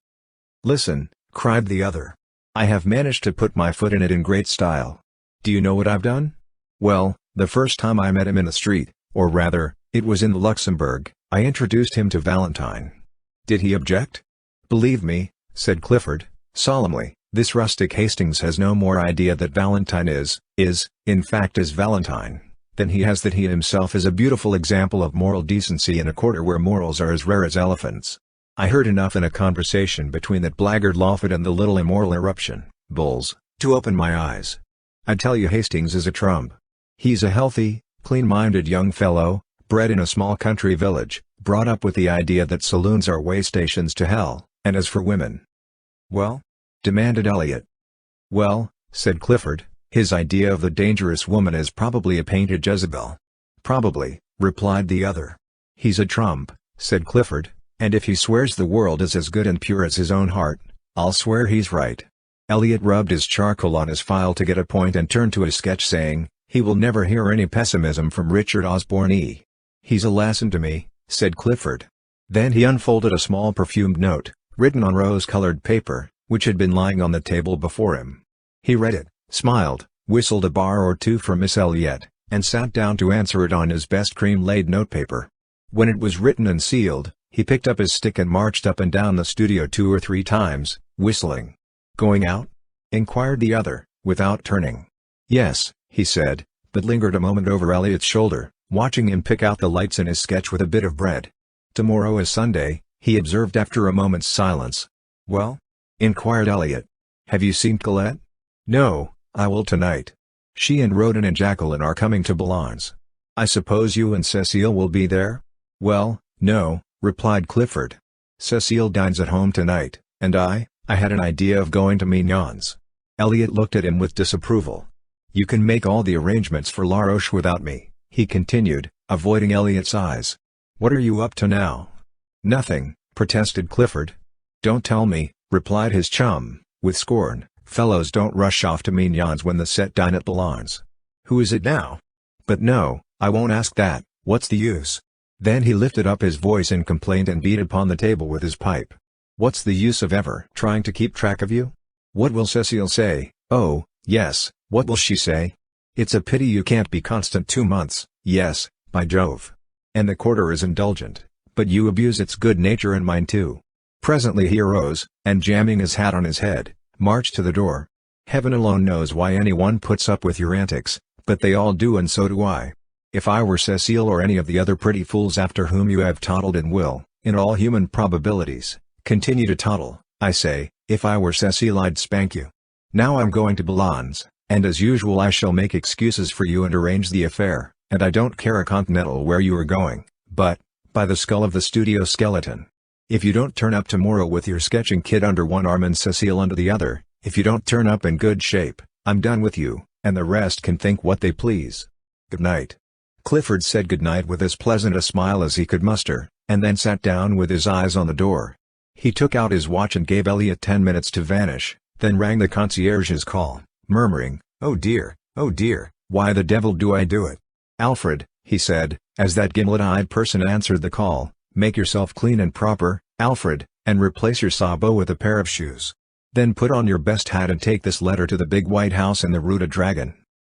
"Listen," cried the other. "I have managed to put my foot in it in great style. Do you know what I've done? Well, the first time I met him in the street, or rather, it was in the Luxembourg, I introduced him to Valentine. Did he object?" "Believe me," said Clifford, solemnly, "this rustic Hastings has no more idea that Valentine is Valentine, than he has that he himself is a beautiful example of moral decency in a quarter where morals are as rare as elephants. I heard enough in a conversation between that blackguard Lawford and the little immoral eruption, Bulls, to open my eyes. I tell you Hastings is a trump. He's a healthy, clean-minded young fellow, bred in a small country village, brought up with the idea that saloons are way stations to hell, and as for women—" "Well?" demanded Elliot. "Well," said Clifford, "his idea of the dangerous woman is probably a painted Jezebel." "Probably," replied the other. "He's a trump," said Clifford, "and if he swears the world is as good and pure as his own heart, I'll swear he's right. Elliot rubbed his charcoal on his file to get a point and turned to his sketch saying, he will never hear any pessimism from Richard Osborne E. He's a lesson to me, said Clifford. Then he unfolded a small perfumed note, written on rose-colored paper, which had been lying on the table before him. He read it, smiled, whistled a bar or two for Miss Elliot, and sat down to answer it on his best cream-laid notepaper. When it was written and sealed, he picked up his stick and marched up and down the studio 2 or 3 times, whistling. "Going out?" inquired the other, without turning. "Yes," he said, but lingered a moment over Elliot's shoulder, watching him pick out the lights in his sketch with a bit of bread. "Tomorrow is Sunday," he observed after a moment's silence. "Well?" inquired Elliot. "Have you seen Colette?" "No, I will tonight. She and Roden and Jacqueline are coming to Boulogne. I suppose you and Cecile will be there?" "Well, no," replied Clifford. "Cecile dines at home tonight, and I had an idea of going to Mignon's." Elliot looked at him with disapproval. "You can make all the arrangements for La Roche without me," he continued, avoiding Elliot's eyes. "What are you up to now?" "Nothing," protested Clifford. "Don't tell me," replied his chum, with scorn. "Fellows don't rush off to Mignon's when the set dine at Boulogne. Who is it now? But no, I won't ask that, what's the use?" Then he lifted up his voice in complaint and beat upon the table with his pipe. "What's the use of ever trying to keep track of you? What will Cecile say? Oh, yes, what will she say? It's a pity you can't be constant 2 months, yes, by Jove. And the quarter is indulgent, but you abuse its good nature and mine too." Presently he arose, and jamming his hat on his head, marched to the door. "Heaven alone knows why anyone puts up with your antics, but they all do, and so do I. If I were Cecile or any of the other pretty fools after whom you have toddled and will, in all human probabilities, continue to toddle, I say, if I were Cecile I'd spank you. Now I'm going to Boulogne, and as usual I shall make excuses for you and arrange the affair, and I don't care a continental where you are going, but, by the skull of the studio skeleton, if you don't turn up tomorrow with your sketching kit under one arm and Cecile under the other, if you don't turn up in good shape, I'm done with you, and the rest can think what they please. Good night." Clifford said good night with as pleasant a smile as he could muster, and then sat down with his eyes on the door. He took out his watch and gave Elliot 10 minutes to vanish, then rang the concierge's call, murmuring, oh dear, why the devil do I do it?" "Alfred," he said, as that gimlet-eyed person answered the call, "make yourself clean and proper, Alfred, and replace your sabot with a pair of shoes. Then put on your best hat and take this letter to the big white house in the Rue de Dragon."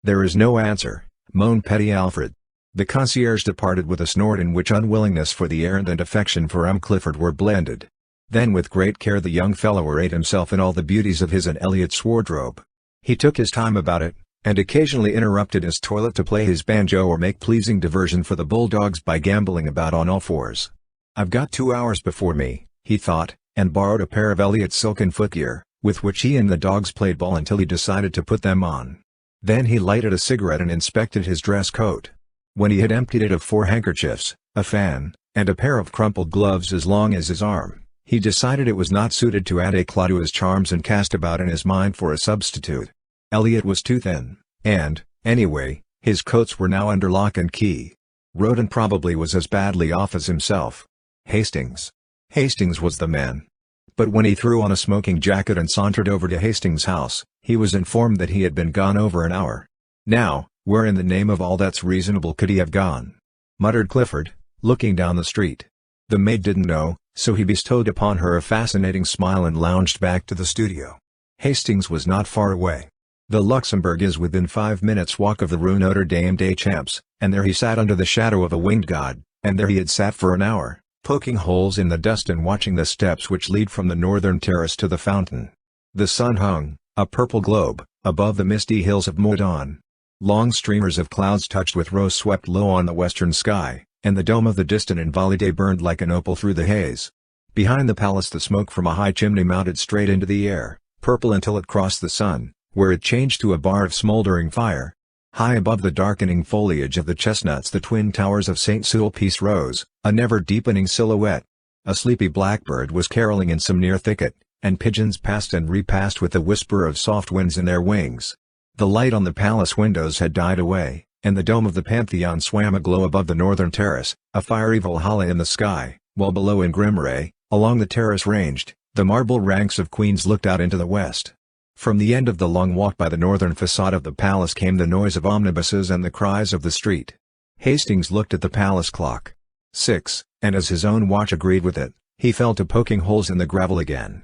"There is no answer," moaned petty Alfred. The concierge departed with a snort in which unwillingness for the errand and affection for Clifford were blended. Then with great care the young fellow arrayed himself in all the beauties of his and Elliot's wardrobe. He took his time about it, and occasionally interrupted his toilet to play his banjo or make pleasing diversion for the bulldogs by gambolling about on all fours. "I've got 2 hours before me," he thought, and borrowed a pair of Elliot's silken footgear, with which he and the dogs played ball until he decided to put them on. Then he lighted a cigarette and inspected his dress coat. When he had emptied it of 4 handkerchiefs, a fan, and a pair of crumpled gloves as long as his arm, he decided it was not suited to add éclat to his charms and cast about in his mind for a substitute. Elliot was too thin, and, anyway, his coats were now under lock and key. Roden probably was as badly off as himself. Hastings was the man. But when he threw on a smoking jacket and sauntered over to Hastings' house, he was informed that he had been gone over an hour. Now, where in the name of all that's reasonable could he have gone? Muttered Clifford, looking down the street. The maid didn't know, so he bestowed upon her a fascinating smile and lounged back to the studio. Hastings was not far away. The Luxembourg is within 5 minutes' walk of the Rue Notre Dame des Champs, and there he sat under the shadow of a winged god, and there he had sat for an hour, poking holes in the dust and watching the steps which lead from the northern terrace to the fountain. The sun hung, a purple globe, above the misty hills of Meudon. Long streamers of clouds touched with rose swept low on the western sky, and the dome of the distant Invalides burned like an opal through the haze. Behind the palace the smoke from a high chimney mounted straight into the air, purple until it crossed the sun, where it changed to a bar of smoldering fire. High above the darkening foliage of the chestnuts the twin towers of St. Sulpice rose, a never-deepening silhouette. A sleepy blackbird was caroling in some near thicket, and pigeons passed and repassed with the whisper of soft winds in their wings. The light on the palace windows had died away, and the dome of the Pantheon swam aglow above the northern terrace, a fiery Valhalla in the sky, while below in grim array, along the terrace ranged, The marble ranks of queens looked out into the west. From the end of the long walk by the northern facade of the palace came the noise of omnibuses and the cries of the street. Hastings looked at the palace clock. 6, and as his own watch agreed with it, he fell to poking holes in the gravel again.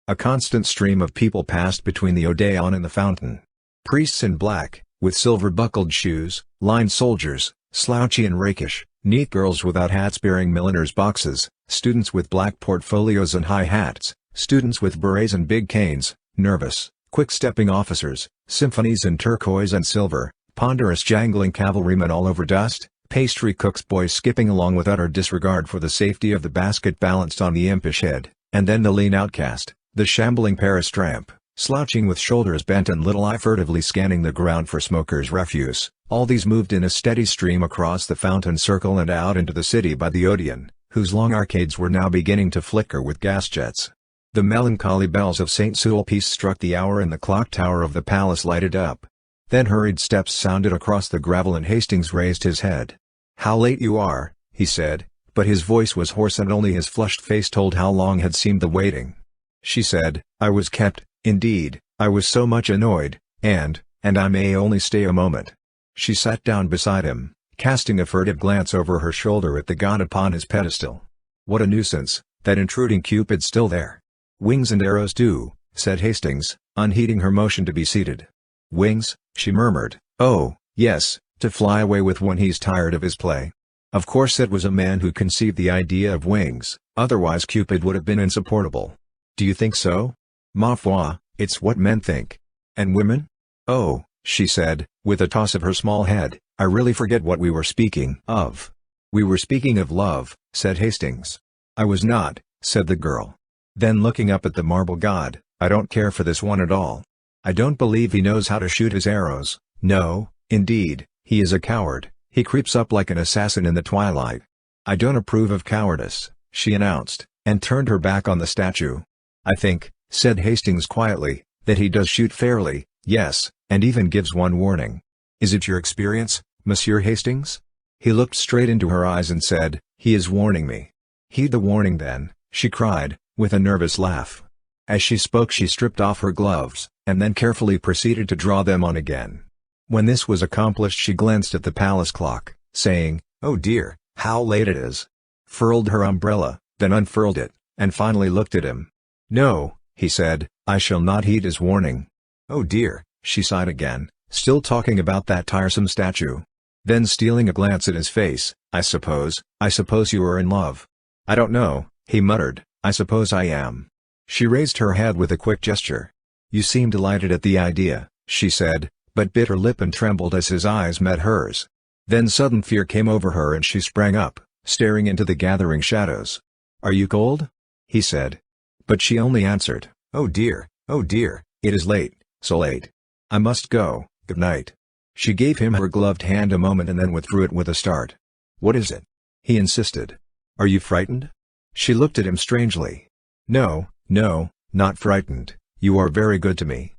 A constant stream of people passed between the Odeon and the fountain. Priests in black, with silver-buckled shoes, lined soldiers, slouchy and rakish, neat girls without hats bearing milliners' boxes, students with black portfolios and high hats, students with berets and big canes, nervous, quick-stepping officers, symphonies in turquoise and silver, ponderous jangling cavalrymen all over dust, pastry cook's boys skipping along with utter disregard for the safety of the basket balanced on the impish head, and then the lean outcast, the shambling Paris tramp, slouching with shoulders bent and little eye furtively scanning the ground for smokers' refuse. All these moved in a steady stream across the fountain circle and out into the city by the Odeon, whose long arcades were now beginning to flicker with gas jets. The melancholy bells of St. Sulpice struck the hour and the clock tower of the palace lighted up. Then hurried steps sounded across the gravel and Hastings raised his head. "How late you are," he said, but his voice was hoarse and only his flushed face told how long had seemed the waiting. She said, "I was kept, indeed, I was so much annoyed, and I may only stay a moment." She sat down beside him, casting a furtive glance over her shoulder at the god upon his pedestal. What a nuisance, that intruding Cupid still there. "Wings and arrows too," said Hastings, unheeding her motion to be seated. "Wings," she murmured, "oh, yes, to fly away with when he's tired of his play." Of course it was a man who conceived the idea of wings, otherwise Cupid would have been insupportable. "Do you think so?" "Ma foi, it's what men think." "And women?" "Oh," she said, with a toss of her small head, "I really forget what we were speaking of." "We were speaking of love," said Hastings. "I was not," said the girl. Then looking up at the marble god, "I don't care for this one at all. I don't believe he knows how to shoot his arrows. No, indeed, he is a coward, he creeps up like an assassin in the twilight." "I don't approve of cowardice," she announced, and turned her back on the statue. "I think," said Hastings quietly, "that he does shoot fairly, yes, and even gives one warning." "Is it your experience, Monsieur Hastings?" He looked straight into her eyes and said, "He is warning me." "Heed the warning then," she cried, with a nervous laugh. As she spoke she stripped off her gloves, and then carefully proceeded to draw them on again. When this was accomplished she glanced at the palace clock, saying, "Oh dear, how late it is," furled her umbrella, then unfurled it, and finally looked at him. "No," he said, "I shall not heed his warning." "Oh dear," she sighed again, still talking about that tiresome statue. Then stealing a glance at his face, I suppose you are in love." "I don't know," he muttered, "I suppose I am." She raised her head with a quick gesture. "You seem delighted at the idea," she said, but bit her lip and trembled as his eyes met hers. Then sudden fear came over her and she sprang up, staring into the gathering shadows. "Are you cold?" he said. But she only answered, oh dear, it is late, so late. I must go, good night." She gave him her gloved hand a moment and then withdrew it with a start. "What is it?" he insisted. "Are you frightened?" She looked at him strangely. No, not frightened, you are very good to me."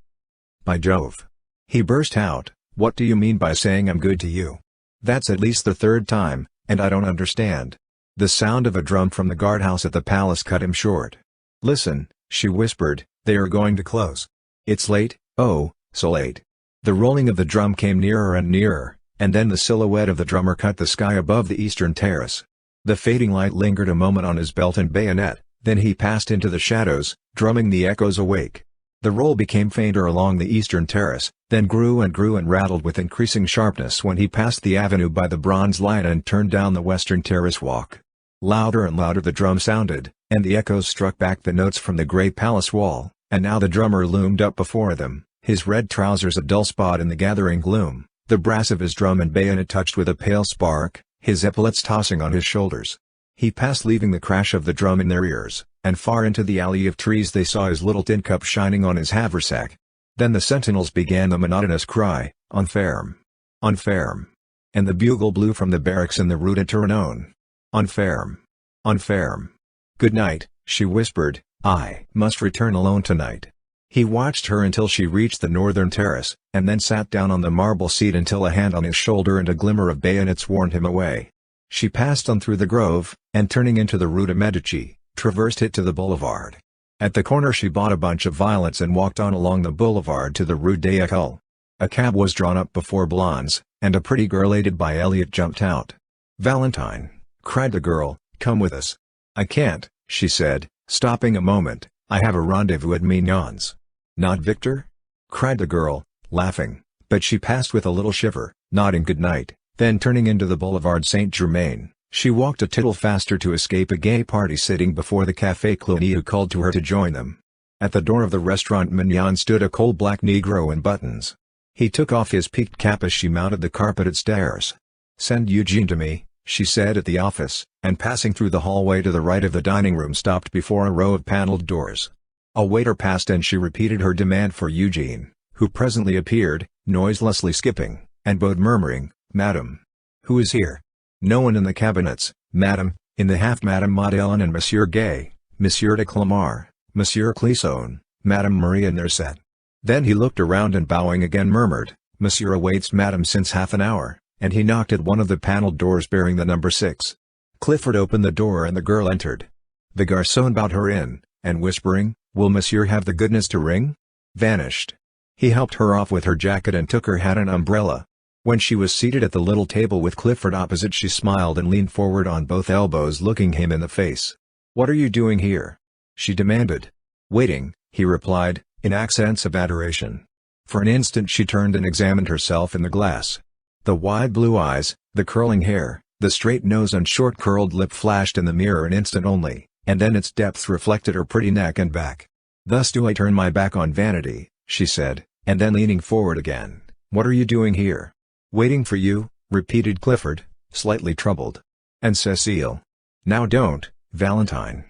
"By Jove!" he burst out, "what do you mean by saying I'm good to you? That's at least the third time, and I don't understand." The sound of a drum from the guardhouse at the palace cut him short. "Listen," she whispered, "they are going to close. It's late, oh, so late." The rolling of the drum came nearer and nearer, and then the silhouette of the drummer cut the sky above the eastern terrace. The fading light lingered a moment on his belt and bayonet, then he passed into the shadows, drumming the echoes awake. The roll became fainter along the eastern terrace, then grew and rattled with increasing sharpness when he passed the avenue by the bronze lion and turned down the western terrace walk. Louder and louder the drum sounded, and the echoes struck back the notes from the grey palace wall, and now the drummer loomed up before them, his red trousers a dull spot in the gathering gloom, the brass of his drum and bayonet touched with a pale spark, his epaulets tossing on his shoulders. He passed leaving the crash of the drum in their ears, and far into the alley of trees they saw his little tin cup shining on his haversack. Then the sentinels began the monotonous cry, "En ferme! En ferme!" And the bugle blew from the barracks in the Rue de Tournon. "En ferme! En ferme!" "Good night," she whispered, "I must return alone tonight." He watched her until she reached the northern terrace, and then sat down on the marble seat until a hand on his shoulder and a glimmer of bayonets warned him away. She passed on through the grove, and turning into the Rue de Medici, traversed it to the boulevard. At the corner she bought a bunch of violets and walked on along the boulevard to the Rue des Écoles. A cab was drawn up before Blonde's, and a pretty girl aided by Elliot jumped out. "Valentine," cried the girl, "come with us." "I can't," she said, stopping a moment, "I have a rendezvous at Mignon's." "Not Victor?" cried the girl, laughing, but she passed with a little shiver, nodding good night, then turning into the Boulevard Saint-Germain, she walked a tittle faster to escape a gay party sitting before the Café Cluny who called to her to join them. At the door of the restaurant Mignon stood a coal-black Negro in buttons. He took off his peaked cap as she mounted the carpeted stairs. "Send Eugene to me," she said at the office, and passing through the hallway to the right of the dining room stopped before a row of paneled doors. A waiter passed and she repeated her demand for Eugene, who presently appeared, noiselessly skipping, and bowed murmuring, "Madame." "Who is here?" "No one in the cabinets, madame, in the half Madame Madelon and Monsieur Gay, Monsieur de Clamart, Monsieur Clisson, Madame Maria Nerset." Then he looked around and bowing again murmured, "Monsieur awaits madame since half an hour," and he knocked at one of the paneled doors bearing the number 6. Clifford opened the door and the girl entered. The garçon bowed her in, and whispering, "Will monsieur have the goodness to ring?" vanished. He helped her off with her jacket and took her hat and umbrella. When she was seated at the little table with Clifford opposite she smiled and leaned forward on both elbows looking him in the face. "What are you doing here?" she demanded. "Waiting," he replied, in accents of adoration. For an instant she turned and examined herself in the glass. The wide blue eyes, the curling hair, the straight nose and short curled lip flashed in the mirror an instant only, and then its depths reflected her pretty neck and back. "Thus do I turn my back on vanity," she said, and then leaning forward again, "What are you doing here?" "Waiting for you," repeated Clifford, slightly troubled. "And Cecile?" "Now don't, Valentine."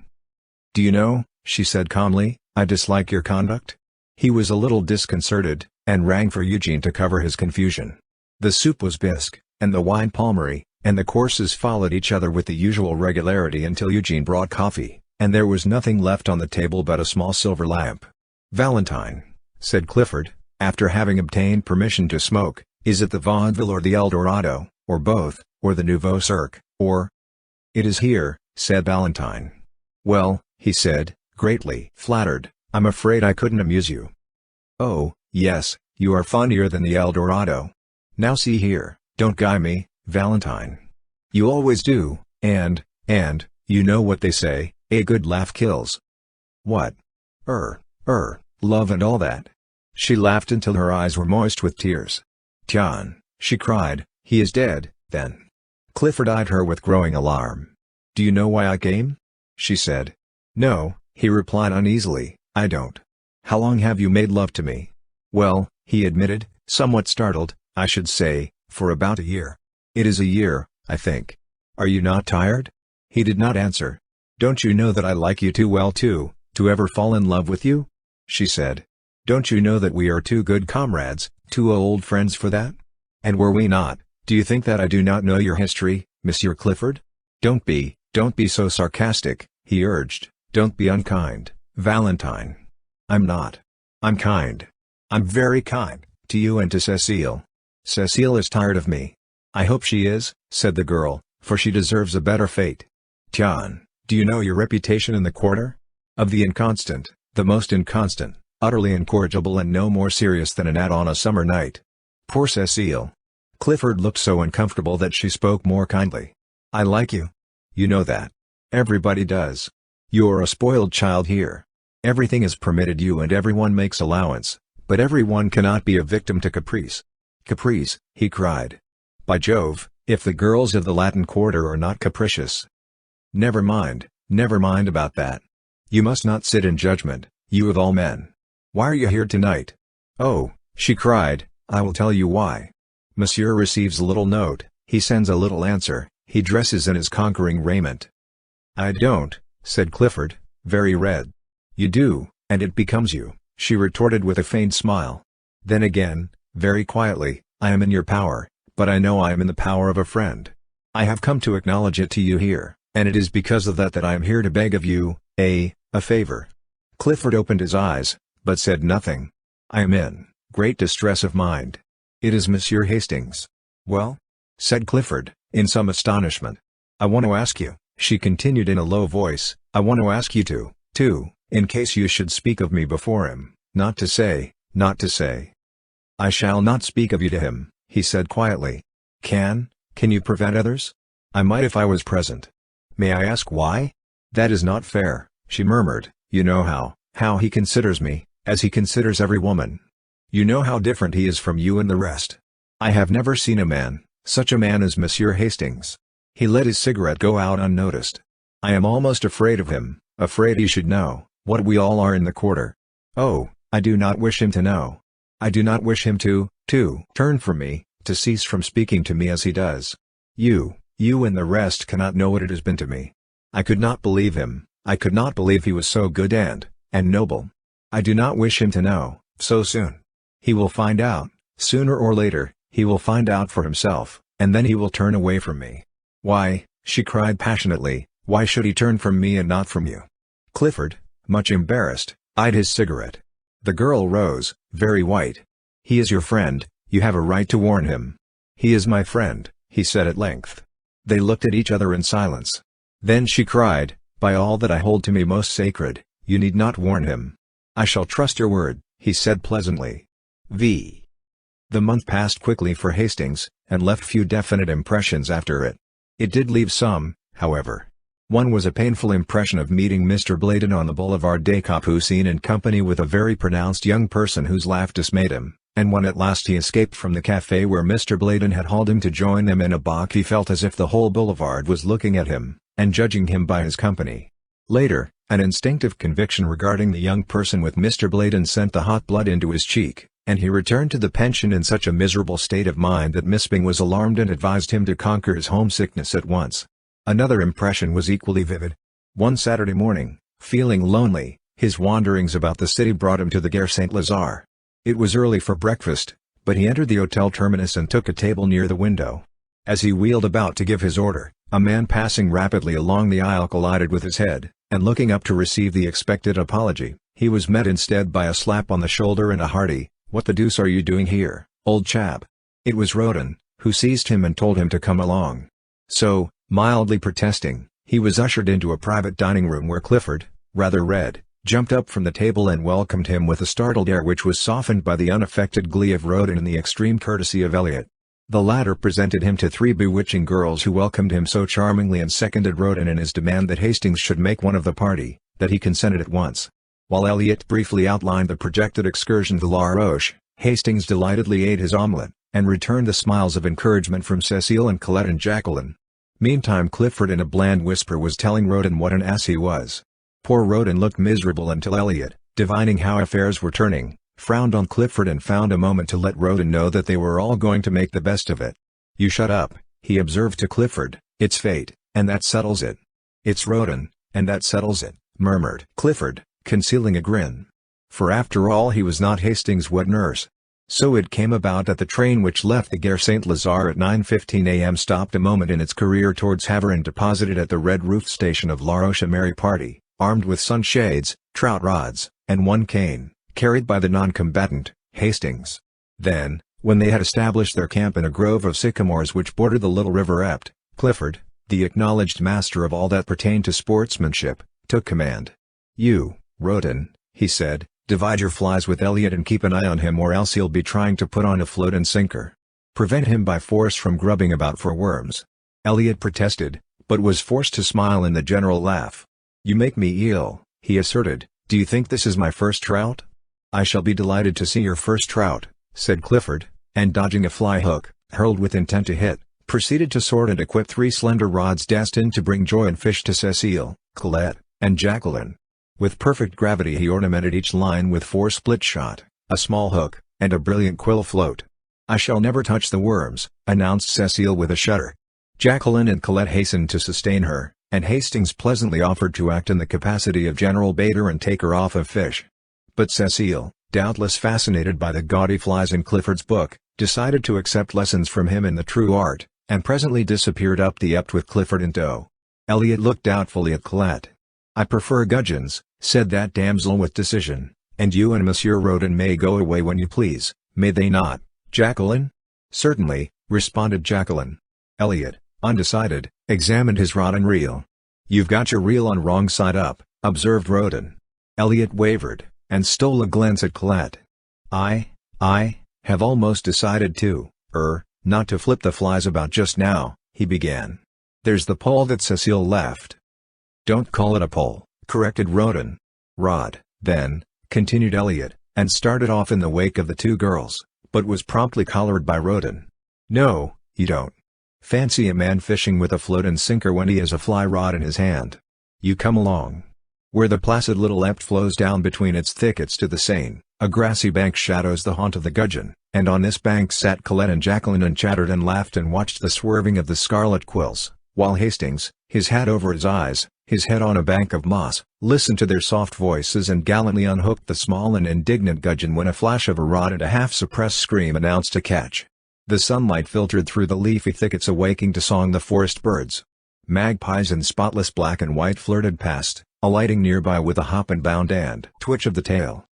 "Do you know," she said calmly, "I dislike your conduct?" He was a little disconcerted, and rang for Eugene to cover his confusion. The soup was bisque, and the wine Palmery, and the courses followed each other with the usual regularity until Eugene brought coffee, and there was nothing left on the table but a small silver lamp. "Valentine," said Clifford, after having obtained permission to smoke, "is it the Vaudeville or the El Dorado, or both, or the Nouveau Cirque, or—" "It is here," said Valentine. "Well," he said, greatly flattered, "I'm afraid I couldn't amuse you." "Oh, yes, you are funnier than the El Dorado. Now see here, don't guy me, Valentine. You always do, and, you know what they say, a good laugh kills." "What?" Love and all that." She laughed until her eyes were moist with tears. "Tiens," she cried, "he is dead, then." Clifford eyed her with growing alarm. "Do you know why I came?" she said. "No," he replied uneasily, "I don't." "How long have you made love to me?" "Well," he admitted, somewhat startled, "I should say, for about a year." "It is a year, I think. Are you not tired?" He did not answer. "Don't you know that I like you too well to ever fall in love with you?" she said. "Don't you know that we are two good comrades, two old friends for that? And were we not, do you think that I do not know your history, Monsieur Clifford? Don't be so sarcastic," he urged, "don't be unkind, Valentine." "I'm not. I'm kind. I'm very kind, to you and to Cecile. Cecile is tired of me." "I hope she is," said the girl, "for she deserves a better fate. Tiens, do you know your reputation in the quarter? Of the inconstant, the most inconstant, utterly incorrigible and no more serious than an gnat on a summer night. Poor Cecile." Clifford looked so uncomfortable that she spoke more kindly. "I like you. You know that. Everybody does. You are a spoiled child here. Everything is permitted you and everyone makes allowance, but everyone cannot be a victim to caprice." "Caprice," he cried. "By Jove, if the girls of the Latin Quarter are not capricious." Never mind about that. You must not sit in judgment, you of all men. Why are you here tonight?" "Oh," she cried, "I will tell you why. Monsieur receives a little note, he sends a little answer, he dresses in his conquering raiment." "I don't," said Clifford, very red. "You do, and it becomes you," she retorted with a faint smile. Then again, very quietly, "I am in your power, but I know I am in the power of a friend. I have come to acknowledge it to you here, and it is because of that I am here to beg of you, a favor." Clifford opened his eyes, but said nothing. "I am in great distress of mind. It is Monsieur Hastings." "Well?" said Clifford, in some astonishment. "I want to ask you," she continued in a low voice, "I want to ask you to In case you should speak of me before him, not to say, not to say. I shall not speak of you to him, he said quietly. Can you prevent others? I might if I was present. May I ask why? That is not fair, she murmured. You know how he considers me, as he considers every woman. You know how different he is from you and the rest. I have never seen a man, such a man as Monsieur Hastings. He let his cigarette go out unnoticed. I am almost afraid of him, afraid he should know, what we all are in the quarter. Oh, I do not wish him to know. I do not wish him to turn from me, to cease from speaking to me as he does. You and the rest cannot know what it has been to me. I could not believe him, I could not believe he was so good and noble. I do not wish him to know, so soon. He will find out, sooner or later, he will find out for himself, and then he will turn away from me. Why, she cried passionately, why should he turn from me and not from you? Clifford, much embarrassed, eyed his cigarette. The girl rose, very white. He is your friend, you have a right to warn him. He is my friend, he said at length. They looked at each other in silence. Then she cried, by all that I hold to me most sacred, you need not warn him. I shall trust your word, he said pleasantly. The month passed quickly for Hastings, and left few definite impressions after it. It did leave some, however. One was a painful impression of meeting Mr. Bladen on the Boulevard des Capucines in company with a very pronounced young person whose laugh dismayed him, and when at last he escaped from the café where Mr. Bladen had hauled him to join them in a bock, he felt as if the whole boulevard was looking at him, and judging him by his company. Later, an instinctive conviction regarding the young person with Mr. Bladen sent the hot blood into his cheek, and he returned to the pension in such a miserable state of mind that Miss Byng was alarmed and advised him to conquer his homesickness at once. Another impression was equally vivid. One Saturday morning, feeling lonely, his wanderings about the city brought him to the Gare Saint-Lazare. It was early for breakfast, but he entered the Hotel Terminus and took a table near the window. As he wheeled about to give his order, a man passing rapidly along the aisle collided with his head, and looking up to receive the expected apology, he was met instead by a slap on the shoulder and a hearty, "What the deuce are you doing here, old chap?" It was Roden, who seized him and told him to come along. So, mildly protesting, he was ushered into a private dining room where Clifford, rather red, jumped up from the table and welcomed him with a startled air which was softened by the unaffected glee of Roden and the extreme courtesy of Elliot. The latter presented him to three bewitching girls who welcomed him so charmingly and seconded Roden in his demand that Hastings should make one of the party, that he consented at once. While Elliot briefly outlined the projected excursion to La Roche, Hastings delightedly ate his omelette, and returned the smiles of encouragement from Cecile and Colette and Jacqueline. Meantime Clifford in a bland whisper was telling Roden what an ass he was. Poor Roden looked miserable until Elliot, divining how affairs were turning, frowned on Clifford and found a moment to let Roden know that they were all going to make the best of it. "You shut up," he observed to Clifford, "it's fate, and that settles it." "It's Roden, and that settles it," murmured Clifford, concealing a grin. For after all he was not Hastings' wet nurse. So it came about that the train which left the Gare Saint-Lazare at 9:15 a.m. stopped a moment in its career towards Havre and deposited at the red-roofed station of La Roche a merry party, armed with sunshades, trout rods, and one cane, carried by the non-combatant, Hastings. Then, when they had established their camp in a grove of sycamores which bordered the little river Epte, Clifford, the acknowledged master of all that pertained to sportsmanship, took command. "You, Roden," he said, "divide your flies with Elliot and keep an eye on him or else he'll be trying to put on a float and sinker. Prevent him by force from grubbing about for worms." Elliot protested, but was forced to smile in the general laugh. "You make me ill," he asserted. "Do you think this is my first trout?" "I shall be delighted to see your first trout," said Clifford, and dodging a fly hook, hurled with intent to hit, proceeded to sort and equip three slender rods destined to bring joy and fish to Cecile, Colette, and Jacqueline. With perfect gravity he ornamented each line with 4 split shot, a small hook, and a brilliant quill float. "I shall never touch the worms," announced Cecile with a shudder. Jacqueline and Colette hastened to sustain her, and Hastings pleasantly offered to act in the capacity of general baiter and taker off of fish. But Cecile, doubtless fascinated by the gaudy flies in Clifford's book, decided to accept lessons from him in the true art, and presently disappeared up the Epte with Clifford in tow. Elliot looked doubtfully at Colette. "I prefer gudgeons," said that damsel with decision, "and you and Monsieur Roden may go away when you please, may they not, Jacqueline?" "Certainly," responded Jacqueline. Elliot, undecided, examined his rod and reel. "You've got your reel on wrong side up," observed Roden. Elliot wavered, and stole a glance at Colette. I have almost decided not to flip the flies about just now," he began. "There's the pole that Cecile left." "Don't call it a pole," corrected Roden. "Rod, then," continued Elliot, and started off in the wake of the two girls, but was promptly collared by Roden. "No, you don't. Fancy a man fishing with a float and sinker when he has a fly rod in his hand. You come along." Where the placid little Ept flows down between its thickets to the Seine, a grassy bank shadows the haunt of the gudgeon, and on this bank sat Colette and Jacqueline and chattered and laughed and watched the swerving of the scarlet quills, while Hastings, his hat over his eyes, his head on a bank of moss, listened to their soft voices and gallantly unhooked the small and indignant gudgeon when a flash of a rod and a half-suppressed scream announced a catch. The sunlight filtered through the leafy thickets awaking to song the forest birds. Magpies in spotless black and white flirted past, alighting nearby with a hop and bound and twitch of the tail.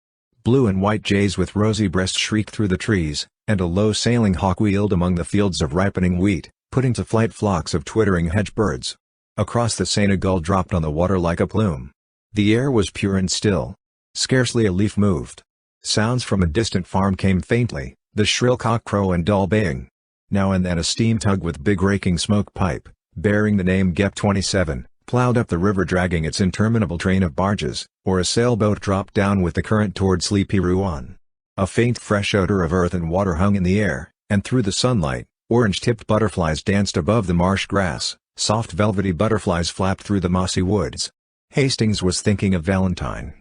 Blue and white jays with rosy breasts shrieked through the trees, and a low sailing hawk wheeled among the fields of ripening wheat, putting to flight flocks of twittering hedge birds. Across the Seine a gull dropped on the water like a plume. The air was pure and still. Scarcely a leaf moved. Sounds from a distant farm came faintly, the shrill cock-crow and dull baying. Now and then a steam tug with big raking smoke pipe, bearing the name Gep 27, plowed up the river dragging its interminable train of barges, or a sailboat dropped down with the current toward sleepy Rouen. A faint fresh odor of earth and water hung in the air, and through the sunlight, orange-tipped butterflies danced above the marsh grass, soft velvety butterflies flapped through the mossy woods. Hastings was thinking of Valentine.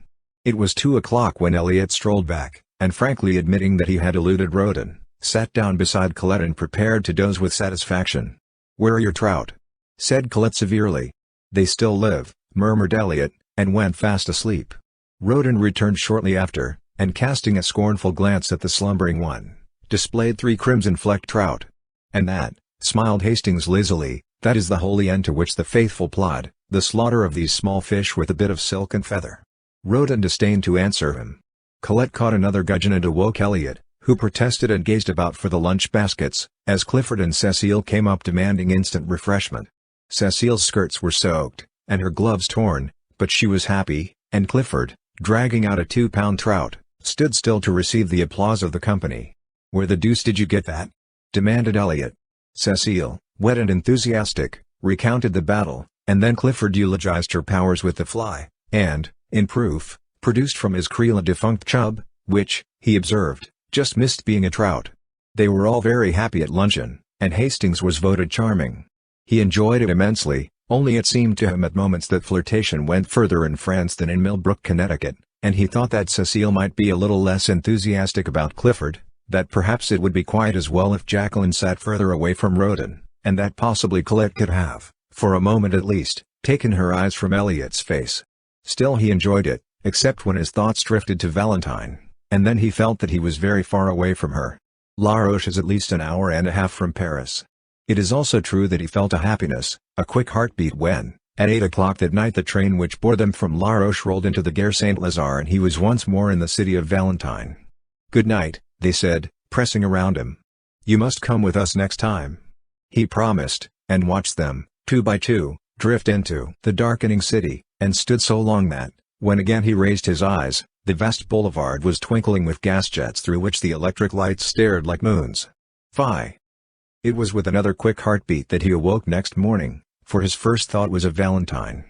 It was 2 o'clock when Elliot strolled back, and frankly admitting that he had eluded Roden, sat down beside Colette and prepared to doze with satisfaction. "Where are your trout?" said Colette severely. "They still live," murmured Elliot, and went fast asleep. Roden returned shortly after, and casting a scornful glance at the slumbering one, displayed 3 crimson-flecked trout. "And that," smiled Hastings lazily, "that is the holy end to which the faithful plod, the slaughter of these small fish with a bit of silk and feather." Roden disdained to answer him. Colette caught another gudgeon and awoke Elliot, who protested and gazed about for the lunch baskets, as Clifford and Cecile came up demanding instant refreshment. Cecile's skirts were soaked, and her gloves torn, but she was happy, and Clifford, dragging out a 2-pound trout, stood still to receive the applause of the company. "Where the deuce did you get that?" demanded Elliot. Cecile, wet and enthusiastic, recounted the battle, and then Clifford eulogized her powers with the fly, and, in proof, produced from his creel a defunct chub, which, he observed, just missed being a trout. They were all very happy at luncheon, and Hastings was voted charming. He enjoyed it immensely, only it seemed to him at moments that flirtation went further in France than in Millbrook, Connecticut, and he thought that Cecile might be a little less enthusiastic about Clifford, that perhaps it would be quite as well if Jacqueline sat further away from Roden, and that possibly Colette could have, for a moment at least, taken her eyes from Elliot's face. Still he enjoyed it, except when his thoughts drifted to Valentine, and then he felt that he was very far away from her. La Roche is at least an hour and a half from Paris. It is also true that he felt a happiness, a quick heartbeat when, at 8 o'clock that night the train which bore them from La Roche rolled into the Gare Saint-Lazare and he was once more in the city of Valentine. "Good night," they said, pressing around him. "You must come with us next time." He promised, and watched them, 2 by 2, drift into the darkening city, and stood so long that, when again he raised his eyes, the vast boulevard was twinkling with gas jets through which the electric lights stared like moons. Fie! It was with another quick heartbeat that he awoke next morning, for his first thought was of Valentine.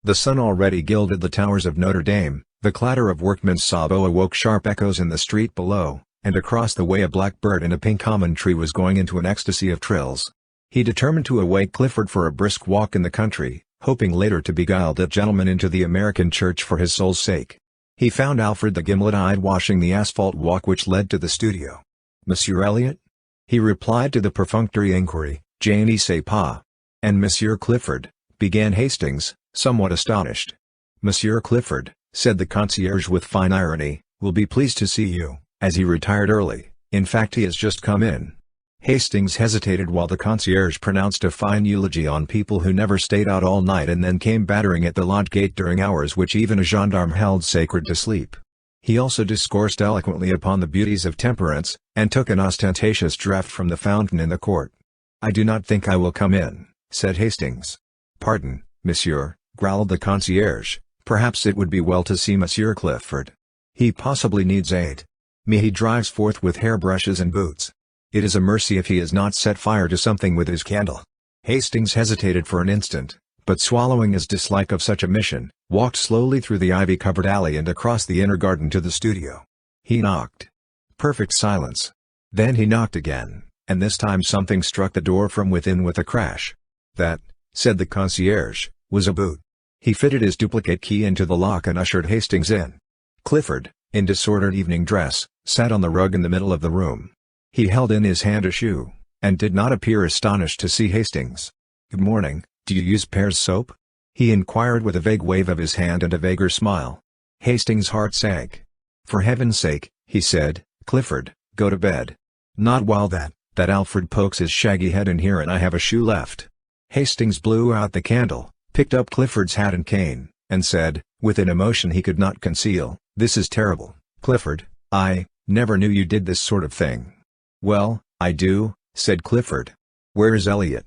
The sun already gilded the towers of Notre Dame, the clatter of workmen's sabot awoke sharp echoes in the street below, and across the way a blackbird in a pink almond tree was going into an ecstasy of trills. He determined to awake Clifford for a brisk walk in the country, hoping later to beguile that gentleman into the American church for his soul's sake. He found Alfred the gimlet-eyed washing the asphalt walk which led to the studio. "Monsieur Elliot?" he replied to the perfunctory inquiry, "Je ne sais pas." "And Monsieur Clifford," began Hastings, somewhat astonished. "Monsieur Clifford," said the concierge with fine irony, "will be pleased to see you," as he retired early. "In fact he has just come in." Hastings hesitated while the concierge pronounced a fine eulogy on people who never stayed out all night and then came battering at the lodge gate during hours which even a gendarme held sacred to sleep. He also discoursed eloquently upon the beauties of temperance, and took an ostentatious draught from the fountain in the court. "I do not think I will come in," said Hastings. "Pardon, monsieur," growled the concierge, Perhaps it would be well to see Monsieur Clifford. He possibly needs aid. He drives forth with hairbrushes and boots. It is a mercy if he has not set fire to something with his candle. Hastings hesitated for an instant, but swallowing his dislike of such a mission, walked slowly through the ivy-covered alley and across the inner garden to the studio. He knocked. Perfect silence. Then he knocked again, and this time something struck the door from within with a crash. That, said the concierge, was a boot. He fitted his duplicate key into the lock and ushered Hastings in. Clifford, in disordered evening dress, sat on the rug in the middle of the room. He held in his hand a shoe, and did not appear astonished to see Hastings. "Good morning, do you use Pear's soap?" he inquired with a vague wave of his hand and a vaguer smile. Hastings' heart sank. "For heaven's sake," he said, "Clifford, go to bed. Not while that Alfred pokes his shaggy head in here and I have a shoe left." Hastings blew out the candle, picked up Clifford's hat and cane, and said, with an emotion he could not conceal, "This is terrible, Clifford. I never knew you did this sort of thing." "Well, I do," said Clifford. "Where is Elliot?"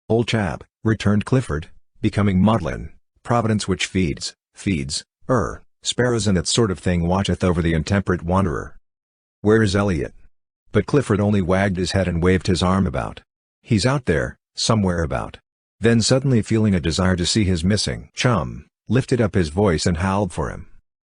"Old chap," returned Clifford, becoming maudlin. "Providence which feeds, sparrows and that sort of thing watcheth over the intemperate wanderer." "Where is Elliot?" But Clifford only wagged his head and waved his arm about. "He's out there, somewhere about." Then suddenly feeling a desire to see his missing chum, lifted up his voice and howled for him.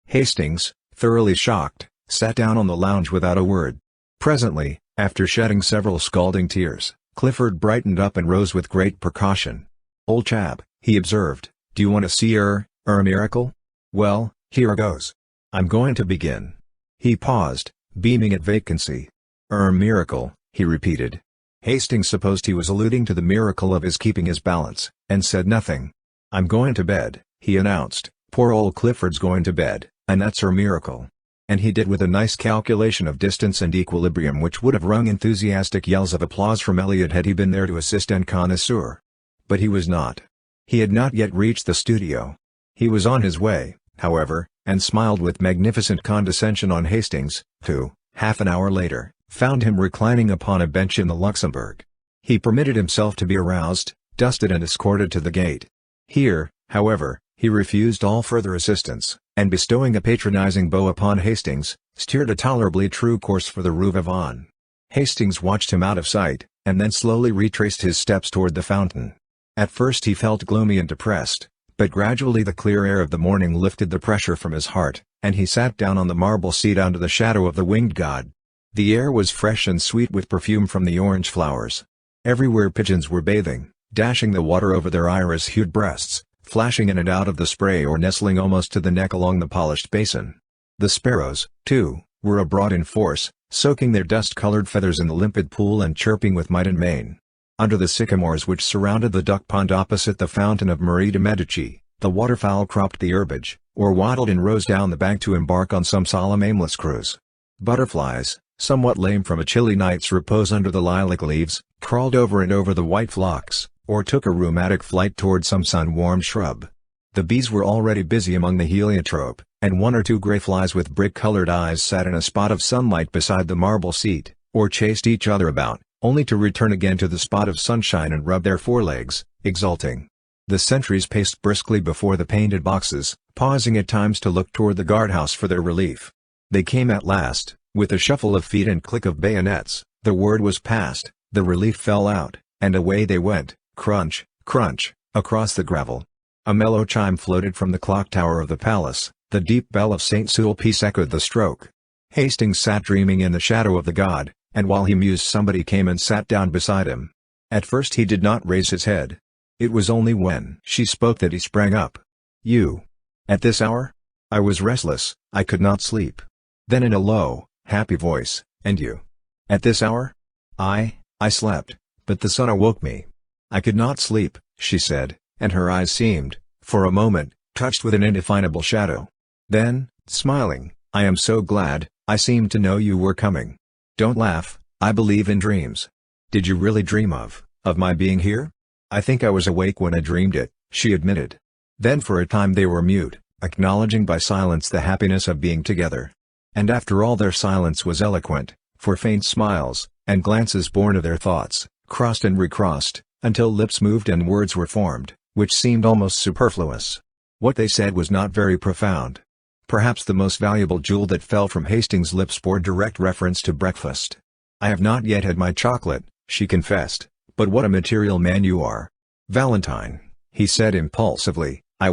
Hastings, thoroughly shocked, sat down on the lounge without a word. Presently, after shedding several scalding tears, Clifford brightened up and rose with great precaution. "Old chap," he observed, "do you want to see a miracle? Well, here goes. I'm going to begin." He paused, beaming at vacancy. Miracle," he repeated. Hastings supposed he was alluding to the miracle of his keeping his balance, and said nothing. "I'm going to bed," he announced. "Poor old Clifford's going to bed, and that's her miracle." And he did with a nice calculation of distance and equilibrium which would have wrung enthusiastic yells of applause from Elliot had he been there to assist en connoisseur. But he was not. He had not yet reached the studio. He was on his way, however, and smiled with magnificent condescension on Hastings, who, half an hour later, found him reclining upon a bench in the Luxembourg. He permitted himself to be aroused, dusted and escorted to the gate. Here, however, he refused all further assistance, and bestowing a patronizing bow upon Hastings, steered a tolerably true course for the Rue Vavon. Hastings watched him out of sight, and then slowly retraced his steps toward the fountain. At first he felt gloomy and depressed, but gradually the clear air of the morning lifted the pressure from his heart, and he sat down on the marble seat under the shadow of the winged god. The air was fresh and sweet with perfume from the orange flowers. Everywhere pigeons were bathing, dashing the water over their iris-hued breasts, flashing in and out of the spray or nestling almost to the neck along the polished basin. The sparrows, too, were abroad in force, soaking their dust-colored feathers in the limpid pool and chirping with might and main. Under the sycamores which surrounded the duck pond opposite the fountain of Marie de Medici, the waterfowl cropped the herbage, or waddled in rows down the bank to embark on some solemn aimless cruise. Butterflies, somewhat lame from a chilly night's repose under the lilac leaves, crawled over and over the white phlox, or took a rheumatic flight toward some sun-warmed shrub. The bees were already busy among the heliotrope, and one or two gray flies with brick-colored eyes sat in a spot of sunlight beside the marble seat, or chased each other about, only to return again to the spot of sunshine and rub their forelegs, exulting. The sentries paced briskly before the painted boxes, pausing at times to look toward the guardhouse for their relief. They came at last. With a shuffle of feet and click of bayonets, the word was passed, the relief fell out, and away they went, crunch, crunch, across the gravel. A mellow chime floated from the clock tower of the palace, the deep bell of St. Sulpice echoed the stroke. Hastings sat dreaming in the shadow of the god, and while he mused somebody came and sat down beside him. At first he did not raise his head. It was only when she spoke that he sprang up. "You? At this hour?" "I was restless, I could not sleep." Then in a low, happy voice, "And you? At this hour?" I slept, but the sun awoke me." "I could not sleep," she said, and her eyes seemed, for a moment, touched with an indefinable shadow. Then, smiling, "I am so glad, I seemed to know you were coming. Don't laugh, I believe in dreams." "Did you really dream of my being here?" "I think I was awake when I dreamed it," she admitted. Then for a time they were mute, acknowledging by silence the happiness of being together. And after all their silence was eloquent, for faint smiles, and glances born of their thoughts, crossed and recrossed, until lips moved and words were formed, which seemed almost superfluous. What they said was not very profound. Perhaps the most valuable jewel that fell from Hastings' lips bore direct reference to breakfast. "I have not yet had my chocolate," she confessed, "but what a material man you are. Valentine," he said impulsively, I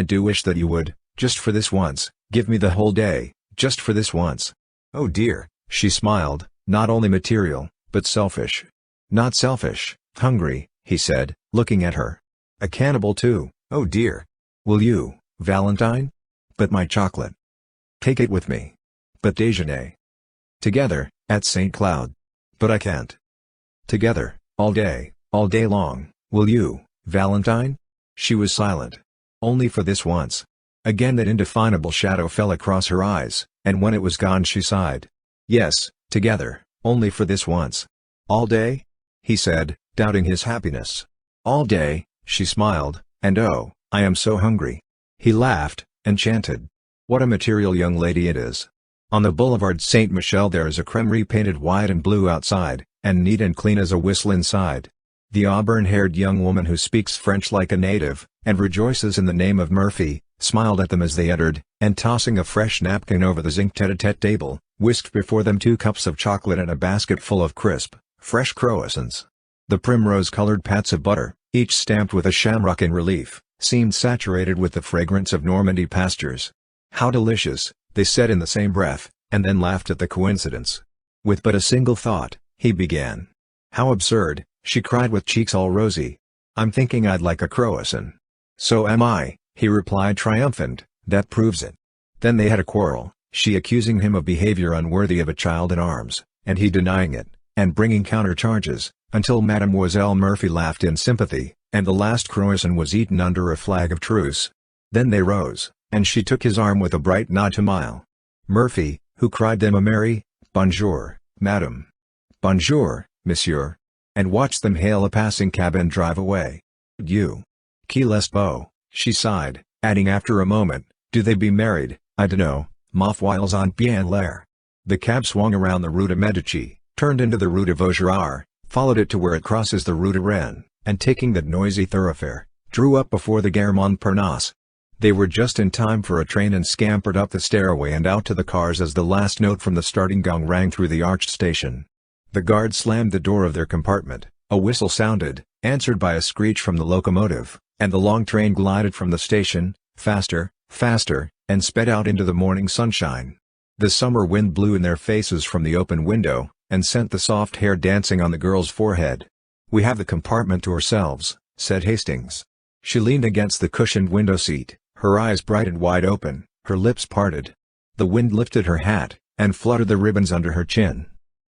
do wish that you would, just for this once, give me the whole day, just for this once." "Oh dear," she smiled, "not only material, but selfish." "Not selfish, hungry," he said, looking at her. "A cannibal too, oh dear. Will you, Valentine?" "But my chocolate." "Take it with me." "But déjeuner." "Together, at St. Cloud." "But I can't." "Together, all day long, will you, Valentine?" She was silent. "Only for this once." Again that indefinable shadow fell across her eyes, and when it was gone she sighed. "Yes, together, only for this once." "All day?" he said, doubting his happiness. "All day," she smiled, "and oh, I am so hungry." He laughed, enchanted. "What a material young lady it is. On the Boulevard Saint Michel there is a cremerie painted white and blue outside, and neat and clean as a whistle inside. The auburn-haired young woman who speaks French like a native, and rejoices in the name of Murphy, smiled at them as they entered, and tossing a fresh napkin over the zinc tete-a-tete table, whisked before them 2 cups of chocolate and a basket full of crisp, fresh croissants. The primrose-colored pats of butter, each stamped with a shamrock in relief, seemed saturated with the fragrance of Normandy pastures. "How delicious," they said in the same breath, and then laughed at the coincidence. With but a single thought, he began. "How absurd," she cried with cheeks all rosy. "I'm thinking I'd like a croissant." "So am I," he replied triumphant, "that proves it." Then they had a quarrel, she accusing him of behavior unworthy of a child in arms, and he denying it, and bringing counter-charges, until Mademoiselle Murphy laughed in sympathy, and the last croissant was eaten under a flag of truce. Then they rose, and she took his arm with a bright nod to Mile. Murphy, who cried them a merry "Bonjour, madame," "Bonjour, monsieur," and watched them hail a passing cab and drive away. "You. Qui les beau," she sighed, adding after a moment, "Do they be married, I dunno, ma foi ils ont bien l'air." The cab swung around the Rue de Medici, turned into the Rue de Vaugirard, followed it to where it crosses the Rue de Rennes, and taking that noisy thoroughfare, drew up before the Gare Montparnasse. They were just in time for a train and scampered up the stairway and out to the cars as the last note from the starting gong rang through the arched station. The guard slammed the door of their compartment, a whistle sounded, answered by a screech from the locomotive, and the long train glided from the station, faster, faster, and sped out into the morning sunshine. The summer wind blew in their faces from the open window, and sent the soft hair dancing on the girl's forehead. "We have the compartment to ourselves," said Hastings. She leaned against the cushioned window seat, her eyes bright and wide open, her lips parted. The wind lifted her hat, and fluttered the ribbons under her chin.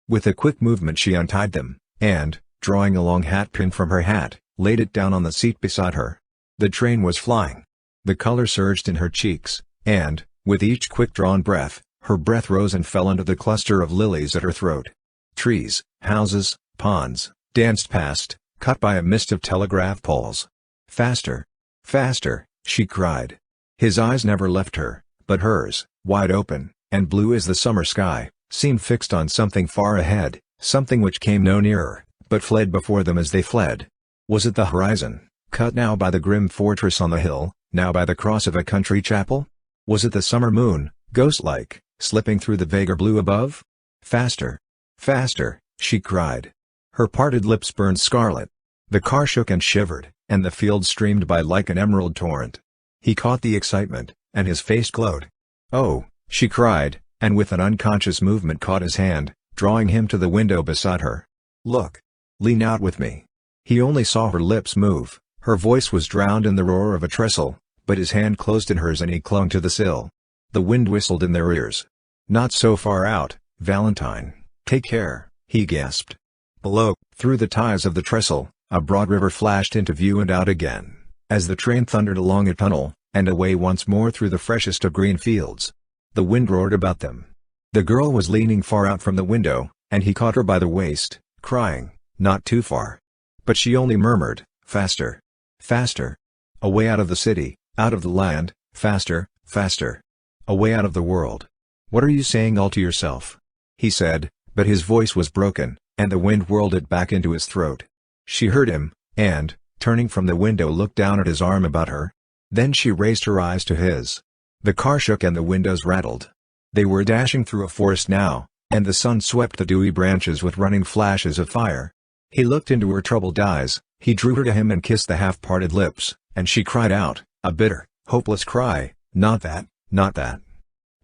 With a quick movement she untied them, and, drawing a long hat pin from her hat, laid it down on the seat beside her. The train was flying. The color surged in her cheeks, and, with each quick-drawn breath, her breath rose and fell under the cluster of lilies at her throat. Trees, houses, ponds, danced past, cut by a mist of telegraph poles. "Faster! Faster!" she cried. His eyes never left her, but hers, wide open, and blue as the summer sky, seemed fixed on something far ahead, something which came no nearer, but fled before them as they fled. Was it the horizon, cut now by the grim fortress on the hill, now by the cross of a country chapel? Was it the summer moon, ghost-like, slipping through the vaguer blue above? "Faster! Faster!" she cried. Her parted lips burned scarlet. The car shook and shivered, and the field streamed by like an emerald torrent. He caught the excitement, and his face glowed. "Oh!" she cried, and with an unconscious movement caught his hand, drawing him to the window beside her. "Look! Lean out with me." He only saw her lips move, her voice was drowned in the roar of a trestle, but his hand closed in hers and he clung to the sill. The wind whistled in their ears. "Not so far out, Valentine, take care," he gasped. Below, through the ties of the trestle, a broad river flashed into view and out again, as the train thundered along a tunnel, and away once more through the freshest of green fields. The wind roared about them. The girl was leaning far out from the window, and he caught her by the waist, crying, "Not too far." But she only murmured, "Faster! Faster! Away out of the city, out of the land, faster, faster! Away out of the world." "What are you saying all to yourself?" he said, but his voice was broken, and the wind whirled it back into his throat. She heard him, and, turning from the window looked down at his arm about her. Then she raised her eyes to his. The car shook and the windows rattled. They were dashing through a forest now, and the sun swept the dewy branches with running flashes of fire. He looked into her troubled eyes, he drew her to him and kissed the half-parted lips, and she cried out, a bitter, hopeless cry, not that, not that.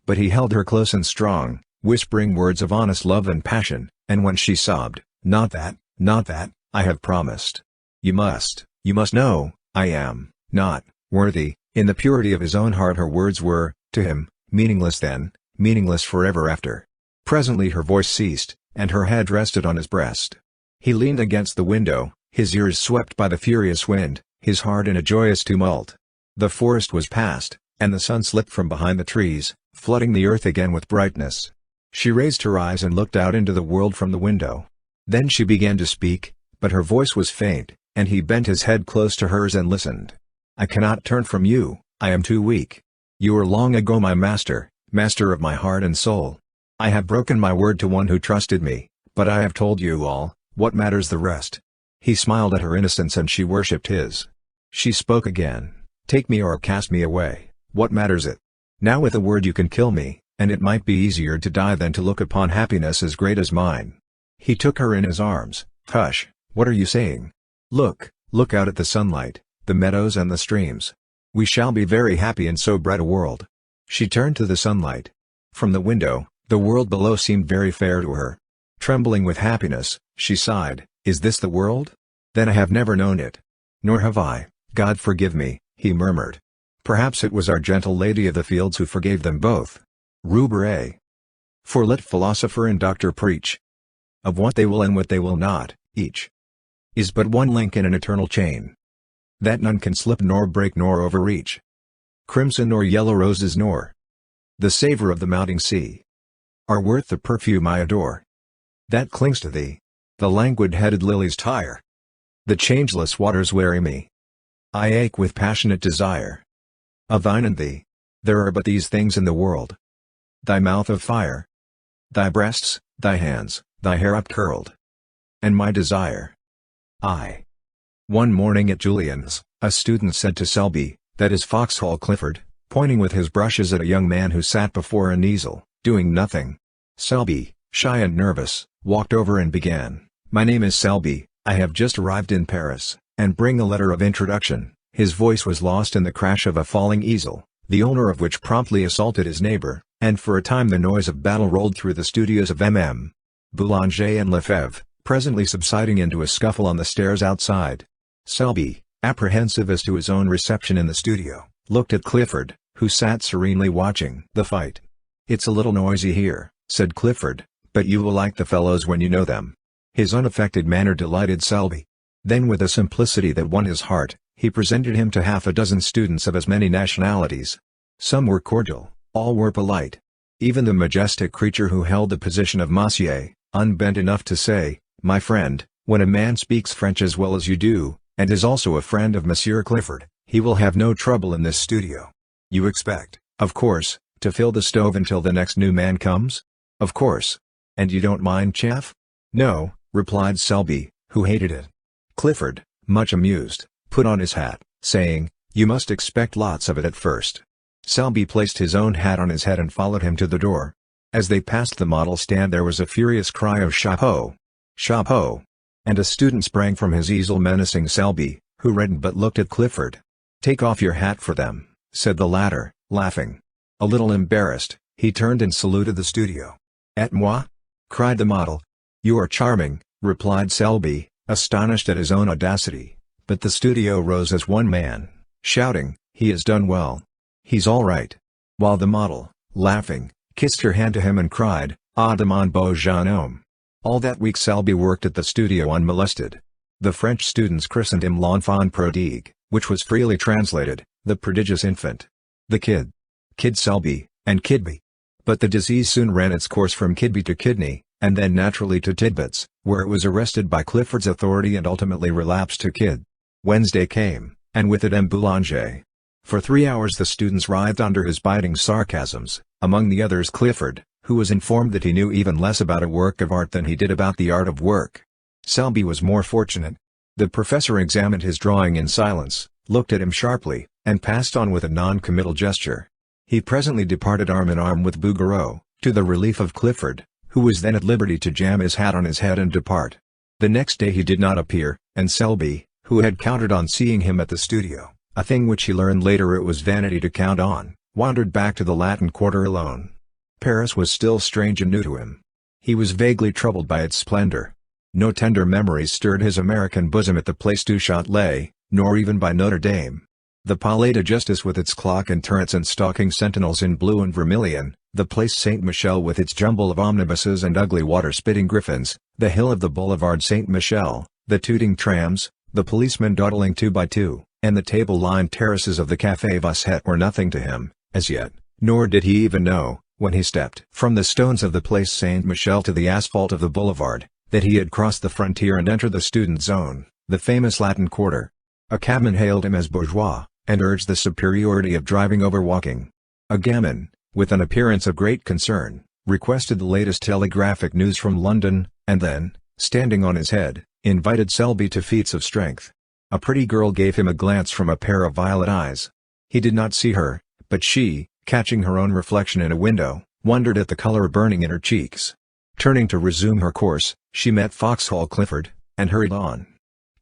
But he held her close and strong, whispering words of honest love and passion, and when she sobbed, not that, I have promised. You must know, I am, not, worthy. In the purity of his own heart her words were, to him, meaningless then, meaningless forever after. Presently her voice ceased, and her head rested on his breast. He leaned against the window, his ears swept by the furious wind, his heart in a joyous tumult. The forest was past, and the sun slipped from behind the trees, flooding the earth again with brightness. She raised her eyes and looked out into the world from the window. Then she began to speak, but her voice was faint, and he bent his head close to hers and listened. I cannot turn from you, I am too weak. You were long ago my master, master of my heart and soul. I have broken my word to one who trusted me, but I have told you all, what matters the rest? He smiled at her innocence and she worshipped his. She spoke again, take me or cast me away, what matters it? Now with a word you can kill me, and it might be easier to die than to look upon happiness as great as mine. He took her in his arms. Hush, what are you saying? Look out at the sunlight, the meadows and the streams. We shall be very happy in so bright a world. She turned to the sunlight. From the window, the world below seemed very fair to her. Trembling with happiness, she sighed, is this the world? Then I have never known it. Nor have I, God forgive me, he murmured. Perhaps it was our gentle Lady of the Fields who forgave them both. Rubric. For let philosopher and doctor preach of what they will and what they will not, each is but one link in an eternal chain that none can slip nor break nor overreach. Crimson nor yellow roses nor the savor of the mounting sea are worth the perfume I adore that clings to thee. The languid-headed lilies tire, the changeless waters weary me. I ache with passionate desire of thine and thee. There are but these things in the world: thy mouth of fire, thy breasts, thy hands, thy hair upcurled, and my desire. One morning at Julian's, a student said to Selby, that is Foxhall Clifford, pointing with his brushes at a young man who sat before an easel, doing nothing. Selby, shy and nervous, walked over and began, my name is Selby, I have just arrived in Paris, and bring a letter of introduction. His voice was lost in the crash of a falling easel, the owner of which promptly assaulted his neighbor, and for a time the noise of battle rolled through the studios of M.M. Boulanger and Lefebvre, presently subsiding into a scuffle on the stairs outside. Selby, apprehensive as to his own reception in the studio, looked at Clifford, who sat serenely watching the fight. It's a little noisy here, said Clifford, but you will like the fellows when you know them. His unaffected manner delighted Selby. Then with a simplicity that won his heart, he presented him to half a dozen students of as many nationalities. Some were cordial, all were polite. Even the majestic creature who held the position of Monsieur, unbent enough to say, my friend, when a man speaks French as well as you do, and is also a friend of Monsieur Clifford, he will have no trouble in this studio. You expect, of course, to fill the stove until the next new man comes? Of course. And you don't mind chaff? No, replied Selby, who hated it. Clifford, much amused, put on his hat, saying, you must expect lots of it at first. Selby placed his own hat on his head and followed him to the door. As they passed the model stand there was a furious cry of chapeau! Chapeau! And a student sprang from his easel menacing Selby, who reddened but looked at Clifford. Take off your hat for them, said the latter, laughing. A little embarrassed, he turned and saluted the studio. Et moi? Cried the model. You are charming, replied Selby, astonished at his own audacity, but the studio rose as one man, shouting, he has done well. He's all right. While the model, laughing, kissed her hand to him and cried, ah de mon beau jeune homme. All that week Selby worked at the studio unmolested. The French students christened him l'enfant prodigue, which was freely translated, the prodigious infant. The Kid Selby, and Kidby. But the disease soon ran its course from Kidby to kidney, and then naturally to Tidbits, where it was arrested by Clifford's authority and ultimately relapsed to Kid. Wednesday came, and with it M. Boulanger. For 3 hours the students writhed under his biting sarcasms, among the others Clifford, who was informed that he knew even less about a work of art than he did about the art of work. Selby was more fortunate. The professor examined his drawing in silence, looked at him sharply, and passed on with a non-committal gesture. He presently departed arm in arm with Bouguereau, to the relief of Clifford, who was then at liberty to jam his hat on his head and depart. The next day he did not appear, and Selby, who had counted on seeing him at the studio, a thing which he learned later it was vanity to count on, wandered back to the Latin Quarter alone. Paris was still strange and new to him. He was vaguely troubled by its splendor. No tender memories stirred his American bosom at the Place du Châtelet, nor even by Notre Dame. The Palais de Justice with its clock and turrets and stalking sentinels in blue and vermilion, the Place Saint-Michel with its jumble of omnibuses and ugly water-spitting griffins, the hill of the Boulevard Saint-Michel, the tooting trams, the policemen dawdling 2 by 2, and the table-lined terraces of the Café Vasset were nothing to him, as yet, nor did he even know, when he stepped from the stones of the Place Saint-Michel to the asphalt of the boulevard, that he had crossed the frontier and entered the student zone, the famous Latin Quarter. A cabman hailed him as bourgeois, and urged the superiority of driving over walking. A gamin, with an appearance of great concern, requested the latest telegraphic news from London, and then, standing on his head, invited Selby to feats of strength. A pretty girl gave him a glance from a pair of violet eyes. He did not see her, but she, catching her own reflection in a window, wondered at the color burning in her cheeks. Turning to resume her course, she met Foxhall Clifford, and hurried on.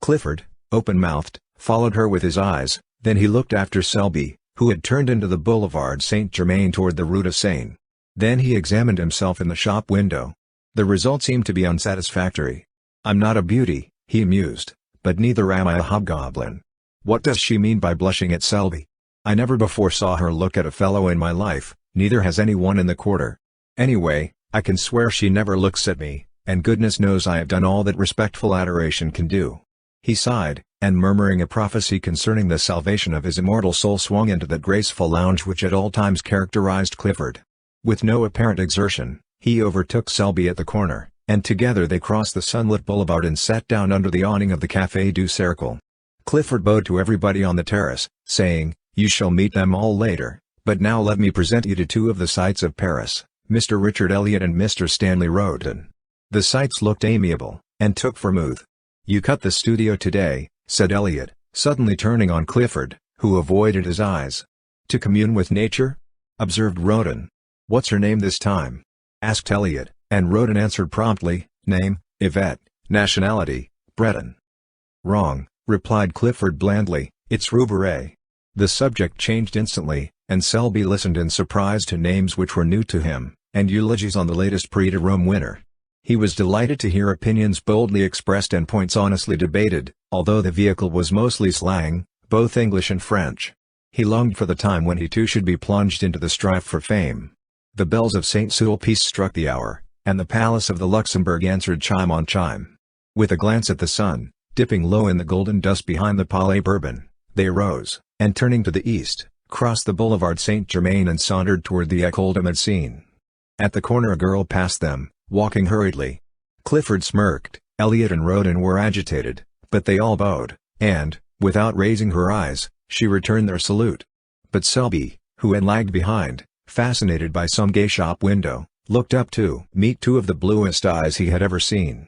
Clifford, open-mouthed, followed her with his eyes, then he looked after Selby, who had turned into the Boulevard Saint-Germain toward the Rue de Seine. Then he examined himself in the shop window. The result seemed to be unsatisfactory. "I'm not a beauty," he mused, "but neither am I a hobgoblin. What does she mean by blushing at Selby? I never before saw her look at a fellow in my life, neither has anyone in the quarter. Anyway, I can swear she never looks at me, and goodness knows I have done all that respectful adoration can do." He sighed, and murmuring a prophecy concerning the salvation of his immortal soul swung into that graceful lounge which at all times characterized Clifford. With no apparent exertion, he overtook Selby at the corner, and together they crossed the sunlit boulevard and sat down under the awning of the Café du Cercle. Clifford bowed to everybody on the terrace, saying, "You shall meet them all later, but now let me present you to two of the sights of Paris, Mr. Richard Elliot and Mr. Stanley Roden." The sights looked amiable, and took vermouth. "You cut the studio today," said Elliot, suddenly turning on Clifford, who avoided his eyes. "To commune with nature?" observed Roden. "What's her name this time?" asked Elliot, and Roden answered promptly, "Name, Yvette, nationality, Breton." "Wrong," replied Clifford blandly, "it's Roubaret." The subject changed instantly, and Selby listened in surprise to names which were new to him, and eulogies on the latest Prix de Rome winner. He was delighted to hear opinions boldly expressed and points honestly debated, although the vehicle was mostly slang, both English and French. He longed for the time when he too should be plunged into the strife for fame. The bells of St. Sulpice struck the hour, and the Palace of the Luxembourg answered chime on chime. With a glance at the sun, dipping low in the golden dusk behind the Palais Bourbon, they rose, and turning to the east, crossed the Boulevard Saint-Germain and sauntered toward the École de Médecine. At the corner a girl passed them, walking hurriedly. Clifford smirked, Elliot and Roden were agitated, but they all bowed, and, without raising her eyes, she returned their salute. But Selby, who had lagged behind, fascinated by some gay shop window, looked up to meet two of the bluest eyes he had ever seen.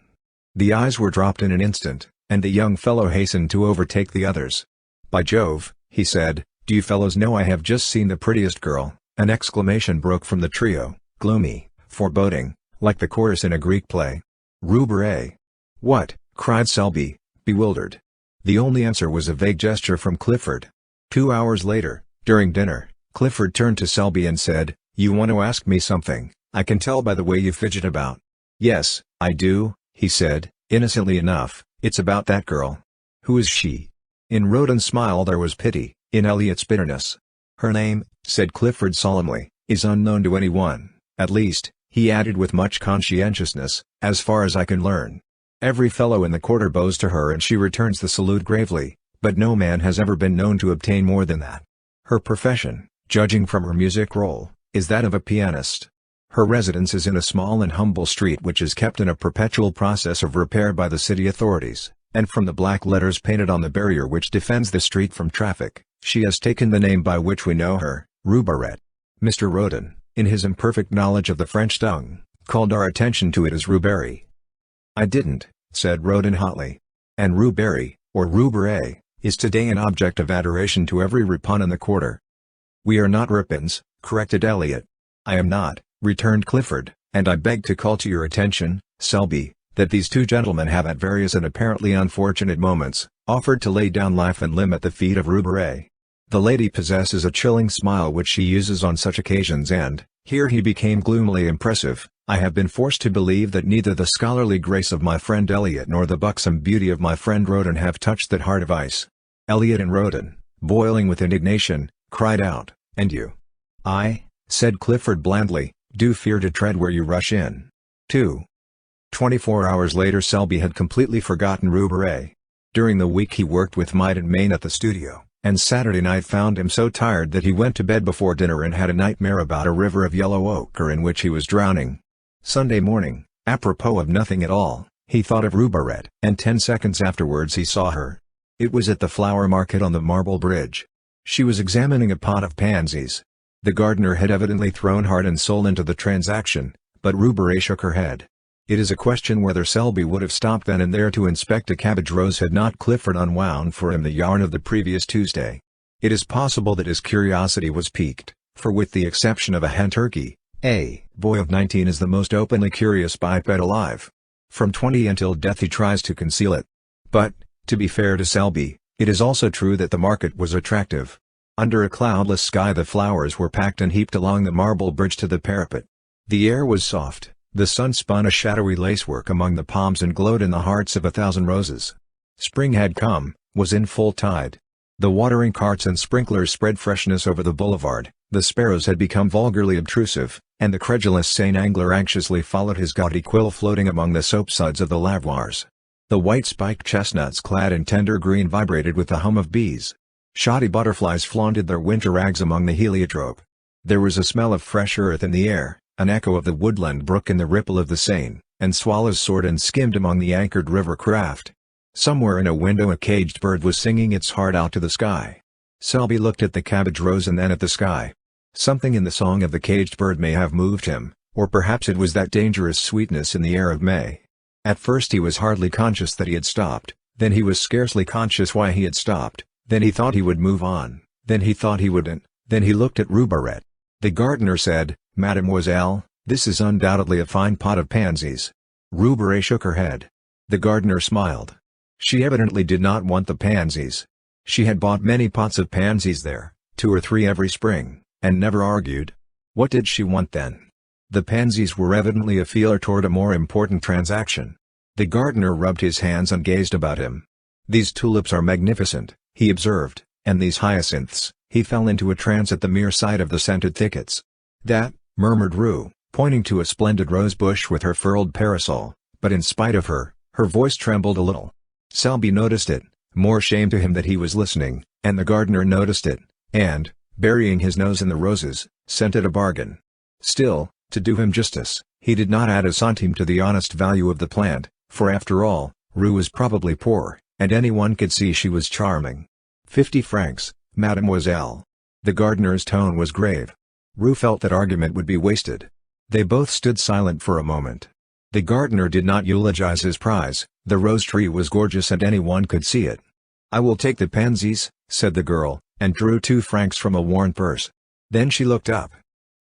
The eyes were dropped in an instant, and the young fellow hastened to overtake the others. "By Jove," he said, "do you fellows know I have just seen the prettiest girl?" An exclamation broke from the trio, gloomy, foreboding, like the chorus in a Greek play. "Roubaret." "What?" cried Selby, bewildered. The only answer was a vague gesture from Clifford. 2 hours later, during dinner, Clifford turned to Selby and said, "You want to ask me something, I can tell by the way you fidget about." "Yes, I do," he said, innocently enough, "it's about that girl." "Who is she?" In Roden's smile there was pity, in Elliot's bitterness. "Her name," said Clifford solemnly, "is unknown to anyone, at least," he added with much conscientiousness, "as far as I can learn. Every fellow in the quarter bows to her and she returns the salute gravely, but no man has ever been known to obtain more than that. Her profession, judging from her music roll, is that of a pianist. Her residence is in a small and humble street which is kept in a perpetual process of repair by the city authorities, and from the black letters painted on the barrier which defends the street from traffic, she has taken the name by which we know her, Roubaret. Mr. Roden, in his imperfect knowledge of the French tongue, called our attention to it as Roubaret." "I didn't," said Roden hotly. "And Roubaret, or Roubaret, is today an object of adoration to every Ripon in the quarter." "We are not Ripons," corrected Elliot. "I am not," returned Clifford, "and I beg to call to your attention, Selby, that these two gentlemen have at various and apparently unfortunate moments, offered to lay down life and limb at the feet of Roubaret. The lady possesses a chilling smile which she uses on such occasions and," here he became gloomily impressive, "I have been forced to believe that neither the scholarly grace of my friend Eliot nor the buxom beauty of my friend Roden have touched that heart of ice." Eliot and Roden, boiling with indignation, cried out, "And you?" "I," said Clifford blandly, "do fear to tread where you rush in." 2. 24 hours later Selby had completely forgotten Roubaret. During the week he worked with might and main at the studio, and Saturday night found him so tired that he went to bed before dinner and had a nightmare about a river of yellow ochre in which he was drowning. Sunday morning, apropos of nothing at all, he thought of Roubaret, and 10 seconds afterwards he saw her. It was at the flower market on the Marble Bridge. She was examining a pot of pansies. The gardener had evidently thrown heart and soul into the transaction, but Roubaret shook her head. It is a question whether Selby would have stopped then and there to inspect a cabbage rose had not Clifford unwound for him the yarn of the previous Tuesday. It is possible that his curiosity was piqued, for with the exception of a hen turkey, a boy of 19 is the most openly curious biped alive. From 20 until death he tries to conceal it. But, to be fair to Selby, it is also true that the market was attractive. Under a cloudless sky the flowers were packed and heaped along the marble bridge to the parapet. The air was soft, the sun spun a shadowy lacework among the palms and glowed in the hearts of 1,000 roses. Spring had come, was in full tide. The watering carts and sprinklers spread freshness over the boulevard, the sparrows had become vulgarly obtrusive, and the credulous Seine angler anxiously followed his gaudy quill floating among the soapsuds of the lavoirs. The white spiked chestnuts clad in tender green vibrated with the hum of bees. Shoddy butterflies flaunted their winter rags among the heliotrope. There was a smell of fresh earth in the air, an echo of the woodland brook in the ripple of the Seine, and swallows soared and skimmed among the anchored river craft. Somewhere in a window a caged bird was singing its heart out to the sky. Selby looked at the cabbage rose and then at the sky. Something in the song of the caged bird may have moved him, or perhaps it was that dangerous sweetness in the air of May. At first he was hardly conscious that he had stopped, then he was scarcely conscious why he had stopped, then he thought he would move on, then he thought he wouldn't, then he looked at Roubaret. The gardener said, "Mademoiselle, this is undoubtedly a fine pot of pansies." Roubaret shook her head. The gardener smiled. She evidently did not want the pansies. She had bought many pots of pansies there, 2 or 3 every spring, and never argued. What did she want then? The pansies were evidently a feeler toward a more important transaction. The gardener rubbed his hands and gazed about him. "These tulips are magnificent," he observed, "and these hyacinths." He fell into a trance at the mere sight of the scented thickets. "That," murmured Rue, pointing to a splendid rose bush with her furled parasol, but in spite of her voice trembled a little. Selby noticed it, more shame to him that he was listening, and the gardener noticed it, and, burying his nose in the roses, scented a bargain. Still, to do him justice, he did not add a centime to the honest value of the plant, for after all, Rue was probably poor, and anyone could see she was charming. 50 francs, mademoiselle." The gardener's tone was grave. Rue felt that argument would be wasted. They both stood silent for a moment. The gardener did not eulogize his prize, the rose tree was gorgeous and anyone could see it. "I will take the pansies," said the girl, and drew 2 francs from a worn purse. Then she looked up.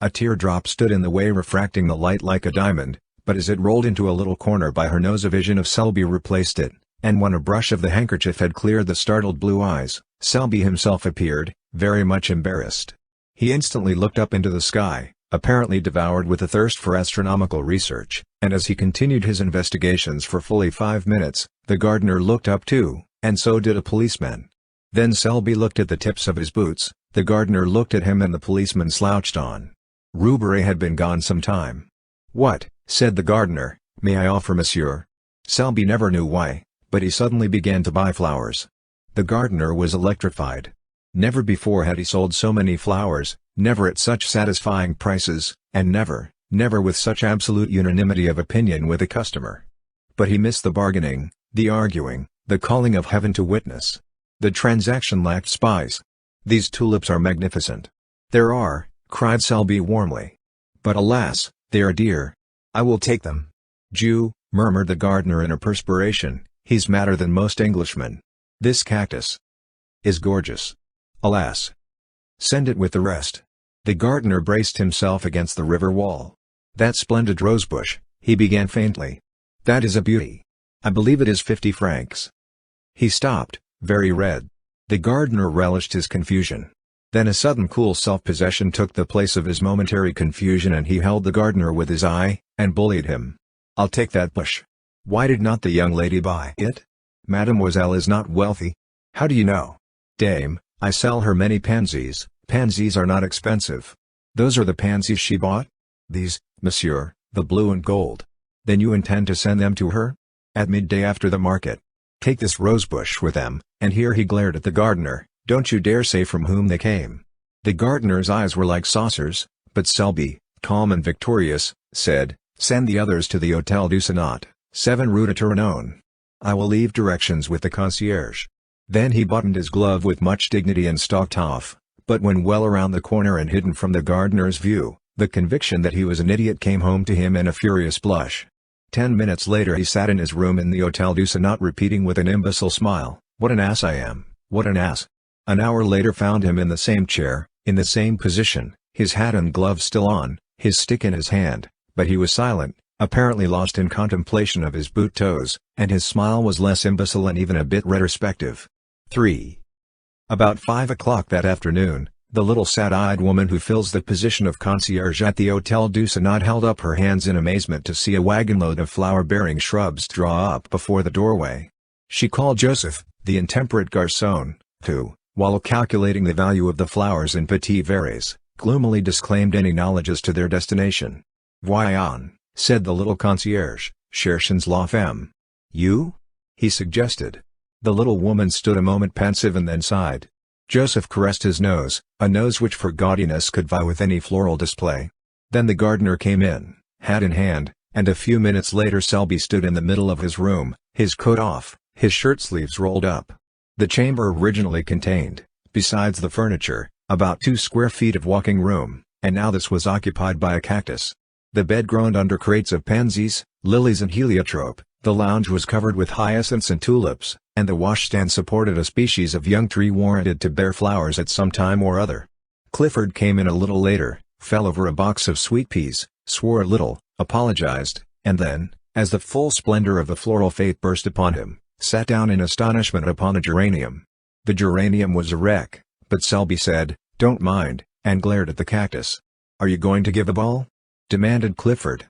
A teardrop stood in the way refracting the light like a diamond, but as it rolled into a little corner by her nose a vision of Selby replaced it, and when a brush of the handkerchief had cleared the startled blue eyes, Selby himself appeared, very much embarrassed. He instantly looked up into the sky, apparently devoured with a thirst for astronomical research, and as he continued his investigations for fully 5 minutes, the gardener looked up too, and so did a policeman. Then Selby looked at the tips of his boots, the gardener looked at him and the policeman slouched on. Roubaret had been gone some time. "What," said the gardener, "may I offer monsieur?" Selby never knew why, but he suddenly began to buy flowers. The gardener was electrified. Never before had he sold so many flowers, never at such satisfying prices, and never with such absolute unanimity of opinion with a customer. But he missed the bargaining, the arguing, the calling of heaven to witness. The transaction lacked spice. "These tulips are magnificent." "There are," cried Selby warmly. "But alas, they are dear." "I will take them." "Jew," murmured the gardener in a perspiration, "he's madder than most Englishmen. This cactus." is gorgeous. Alas! Send it with the rest." The gardener braced himself against the river wall. "That splendid rosebush," he began faintly. "That is a beauty. I believe it is 50 francs. He stopped, very red. The gardener relished his confusion. Then a sudden cool self-possession took the place of his momentary confusion, and he held the gardener with his eye, and bullied him. "I'll take that bush. Why did not the young lady buy it? Mademoiselle is not wealthy." "How do you know?" "Dame, I sell her many pansies. Pansies are not expensive." "Those are the pansies she bought?" "These, monsieur, the blue and gold." "Then you intend to send them to her?" "At midday after the market. Take this rosebush with them," and here he glared at the gardener. "Don't you dare say from whom they came." The gardener's eyes were like saucers, but Selby, calm and victorious, said, "Send the others to the Hôtel du Sénat, 7 Rue de Tournon. I will leave directions with the concierge." Then he buttoned his glove with much dignity and stalked off, but when well around the corner and hidden from the gardener's view, the conviction that he was an idiot came home to him in a furious blush. 10 minutes later he sat in his room in the Hôtel du Sénat repeating with an imbecile smile, "What an ass I am, what an ass." An hour later found him in the same chair, in the same position, his hat and gloves still on, his stick in his hand, but he was silent, apparently lost in contemplation of his boot toes, and his smile was less imbecile and even a bit retrospective. 3. About 5 o'clock that afternoon, the little sad-eyed woman who fills the position of concierge at the Hôtel du Sénat held up her hands in amazement to see a wagonload of flower-bearing shrubs draw up before the doorway. She called Joseph, the intemperate garçon, who, while calculating the value of the flowers in petits verres, gloomily disclaimed any knowledge as to their destination. "Voyons," said the little concierge, "cherchons la femme." "You?" he suggested. The little woman stood a moment pensive and then sighed. Joseph caressed his nose, a nose which for gaudiness could vie with any floral display. Then the gardener came in, hat in hand, and a few minutes later Selby stood in the middle of his room, his coat off, his shirt sleeves rolled up. The chamber originally contained, besides the furniture, about 2 square feet of walking room, and now this was occupied by a cactus. The bed groaned under crates of pansies, lilies and heliotrope, the lounge was covered with hyacinths and tulips, and the washstand supported a species of young tree warranted to bear flowers at some time or other. Clifford came in a little later, fell over a box of sweet peas, swore a little, apologized, and then, as the full splendor of the floral fete burst upon him, sat down in astonishment upon a geranium. The geranium was a wreck, but Selby said, "Don't mind," and glared at the cactus. "Are you going to give a ball?" demanded Clifford.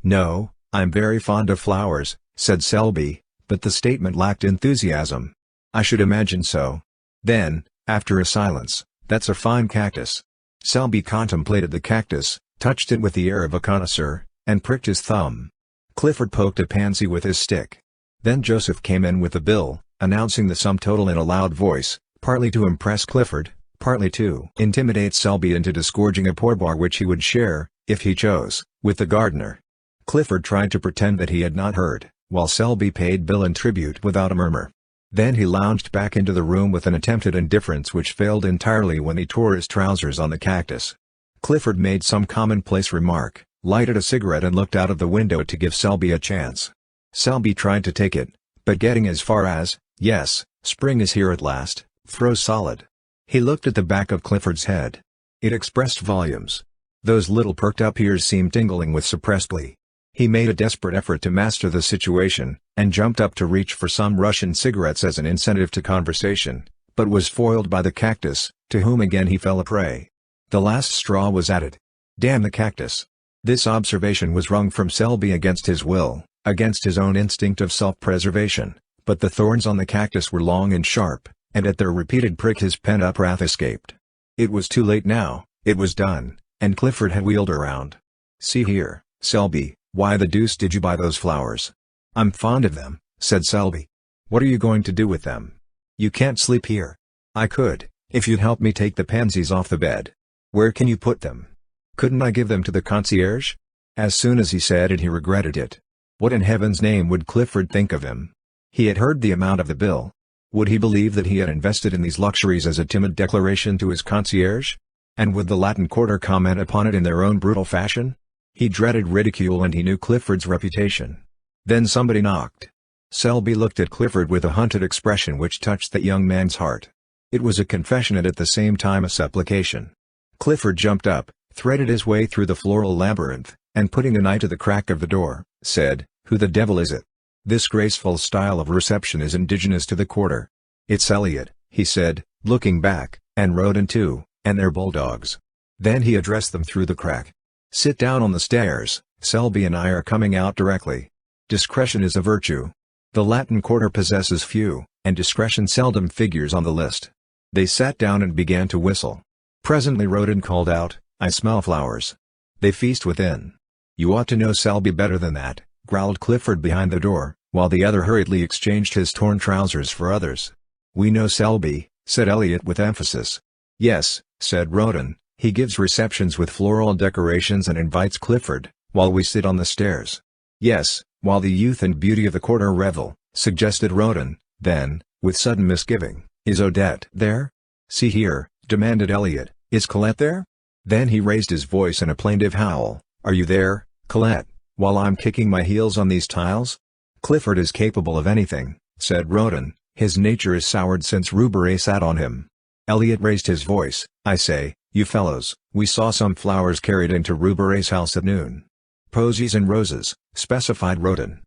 "No, I'm very fond of flowers," said Selby, but the statement lacked enthusiasm. "I should imagine so." Then, after a silence, "That's a fine cactus." Selby contemplated the cactus, touched it with the air of a connoisseur, and pricked his thumb. Clifford poked a pansy with his stick. Then Joseph came in with the bill, announcing the sum total in a loud voice, partly to impress Clifford, partly to intimidate Selby into disgorging a pourboire which he would share, if he chose, with the gardener. Clifford tried to pretend that he had not heard, while Selby paid bill and tribute without a murmur. Then he lounged back into the room with an attempted indifference which failed entirely when he tore his trousers on the cactus. Clifford made some commonplace remark, lighted a cigarette and looked out of the window to give Selby a chance. Selby tried to take it, but getting as far as, "Yes, spring is here at last, froze solid." He looked at the back of Clifford's head. It expressed volumes. Those little perked-up ears seemed tingling with suppressed glee. He made a desperate effort to master the situation, and jumped up to reach for some Russian cigarettes as an incentive to conversation, but was foiled by the cactus, to whom again he fell a prey. The last straw was added. Damn the cactus! This observation was wrung from Selby against his will, against his own instinct of self-preservation, but the thorns on the cactus were long and sharp, and at their repeated prick his pent-up wrath escaped. It was too late now, it was done, and Clifford had wheeled around. "See here, Selby, why the deuce did you buy those flowers?" "I'm fond of them," said Selby. "What are you going to do with them?" "You can't sleep here." "I could, if you'd help me take the pansies off the bed." "Where can you put them?" "Couldn't I give them to the concierge?" As soon as he said it he regretted it. What in heaven's name would Clifford think of him? He had heard the amount of the bill. Would he believe that he had invested in these luxuries as a timid declaration to his concierge? And would the Latin Quarter comment upon it in their own brutal fashion? He dreaded ridicule and he knew Clifford's reputation. Then somebody knocked. Selby looked at Clifford with a hunted expression which touched that young man's heart. It was a confession and at the same time a supplication. Clifford jumped up, threaded his way through the floral labyrinth, and putting an eye to the crack of the door, said, "Who the devil is it?" This graceful style of reception is indigenous to the quarter. "It's Elliot," he said, looking back, "and Roden too, and their bulldogs." Then he addressed them through the crack. "Sit down on the stairs, Selby and I are coming out directly. Discretion is a virtue. The Latin Quarter possesses few, and discretion seldom figures on the list." They sat down and began to whistle. Presently Roden called out, "I smell flowers." They feast within. "You ought to know Selby better than that," growled Clifford behind the door, while the other hurriedly exchanged his torn trousers for others. "We know Selby," said Elliot with emphasis. "Yes," said Roden, "he gives receptions with floral decorations and invites Clifford, while we sit on the stairs." "Yes, while the youth and beauty of the quarter revel," suggested Roden. Then, with sudden misgiving, "Is Odette there?" "See here," demanded Elliot, "is Colette there?" Then he raised his voice in a plaintive howl, "Are you there, Colette, while I'm kicking my heels on these tiles?" "Clifford is capable of anything," said Roden, "his nature is soured since Ruberay sat on him." Elliot raised his voice, "I say, you fellows, we saw some flowers carried into Ruberay's house at noon." "Posies and roses," specified Roden.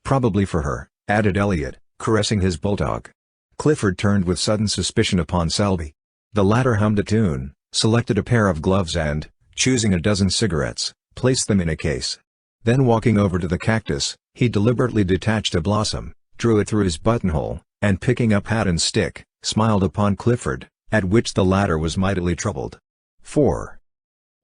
"Probably for her," added Elliot, caressing his bulldog. Clifford turned with sudden suspicion upon Selby. The latter hummed a tune, selected a pair of gloves and, choosing a dozen cigarettes, placed them in a case. Then walking over to the cactus, he deliberately detached a blossom, drew it through his buttonhole, and picking up hat and stick, smiled upon Clifford, at which the latter was mightily troubled. 4.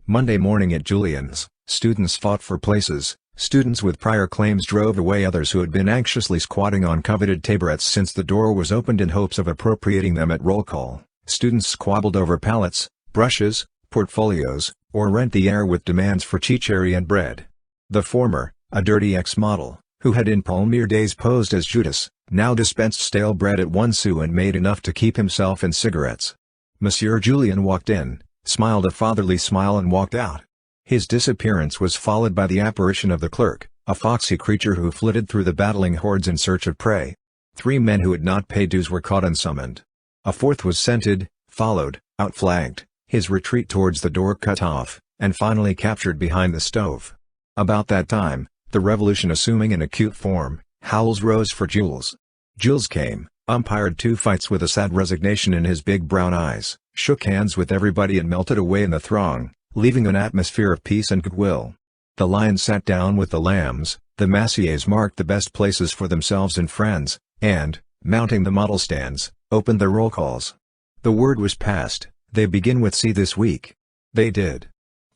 Monday morning at Julian's, students fought for places. Students with prior claims drove away others who had been anxiously squatting on coveted taborets since the door was opened in hopes of appropriating them at roll call. Students squabbled over palettes, brushes, portfolios, or rent the air with demands for chichery and bread. The former, a dirty ex-model, who had in Palmyre days posed as Judas, now dispensed stale bread at 1 sou and made enough to keep himself and cigarettes. Monsieur Julien walked in, smiled a fatherly smile and walked out. His disappearance was followed by the apparition of the clerk, a foxy creature who flitted through the battling hordes in search of prey. 3 men who had not paid dues were caught and summoned. A 4th was scented, followed, outflanked, his retreat towards the door cut off, and finally captured behind the stove. About that time, the revolution assuming an acute form, howls rose for Jules. Jules came, umpired 2 fights with a sad resignation in his big brown eyes, shook hands with everybody and melted away in the throng, leaving an atmosphere of peace and goodwill. The lions sat down with the lambs, the massiers marked the best places for themselves and friends, and, mounting the model stands, opened their roll calls. The word was passed, "They begin with C this week." They did.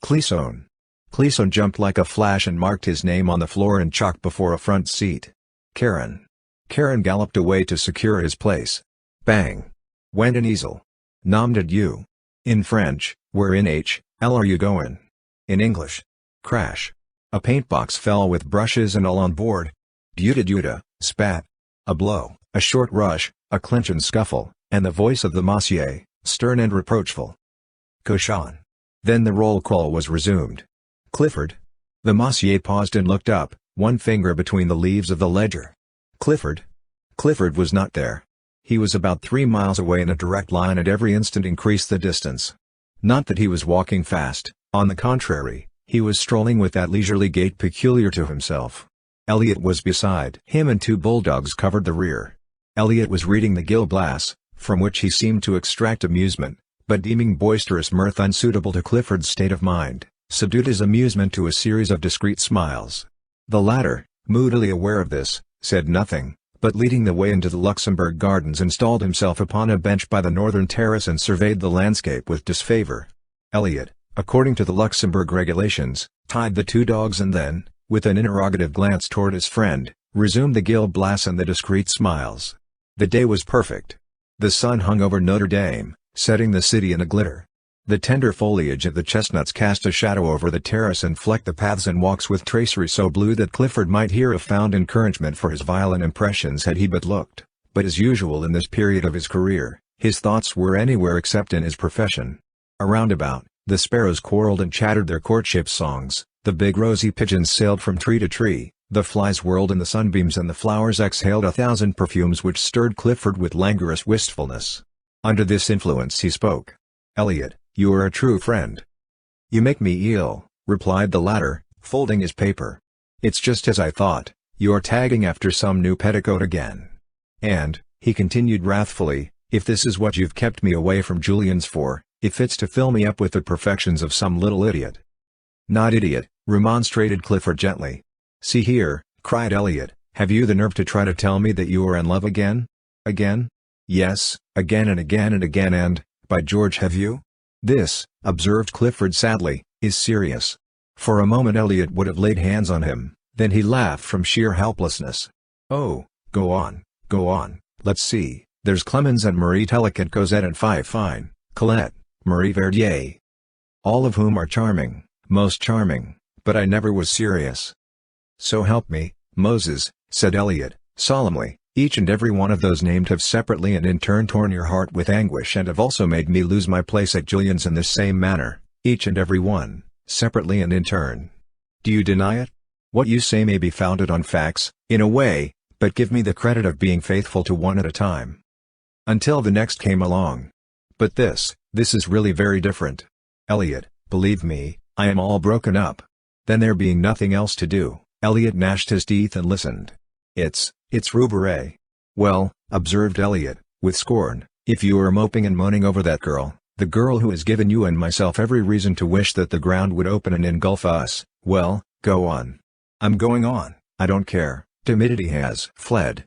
Clisson. Clisson jumped like a flash and marked his name on the floor in chalk before a front seat. Karen. Karen galloped away to secure his place. Bang. Went an easel. Nom de Dieu. In French, "Where in H.L. are you goin'?" In English. Crash. A paintbox fell with brushes and all on board. Duda, spat. A blow, a short rush, a clinch and scuffle, and the voice of the massier, stern and reproachful. Cochon. Then the roll call was resumed. Clifford. The massier paused and looked up, one finger between the leaves of the ledger. Clifford. Clifford was not there. He was about 3 miles away in a direct line and every instant increased the distance. Not that he was walking fast, on the contrary, he was strolling with that leisurely gait peculiar to himself. Elliot was beside him and 2 bulldogs covered the rear. Elliot was reading the Gil Blas, from which he seemed to extract amusement, but deeming boisterous mirth unsuitable to Clifford's state of mind, subdued his amusement to a series of discreet smiles. The latter, moodily aware of this, said nothing, but leading the way into the Luxembourg Gardens installed himself upon a bench by the northern terrace and surveyed the landscape with disfavor. Elliot, according to the Luxembourg regulations, tied the 2 dogs and then, with an interrogative glance toward his friend, resumed the Gil Blas and the discreet smiles. The day was perfect. The sun hung over Notre Dame, setting the city in a glitter. The tender foliage of the chestnuts cast a shadow over the terrace and flecked the paths and walks with tracery so blue that Clifford might here have found encouragement for his violent impressions had he but looked, but as usual in this period of his career, his thoughts were anywhere except in his profession. Around about, the sparrows quarreled and chattered their courtship songs, the big rosy pigeons sailed from tree to tree, The flies whirled in the sunbeams and the flowers exhaled 1,000 perfumes which stirred Clifford with languorous wistfulness. Under this influence he spoke. "Elliot, you are a true friend." "You make me ill," replied the latter, folding his paper. "It's just as I thought, you're tagging after some new petticoat again. And," he continued wrathfully, "if this is what you've kept me away from Julian's for, if it's to fill me up with the perfections of some little idiot." "Not idiot," remonstrated Clifford gently. "See here," cried Elliot, "have you the nerve to try to tell me that you are in love again? Again? Yes, again and again and again and, by George, have you?" "This," observed Clifford sadly, "is serious." For a moment Elliot would have laid hands on him, then he laughed from sheer helplessness. "Oh, go on, let's see, there's Clemens and Marie Tellic Cosette and Fine, Colette, Marie Verdier. All of whom are charming, most charming, but I never was serious." "So help me, Moses," said Elliot, solemnly, "each and every one of those named have separately and in turn torn your heart with anguish and have also made me lose my place at Julian's in this same manner, each and every one, separately and in turn. Do you deny it? What you say may be founded on facts, in a way, but give me the credit of being faithful to one at a time. Until the next came along. But this is really very different. Elliot, believe me, I am all broken up." Then there being nothing else to do, Elliot gnashed his teeth and listened. It's Roubaret." "Well," observed Elliot, with scorn, "if you are moping and moaning over that girl, the girl who has given you and myself every reason to wish that the ground would open and engulf us, well, go on." "I'm going on, I don't care, timidity has fled."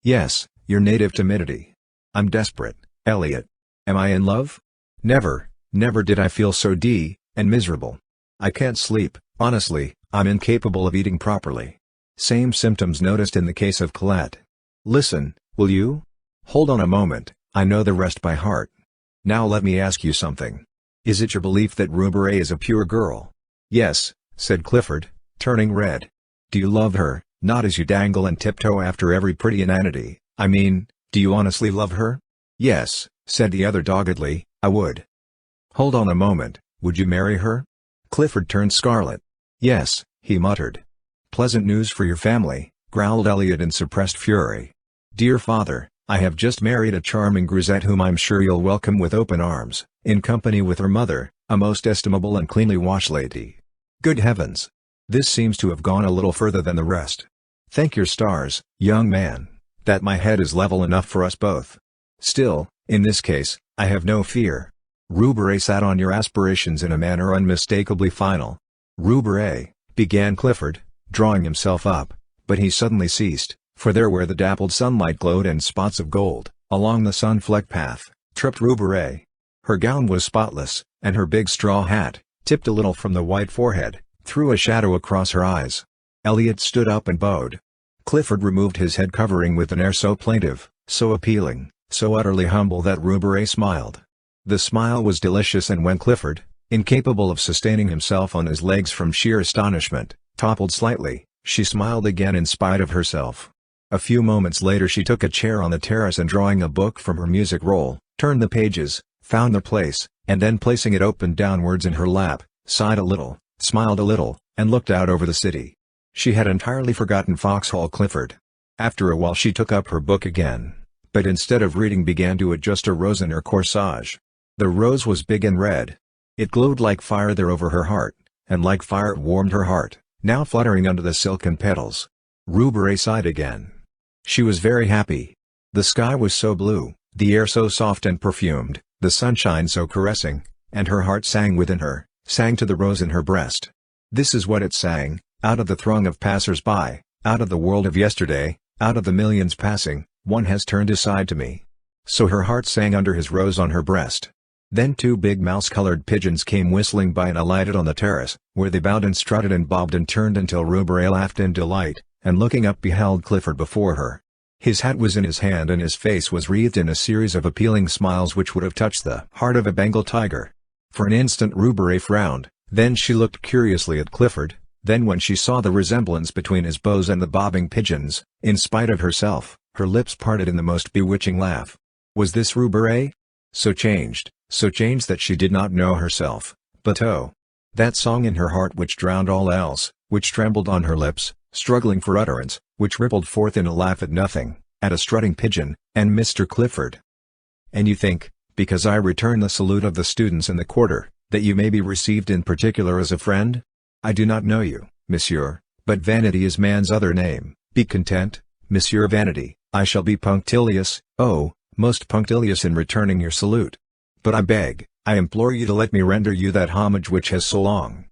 "Yes, your native timidity. I'm desperate, Elliot. Am I in love? Never did I feel so and miserable. I can't sleep, honestly, I'm incapable of eating properly. Same symptoms noticed in the case of Colette. Listen, will you? Hold on a moment, I know the rest by heart. Now let me ask you something. Is it your belief that Roubaret is a pure girl?" "Yes," said Clifford, turning red. "Do you love her, not as you dangle and tiptoe after every pretty inanity, I mean, do you honestly love her?" "Yes," said the other doggedly, "I would." "Hold on a moment, would you marry her?" Clifford turned scarlet. "Yes," he muttered. "Pleasant news for your family," growled Elliot in suppressed fury. "Dear father, I have just married a charming grisette whom I'm sure you'll welcome with open arms, in company with her mother, a most estimable and cleanly washed lady. Good heavens! This seems to have gone a little further than the rest. Thank your stars, young man, that my head is level enough for us both. Still, in this case, I have no fear. Roubaret sat on your aspirations in a manner unmistakably final." "Roubaret," began Clifford, drawing himself up, but he suddenly ceased, for there where the dappled sunlight glowed in spots of gold, along the sun-flecked path, tripped Roubaret. Her gown was spotless, and her big straw hat, tipped a little from the white forehead, threw a shadow across her eyes. Elliot stood up and bowed. Clifford removed his head covering with an air so plaintive, so appealing, so utterly humble that Roubaret smiled. The smile was delicious, and when Clifford, incapable of sustaining himself on his legs from sheer astonishment, toppled slightly, she smiled again in spite of herself. A few moments later she took a chair on the terrace and, drawing a book from her music roll, turned the pages, found the place, and then placing it open downwards in her lap, sighed a little, smiled a little, and looked out over the city. She had entirely forgotten Foxhall Clifford. After a while she took up her book again, but instead of reading began to adjust a rose in her corsage. The rose was big and red. It glowed like fire there over her heart, and like fire it warmed her heart, now fluttering under the silken petals. Roubaret sighed again. She was very happy. The sky was so blue, the air so soft and perfumed, the sunshine so caressing, and her heart sang within her, sang to the rose in her breast. This is what it sang: "Out of the throng of passers-by, out of the world of yesterday, out of the millions passing, one has turned aside to me." So her heart sang under his rose on her breast. Then two big mouse-colored pigeons came whistling by and alighted on the terrace, where they bowed and strutted and bobbed and turned until Roubaret laughed in delight, and looking up beheld Clifford before her. His hat was in his hand and his face was wreathed in a series of appealing smiles which would have touched the heart of a Bengal tiger. For an instant Roubaret frowned, then she looked curiously at Clifford, then when she saw the resemblance between his bows and the bobbing pigeons, in spite of herself, her lips parted in the most bewitching laugh. Was this Roubaret? So changed that she did not know herself, but oh! That song in her heart which drowned all else, which trembled on her lips, struggling for utterance, which rippled forth in a laugh at nothing, at a strutting pigeon, and Mr. Clifford. "And you think, because I return the salute of the students in the quarter, that you may be received in particular as a friend? I do not know you, monsieur, but vanity is man's other name. Be content, Monsieur Vanity, I shall be punctilious, oh, most punctilious in returning your salute. But I beg, I implore you to let me render you that homage which has so long."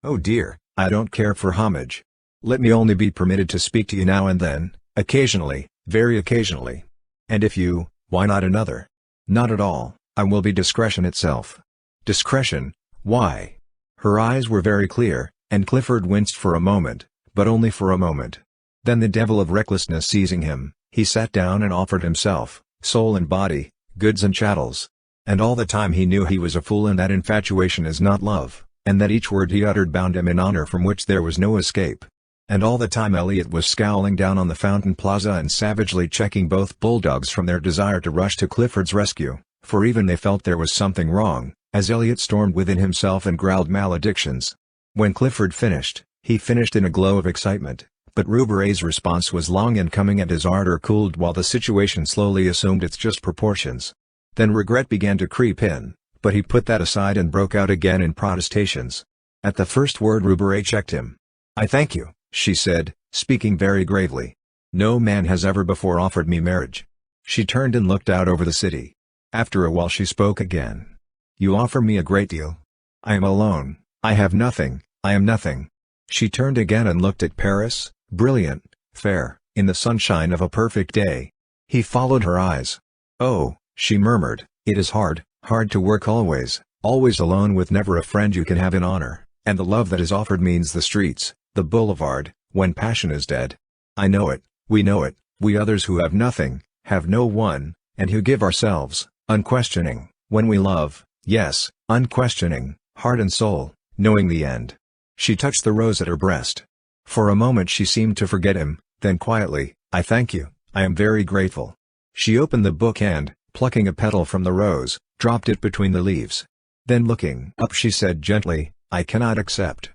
"Oh dear, I don't care for homage. Let me only be permitted to speak to you now and then, occasionally, very occasionally. And if you, why not another?" "Not at all, I will be discretion itself." "Discretion, why?" Her eyes were very clear, and Clifford winced for a moment, but only for a moment. Then the devil of recklessness seizing him, he sat down and offered himself, soul and body, goods and chattels. And all the time he knew he was a fool and that infatuation is not love, and that each word he uttered bound him in honor from which there was no escape. And all the time Elliot was scowling down on the Fountain Plaza and savagely checking both bulldogs from their desire to rush to Clifford's rescue, for even they felt there was something wrong, as Elliot stormed within himself and growled maledictions. When Clifford finished, he finished in a glow of excitement, but Roubaret's response was long in coming and his ardor cooled while the situation slowly assumed its just proportions. Then regret began to creep in, but he put that aside and broke out again in protestations. At the first word Roubaret checked him. "I thank you," she said, speaking very gravely. "No man has ever before offered me marriage." She turned and looked out over the city. After a while she spoke again. "You offer me a great deal. I am alone, I have nothing, I am nothing." She turned again and looked at Paris, brilliant, fair, in the sunshine of a perfect day. He followed her eyes. "Oh," she murmured, "it is hard, hard to work always alone with never a friend you can have in honor, and the love that is offered means the streets, the boulevard, when passion is dead. I know it, we others who have nothing, have no one, and who give ourselves, unquestioning, when we love, yes, unquestioning, heart and soul, knowing the end." She touched the rose at her breast. For a moment she seemed to forget him, then quietly, "I thank you, I am very grateful." She opened the book and, plucking a petal from the rose, dropped it between the leaves. Then looking up she said gently, "I cannot accept.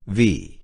V."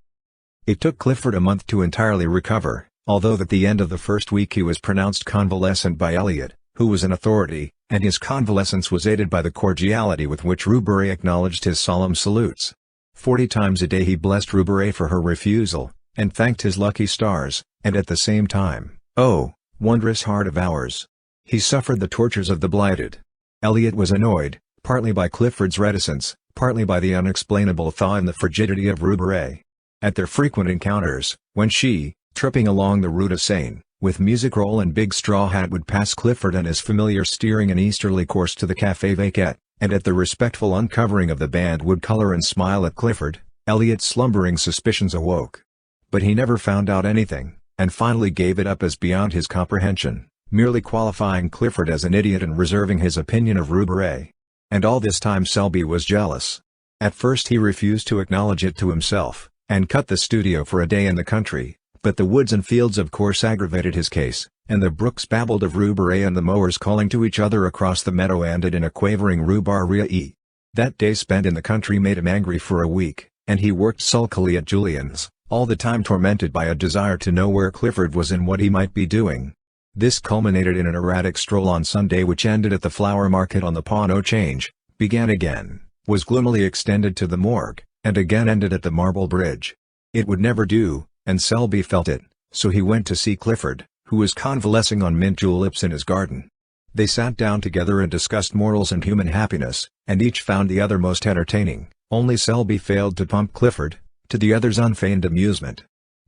It took Clifford a month to entirely recover, although at the end of the first week he was pronounced convalescent by Elliot, who was an authority, and his convalescence was aided by the cordiality with which Roubaret acknowledged his solemn salutes. 40 times a day he blessed Roubaret for her refusal, and thanked his lucky stars, and at the same time, oh, wondrous heart of ours, he suffered the tortures of the blighted. Elliot was annoyed, partly by Clifford's reticence, partly by the unexplainable thaw in the frigidity of Roubaret. At their frequent encounters, when she, tripping along the Rue de Seine, with music roll and big straw hat would pass Clifford and his familiar steering an easterly course to the Café Vaquette, and at the respectful uncovering of the band would color and smile at Clifford, Elliot's slumbering suspicions awoke. But he never found out anything, and finally gave it up as beyond his comprehension, merely qualifying Clifford as an idiot and reserving his opinion of Roubaret. And all this time Selby was jealous. At first he refused to acknowledge it to himself, and cut the studio for a day in the country, but the woods and fields of course aggravated his case, and the brooks babbled of Roubaret and the mowers calling to each other across the meadow ended in a quavering Roubaret. That day spent in the country made him angry for a week, and he worked sulkily at Julien's, all the time tormented by a desire to know where Clifford was and what he might be doing. This culminated in an erratic stroll on Sunday which ended at the flower market on the Pont au Change, began again, was gloomily extended to the morgue, and again ended at the Marble Bridge. It would never do, and Selby felt it, so he went to see Clifford, who was convalescing on mint juleps in his garden. They sat down together and discussed morals and human happiness, and each found the other most entertaining, only Selby failed to pump Clifford, to the other's unfeigned amusement.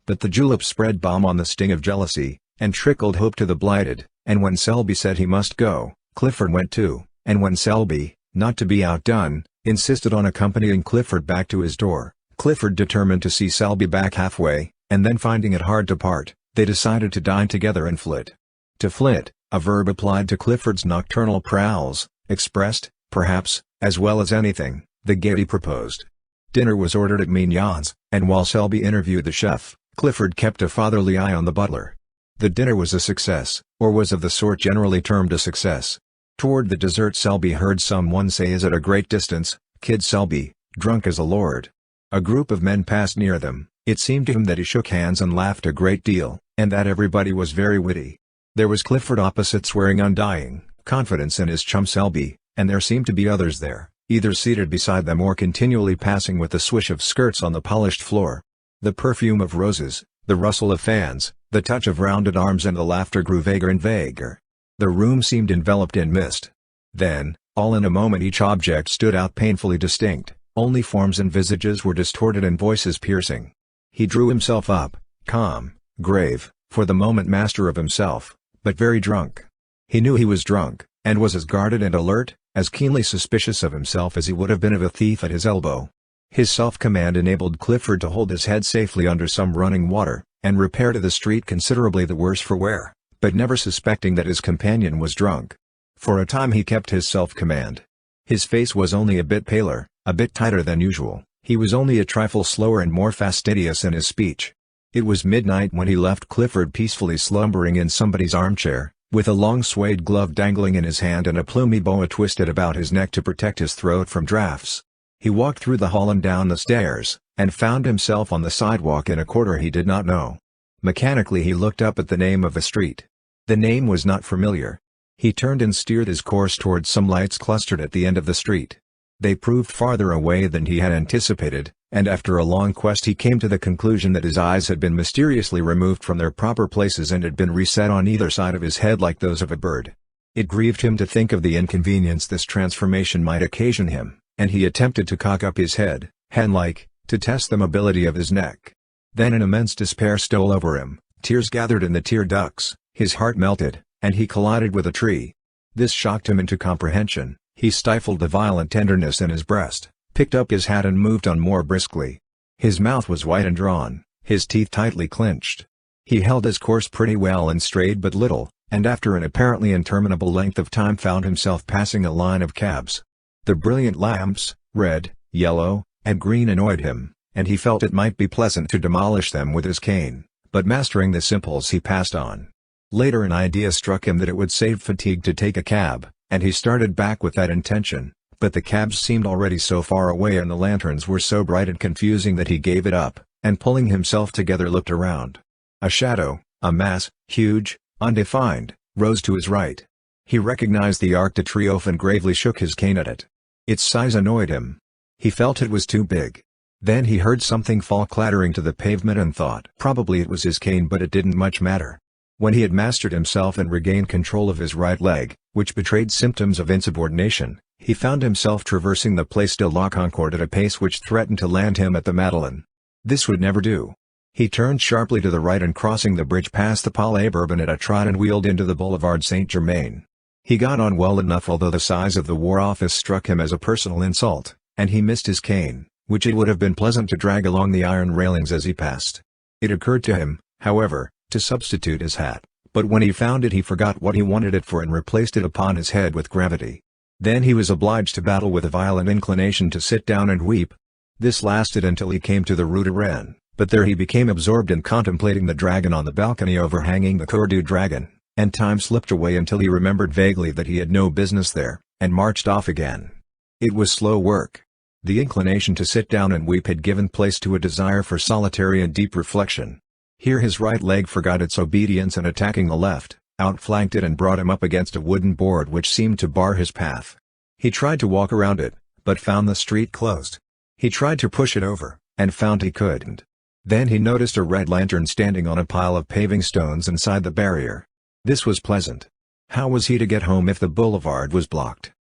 But the juleps spread balm on the sting of jealousy, and trickled hope to the blighted, and when Selby said he must go, Clifford went too, and when Selby, not to be outdone, insisted on accompanying Clifford back to his door, Clifford determined to see Selby back halfway, and then finding it hard to part, they decided to dine together and flit. To flit, a verb applied to Clifford's nocturnal prowls, expressed, perhaps, as well as anything, the gaiety proposed. Dinner was ordered at Mignon's, and while Selby interviewed the chef, Clifford kept a fatherly eye on the butler. The dinner was a success, or was of the sort generally termed a success. Toward the dessert Selby heard someone say as at a great distance, "Kid Selby, drunk as a lord." A group of men passed near them. It seemed to him that he shook hands and laughed a great deal, and that everybody was very witty. There was Clifford opposite swearing undying confidence in his chum Selby, and there seemed to be others there, either seated beside them or continually passing with the swish of skirts on the polished floor. The perfume of roses, the rustle of fans, the touch of rounded arms and the laughter grew vaguer and vaguer. The room seemed enveloped in mist. Then, all in a moment each object stood out painfully distinct, only forms and visages were distorted and voices piercing. He drew himself up, calm, grave, for the moment master of himself, but very drunk. He knew he was drunk, and was as guarded and alert, as keenly suspicious of himself as he would have been of a thief at his elbow. His self-command enabled Clifford to hold his head safely under some running water, and repair to the street considerably the worse for wear, but never suspecting that his companion was drunk. For a time he kept his self-command. His face was only a bit paler, a bit tighter than usual, he was only a trifle slower and more fastidious in his speech. It was midnight when he left Clifford peacefully slumbering in somebody's armchair, with a long suede glove dangling in his hand and a plumy boa twisted about his neck to protect his throat from drafts. He walked through the hall and down the stairs, and found himself on the sidewalk in a quarter he did not know. Mechanically he looked up at the name of the street. The name was not familiar. He turned and steered his course towards some lights clustered at the end of the street. They proved farther away than he had anticipated, and after a long quest he came to the conclusion that his eyes had been mysteriously removed from their proper places and had been reset on either side of his head like those of a bird. It grieved him to think of the inconvenience this transformation might occasion him, and he attempted to cock up his head, hen-like, to test the mobility of his neck. Then an immense despair stole over him, tears gathered in the tear ducts, his heart melted, and he collided with a tree. This shocked him into comprehension. He stifled the violent tenderness in his breast, picked up his hat and moved on more briskly. His mouth was white and drawn, his teeth tightly clenched. He held his course pretty well and strayed but little, and after an apparently interminable length of time found himself passing a line of cabs. The brilliant lamps, red, yellow, and green annoyed him, and he felt it might be pleasant to demolish them with his cane, but mastering this impulse he passed on. Later an idea struck him that it would save fatigue to take a cab, and he started back with that intention, but the cabs seemed already so far away and the lanterns were so bright and confusing that he gave it up, and pulling himself together looked around. A shadow, a mass, huge, undefined, rose to his right. He recognized the Arc de Triomphe and gravely shook his cane at it. Its size annoyed him. He felt it was too big. Then he heard something fall clattering to the pavement and thought probably it was his cane, but it didn't much matter. When he had mastered himself and regained control of his right leg, which betrayed symptoms of insubordination, he found himself traversing the Place de la Concorde at a pace which threatened to land him at the Madeleine. This would never do. He turned sharply to the right and crossing the bridge passed the Palais Bourbon at a trot and wheeled into the Boulevard Saint-Germain. He got on well enough although the size of the War Office struck him as a personal insult, and he missed his cane, which it would have been pleasant to drag along the iron railings as he passed. It occurred to him, however, to substitute his hat, but when he found it he forgot what he wanted it for and replaced it upon his head with gravity. Then he was obliged to battle with a violent inclination to sit down and weep. This lasted until he came to the Rue de Rennes, but there he became absorbed in contemplating the dragon on the balcony overhanging the Cour du Dragon, and time slipped away until he remembered vaguely that he had no business there, and marched off again. It was slow work. The inclination to sit down and weep had given place to a desire for solitary and deep reflection. Here his right leg forgot its obedience and attacking the left, outflanked it and brought him up against a wooden board which seemed to bar his path. He tried to walk around it, but found the street closed. He tried to push it over, and found he couldn't. Then he noticed a red lantern standing on a pile of paving stones inside the barrier. This was pleasant. How was he to get home if the boulevard was blocked?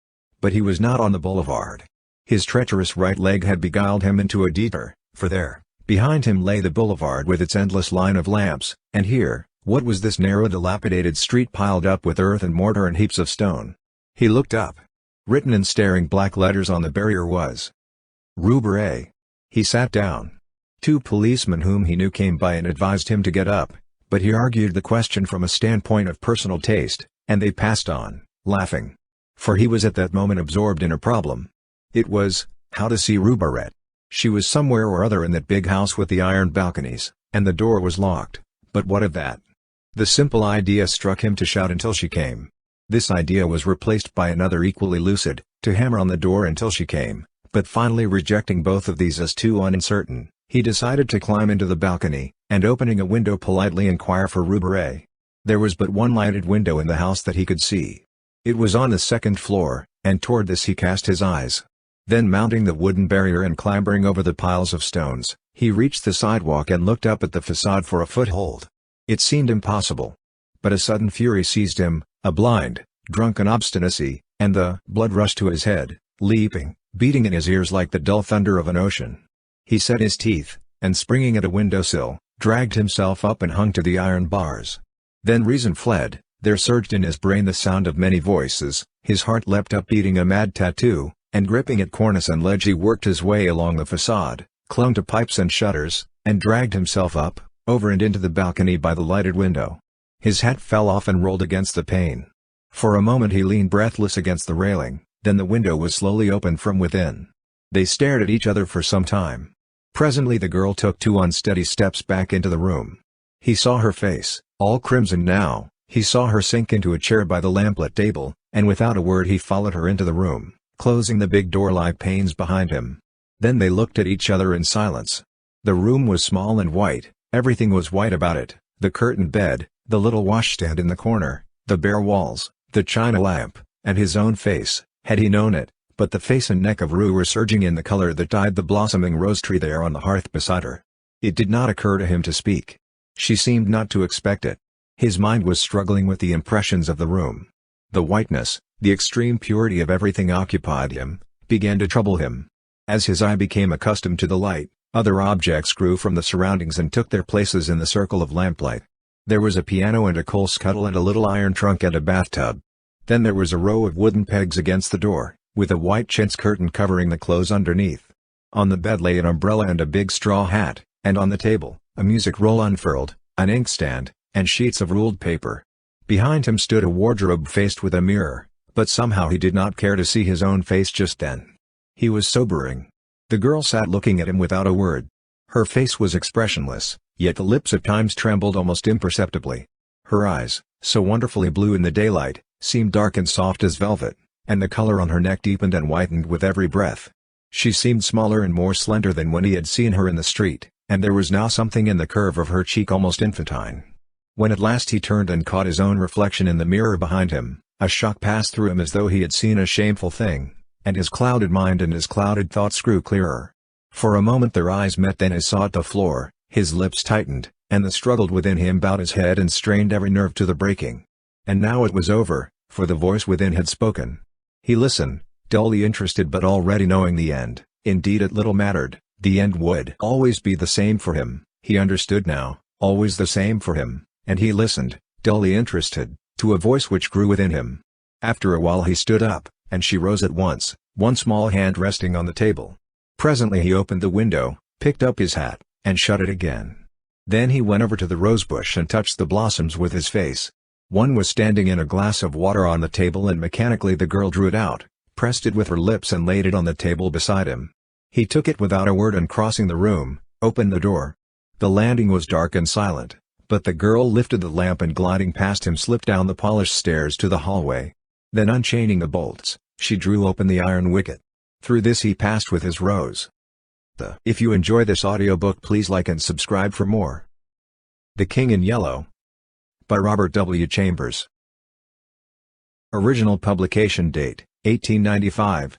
But he was not on the boulevard. His treacherous right leg had beguiled him into a detour, for there, behind him lay the boulevard with its endless line of lamps, and here, what was this narrow dilapidated street piled up with earth and mortar and heaps of stone? He looked up. Written in staring black letters on the barrier was Rue Beret. He sat down. Two policemen whom he knew came by and advised him to get up, but he argued the question from a standpoint of personal taste, and they passed on, laughing. For he was at that moment absorbed in a problem. It was, how to see Rue Beret. She was somewhere or other in that big house with the iron balconies, and the door was locked, but what of that? The simple idea struck him to shout until she came. This idea was replaced by another equally lucid, to hammer on the door until she came, But finally rejecting both of these as too uncertain, he decided to climb into the balcony, and opening a window politely inquire for Roubaret. There was but one lighted window in the house that he could see. It was on the second floor, and toward this he cast his eyes. Then mounting the wooden barrier and clambering over the piles of stones, he reached the sidewalk and looked up at the facade for a foothold. It seemed impossible. But a sudden fury seized him, a blind, drunken obstinacy, and the blood rushed to his head, leaping, beating in his ears like the dull thunder of an ocean. He set his teeth, and springing at a windowsill, dragged himself up and hung to the iron bars. Then reason fled, there surged in his brain the sound of many voices, his heart leapt up beating a mad tattoo, and gripping at cornice and ledge he worked his way along the facade, clung to pipes and shutters, and dragged himself up, over and into the balcony by the lighted window. His hat fell off and rolled against the pane. For a moment he leaned breathless against the railing, then the window was slowly opened from within. They stared at each other for some time. Presently the girl took 2 unsteady steps back into the room. He saw her face, all crimson now, he saw her sink into a chair by the lamplit table, and without a word he followed her into the room, closing the big door like panes behind him. Then they looked at each other in silence. The room was small and white, everything was white about it, the curtained bed, the little washstand in the corner, the bare walls, the china lamp, and his own face, had he known it, but the face and neck of Rue were surging in the color that dyed the blossoming rose tree there on the hearth beside her. It did not occur to him to speak. She seemed not to expect it. His mind was struggling with the impressions of the room. The whiteness, the extreme purity of everything occupied him, began to trouble him. As his eye became accustomed to the light, other objects grew from the surroundings and took their places in the circle of lamplight. There was a piano and a coal scuttle and a little iron trunk and a bathtub. Then there was a row of wooden pegs against the door, with a white chintz curtain covering the clothes underneath. On the bed lay an umbrella and a big straw hat, and on the table, a music roll unfurled, an inkstand, and sheets of ruled paper. Behind him stood a wardrobe faced with a mirror, but somehow he did not care to see his own face just then. He was sobering. The girl sat looking at him without a word. Her face was expressionless, yet the lips at times trembled almost imperceptibly. Her eyes, so wonderfully blue in the daylight, seemed dark and soft as velvet, and the color on her neck deepened and whitened with every breath. She seemed smaller and more slender than when he had seen her in the street, and there was now something in the curve of her cheek almost infantine. When at last he turned and caught his own reflection in the mirror behind him, a shock passed through him as though he had seen a shameful thing, and his clouded mind and his clouded thoughts grew clearer. For a moment their eyes met, then as saw at the floor, his lips tightened, and the struggle within him bowed his head and strained every nerve to the breaking. And now it was over, for the voice within had spoken. He listened, dully interested but already knowing the end. Indeed it little mattered, the end would always be the same for him, he understood now, always the same for him, and he listened, dully interested, to a voice which grew within him. After a while he stood up, and she rose at once, one small hand resting on the table. Presently he opened the window, picked up his hat, and shut it again. Then he went over to the rosebush and touched the blossoms with his face. One was standing in a glass of water on the table, and mechanically the girl drew it out, pressed it with her lips and laid it on the table beside him. He took it without a word and crossing the room, opened the door. The landing was dark and silent, but the girl lifted the lamp and gliding past him slipped down the polished stairs to the hallway. Then unchaining the bolts, she drew open the iron wicket. Through this he passed with his rose. If you enjoy this audiobook, please like and subscribe for more. The King in Yellow by Robert W. Chambers. Original publication date, 1895.